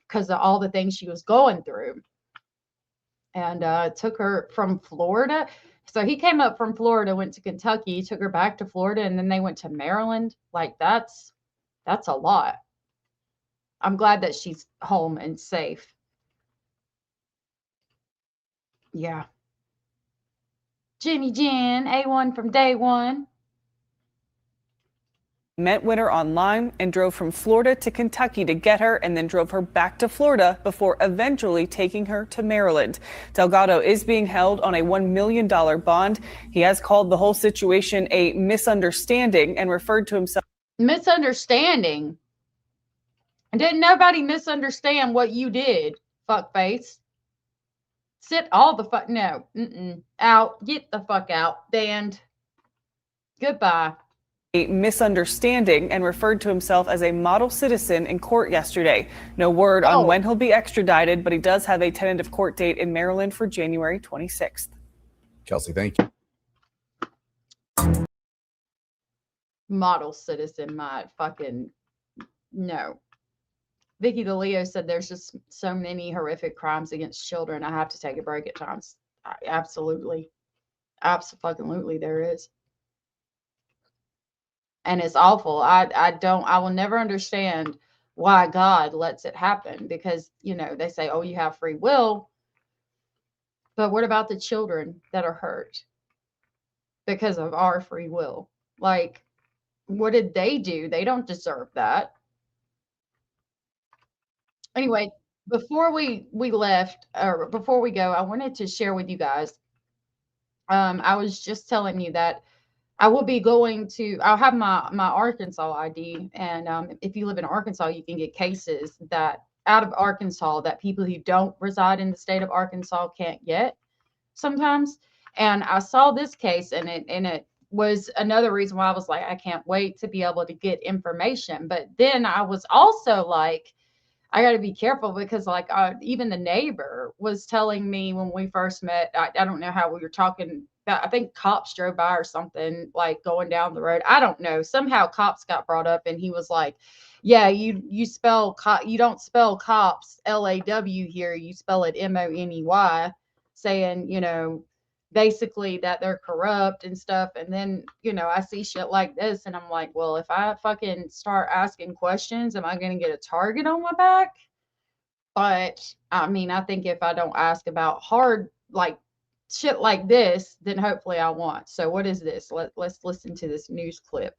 [SPEAKER 3] because of all the things she was going through. And took her from Florida. So he came up from Florida, went to Kentucky, took her back to Florida, and then they went to Maryland. Like that's a lot. I'm glad that she's home and safe. Yeah. Jenny Jen, A1 from day one.
[SPEAKER 16] Met Wynter online and drove from Florida to Kentucky to get her, and then drove her back to Florida before eventually taking her to Maryland. Delgado is being held on a $1 million bond. He has called the whole situation a misunderstanding and referred to himself.
[SPEAKER 3] Misunderstanding? Didn't nobody misunderstand what you did, fuckface? Sit all the fuck, no, out, get the fuck out, banned. Goodbye.
[SPEAKER 16] A misunderstanding and referred to himself as a model citizen in court yesterday. No word on when he'll be extradited, but he does have a tentative court date in Maryland for January 26th.
[SPEAKER 14] Kelsey, thank you.
[SPEAKER 3] Model citizen, my fucking, no. Vicky the Leo said there's just so many horrific crimes against children. I have to take a break at times. Absolutely. Absolutely there is. And it's awful. I will never understand why God lets it happen, because, you know, they say, oh, you have free will. But what about the children that are hurt because of our free will? Like, what did they do? They don't deserve that. Anyway, before we left, or before we go, I wanted to share with you guys. I was just telling you that I will be going to, I'll have my Arkansas ID. And if you live in Arkansas, you can get cases that out of Arkansas that people who don't reside in the state of Arkansas can't get sometimes. And I saw this case, and it was another reason why I was like, I can't wait to be able to get information. But then I was also like, I got to be careful, because like even the neighbor was telling me when we first met, I don't know how we were talking about, I think cops drove by or something, like going down the road. I don't know. Somehow cops got brought up, and he was like, yeah, you spell you don't spell cops LAW here. You spell it MONEY, saying, you know, basically that they're corrupt and stuff. And then, you know, I see shit like this, and I'm like, well, if I fucking start asking questions, am I going to get a target on my back? But I mean, I think if I don't ask about hard, like shit like this, then hopefully I won't. So what is this? Let's listen to this news clip.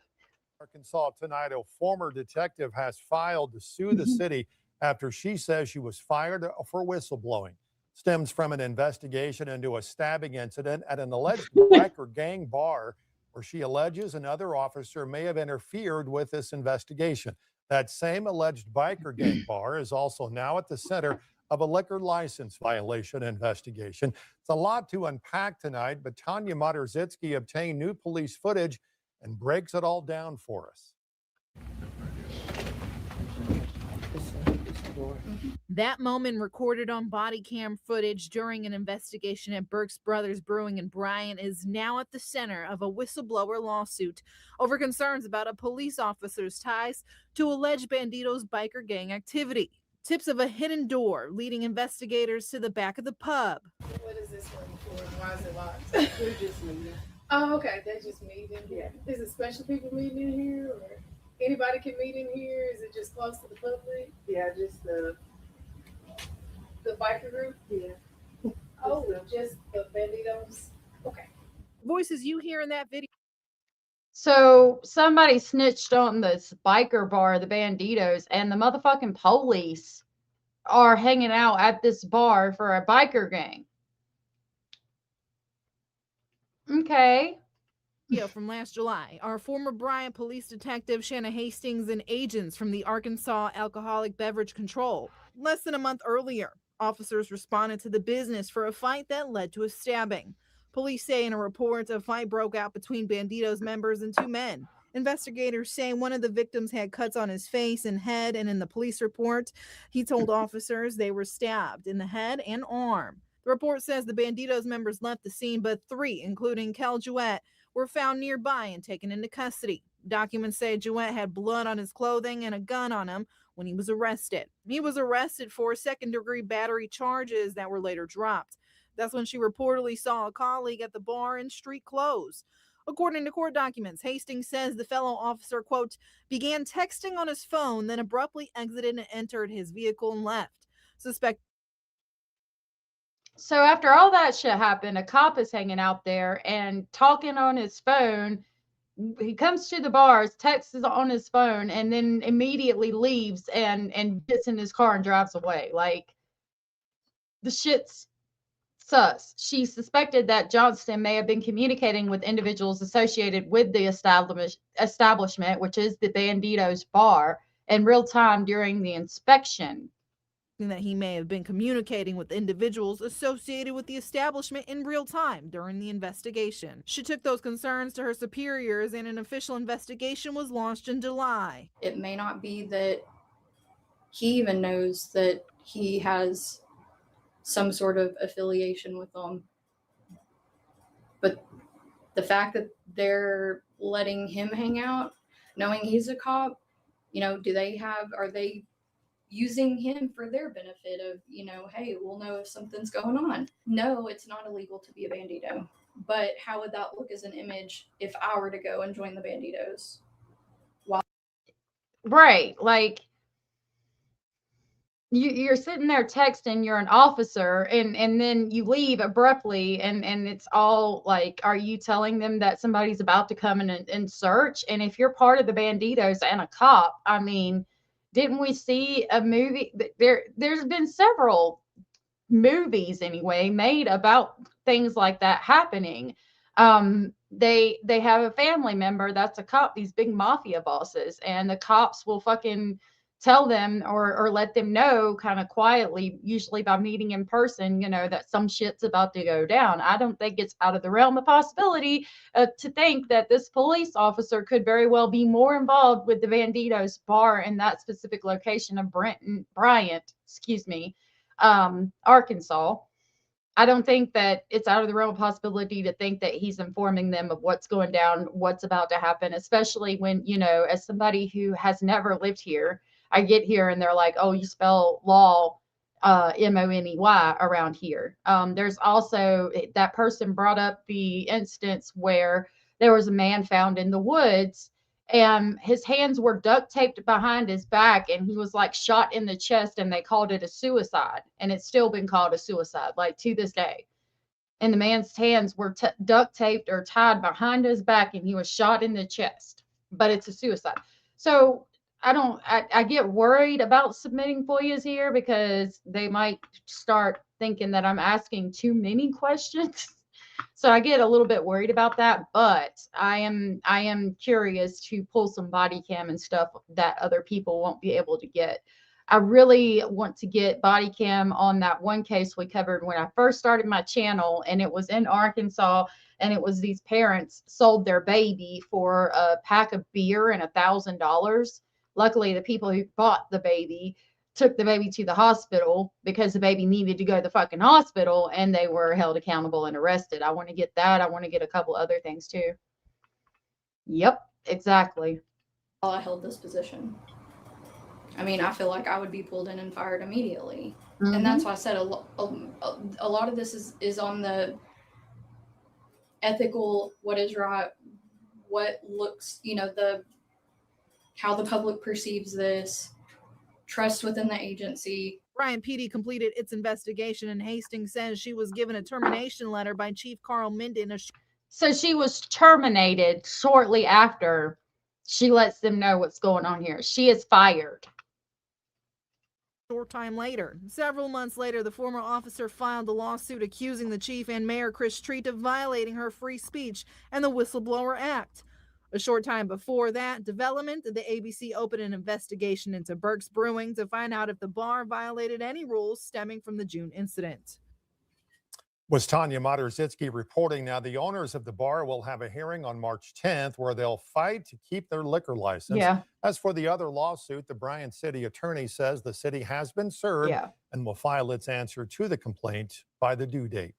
[SPEAKER 17] Arkansas tonight, a former detective has filed to sue the city after she says she was fired for whistleblowing. Stems from an investigation into a stabbing incident at an alleged biker gang bar, where she alleges another officer may have interfered with this investigation. That same alleged biker gang bar is also now at the center of a liquor license violation investigation. It's a lot to unpack tonight, but Tanya Moderzitsky obtained new police footage and breaks it all down for us.
[SPEAKER 18] That moment recorded on body cam footage during an investigation at Burke's Brothers Brewing in Bryant is now at the center of a whistleblower lawsuit over concerns about a police officer's ties to alleged Bandito's biker gang activity. Tips of a hidden door leading investigators to the back of the pub.
[SPEAKER 19] What is this one for? Why is it locked? We're just meeting. Oh, okay. They're just meeting. Yeah. Is it special people meeting in here, or anybody can meet in here? Is it just close to the public? Yeah, just the biker group. Yeah. Oh, just the Banditos. Okay.
[SPEAKER 18] Voices you hear in that video.
[SPEAKER 3] So somebody snitched on this biker bar, the Banditos, and the motherfucking police are hanging out at this bar for a biker gang. Okay.
[SPEAKER 18] From last July, our former Bryant police detective Shanna Hastings and agents from the Arkansas Alcoholic Beverage Control. Less than a month earlier, officers responded to the business for a fight that led to a stabbing. Police say in a report a fight broke out between Bandito's members and two men. Investigators say one of the victims had cuts on his face and head, and in the police report, he told officers they were stabbed in the head and arm. The report says the Bandito's members left the scene, but three, including Kel Jouett, were found nearby and taken into custody. Documents say Jouett had blood on his clothing and a gun on him when he was arrested. He was arrested for second-degree battery charges that were later dropped. That's when she reportedly saw a colleague at the bar in street clothes. According to court documents, Hastings says the fellow officer, quote, began texting on his phone, then abruptly exited and entered his vehicle and left.
[SPEAKER 3] So after all that shit happened, a cop is hanging out there and talking on his phone. He comes to the bars, texts on his phone, and then immediately leaves and gets in his car and drives away. Like, the shit's sus. She suspected that Johnston may have been communicating with individuals associated with the establishment, which is the Bandito's bar, in real time during the inspection.
[SPEAKER 18] That he may have been communicating with individuals associated with the establishment in real time during the investigation. She took those concerns to her superiors, and an official investigation was launched in July.
[SPEAKER 20] It may not be that he even knows that he has some sort of affiliation with them, but the fact that they're letting him hang out, knowing he's a cop, are they using him for their benefit of, hey, we'll know if something's going on. No, it's not illegal to be a Bandito. But how would that look as an image if I were to go and join the Banditos?
[SPEAKER 3] Right. Like, you're sitting there texting, you're an officer, and then you leave abruptly, and it's all like, are you telling them that somebody's about to come in and search? And if you're part of the Banditos and a cop, I mean, didn't we see a movie? There's been several movies anyway made about things like that happening. They have a family member that's a cop, these big mafia bosses, and the cops will fucking tell them or let them know kind of quietly, usually by meeting in person, that some shit's about to go down. I don't think it's out of the realm of possibility to think that this police officer could very well be more involved with the Banditos bar in that specific location of Bryant, Arkansas. I don't think that it's out of the realm of possibility to think that he's informing them of what's going down, what's about to happen, especially when, as somebody who has never lived here, I get here and they're like, oh, you spell law, Money around here. There's also, that person brought up the instance where there was a man found in the woods and his hands were duct taped behind his back and he was like shot in the chest, and they called it a suicide, and it's still been called a suicide, like to this day. And the man's hands were duct taped or tied behind his back and he was shot in the chest, but it's a suicide. So I get worried about submitting FOIAs here because they might start thinking that I'm asking too many questions. So I get a little bit worried about that, but I am curious to pull some body cam and stuff that other people won't be able to get. I really want to get body cam on that one case we covered when I first started my channel, and it was in Arkansas, and it was these parents sold their baby for a pack of beer and $1,000. Luckily, the people who bought the baby took the baby to the hospital because the baby needed to go to the fucking hospital, and they were held accountable and arrested. I want to get that. I want to get a couple other things too. Yep, exactly.
[SPEAKER 20] I held this position. I mean, I feel like I would be pulled in and fired immediately. And that's why I said a lot of this is on the ethical, what is right, what looks, how the public perceives this, trust within the agency.
[SPEAKER 18] Bryan PD completed its investigation, and Hastings says she was given a termination letter by Chief Carl Minden.
[SPEAKER 3] So she was terminated shortly after she lets them know what's going on here. She is fired.
[SPEAKER 18] Short time later, several months later, the former officer filed a lawsuit accusing the chief and Mayor Chris Treat of violating her free speech and the Whistleblower Act. A short time before that development, the ABC opened an investigation into Burke's Brewing to find out if the bar violated any rules stemming from the June incident.
[SPEAKER 17] Was Tanya Moderzitsky reporting. Now, the owners of the bar will have a hearing on March 10th where they'll fight to keep their liquor license.
[SPEAKER 3] Yeah.
[SPEAKER 17] As for the other lawsuit, the Bryan City attorney says the city has been served and will file its answer to the complaint by the due date.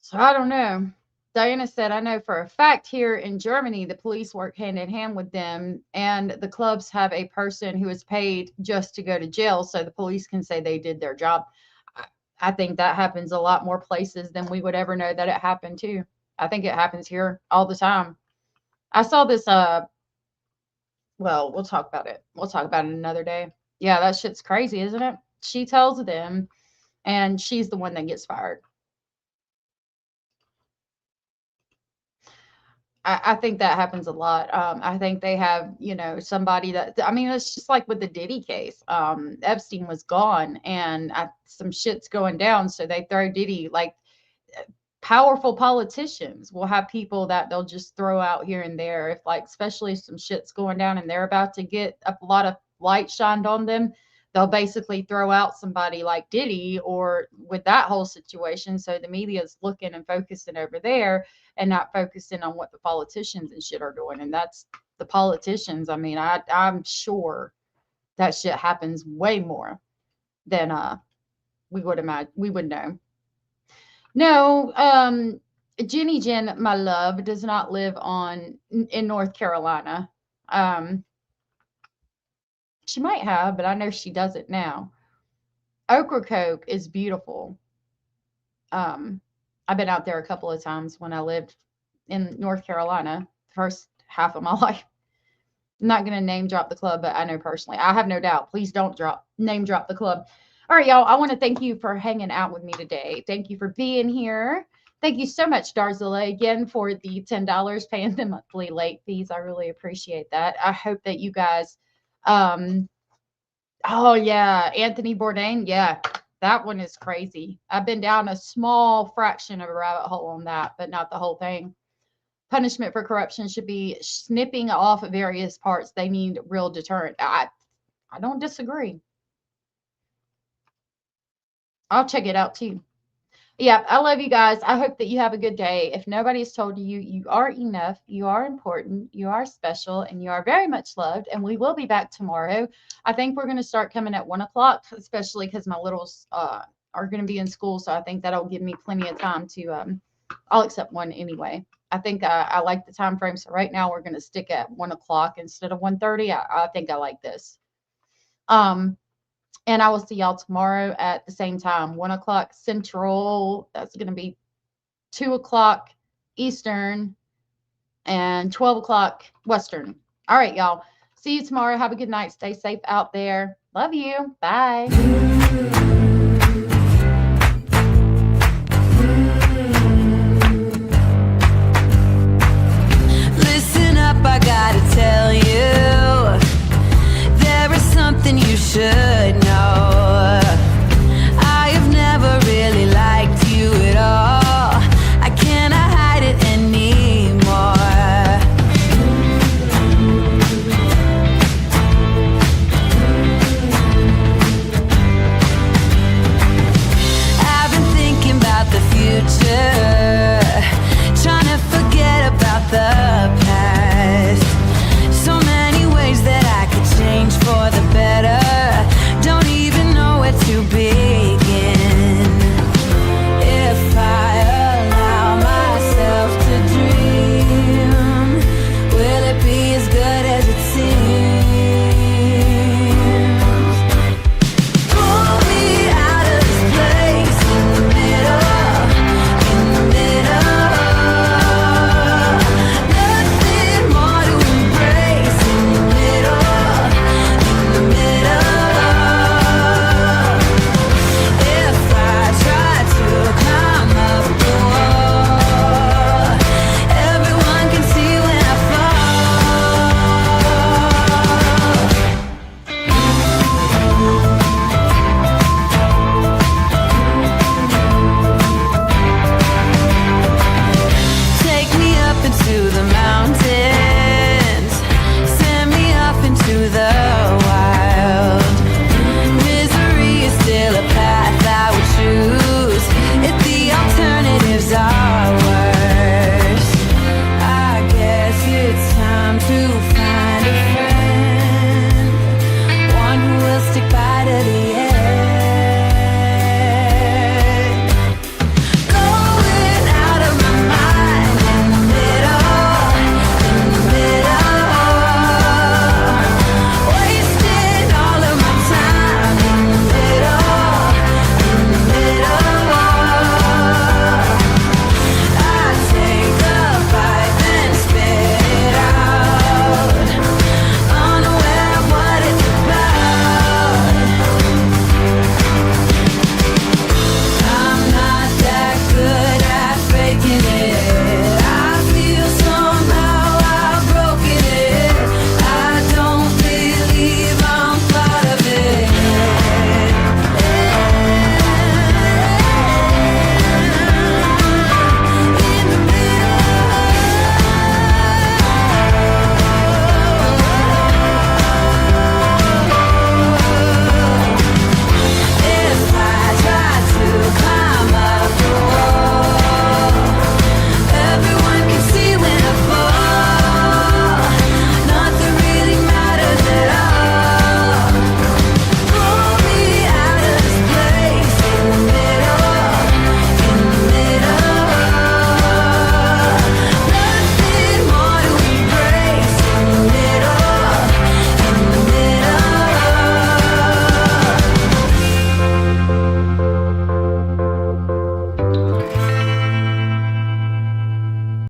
[SPEAKER 3] So I don't know. Diana said, I know for a fact here in Germany, the police work hand in hand with them, and the clubs have a person who is paid just to go to jail so the police can say they did their job. I think that happens a lot more places than we would ever know that it happened to. I think it happens here all the time. I saw this, well, we'll talk about it. We'll talk about it another day. Yeah, that shit's crazy, isn't it? She tells them, and she's the one that gets fired. I think that happens a lot. I think they have, somebody that, I mean, it's just like with the Diddy case. Epstein was gone, and some shit's going down. So they throw Diddy, like powerful politicians will have people that they'll just throw out here and there. If especially some shit's going down and they're about to get a lot of light shined on them, they'll basically throw out somebody like Diddy or with that whole situation. So the media is looking and focusing over there and not focusing on what the politicians and shit are doing. And that's the politicians. I mean, I'm sure that shit happens way more than we would imagine. We would know. No, Jenny Jen, my love, does not live in North Carolina. She might have, but I know she doesn't now. Ocracoke is beautiful. I've been out there a couple of times when I lived in North Carolina, the first half of my life. I'm not going to name drop the club, but I know personally. I have no doubt. Please don't name drop the club. All right, y'all. I want to thank you for hanging out with me today. Thank you for being here. Thank you so much, Darzilla, again, for the $10 paying the monthly late fees. I really appreciate that. I hope that you guys, oh yeah, Anthony Bourdain. Yeah, that one is crazy. I've been down a small fraction of a rabbit hole on that, but not the whole thing. Punishment for corruption should be snipping off various parts. They need real deterrent. I don't disagree. I'll check it out too. Yeah, I love you guys. I hope that you have a good day. If nobody's told you, you are enough, you are important, you are special, and you are very much loved. And we will be back tomorrow. I think we're going to start coming at 1 o'clock, especially because my littles are going to be in school. So I think that'll give me plenty of time to, I'll accept 1 anyway. I think I like the time frame. So right now we're going to stick at 1 o'clock instead of 1:30. I think I like this. And I will see y'all tomorrow at the same time, 1 o'clock Central. That's going to be 2 o'clock Eastern and 12 o'clock Western. All right, y'all. See you tomorrow. Have a good night. Stay safe out there. Love you. Bye.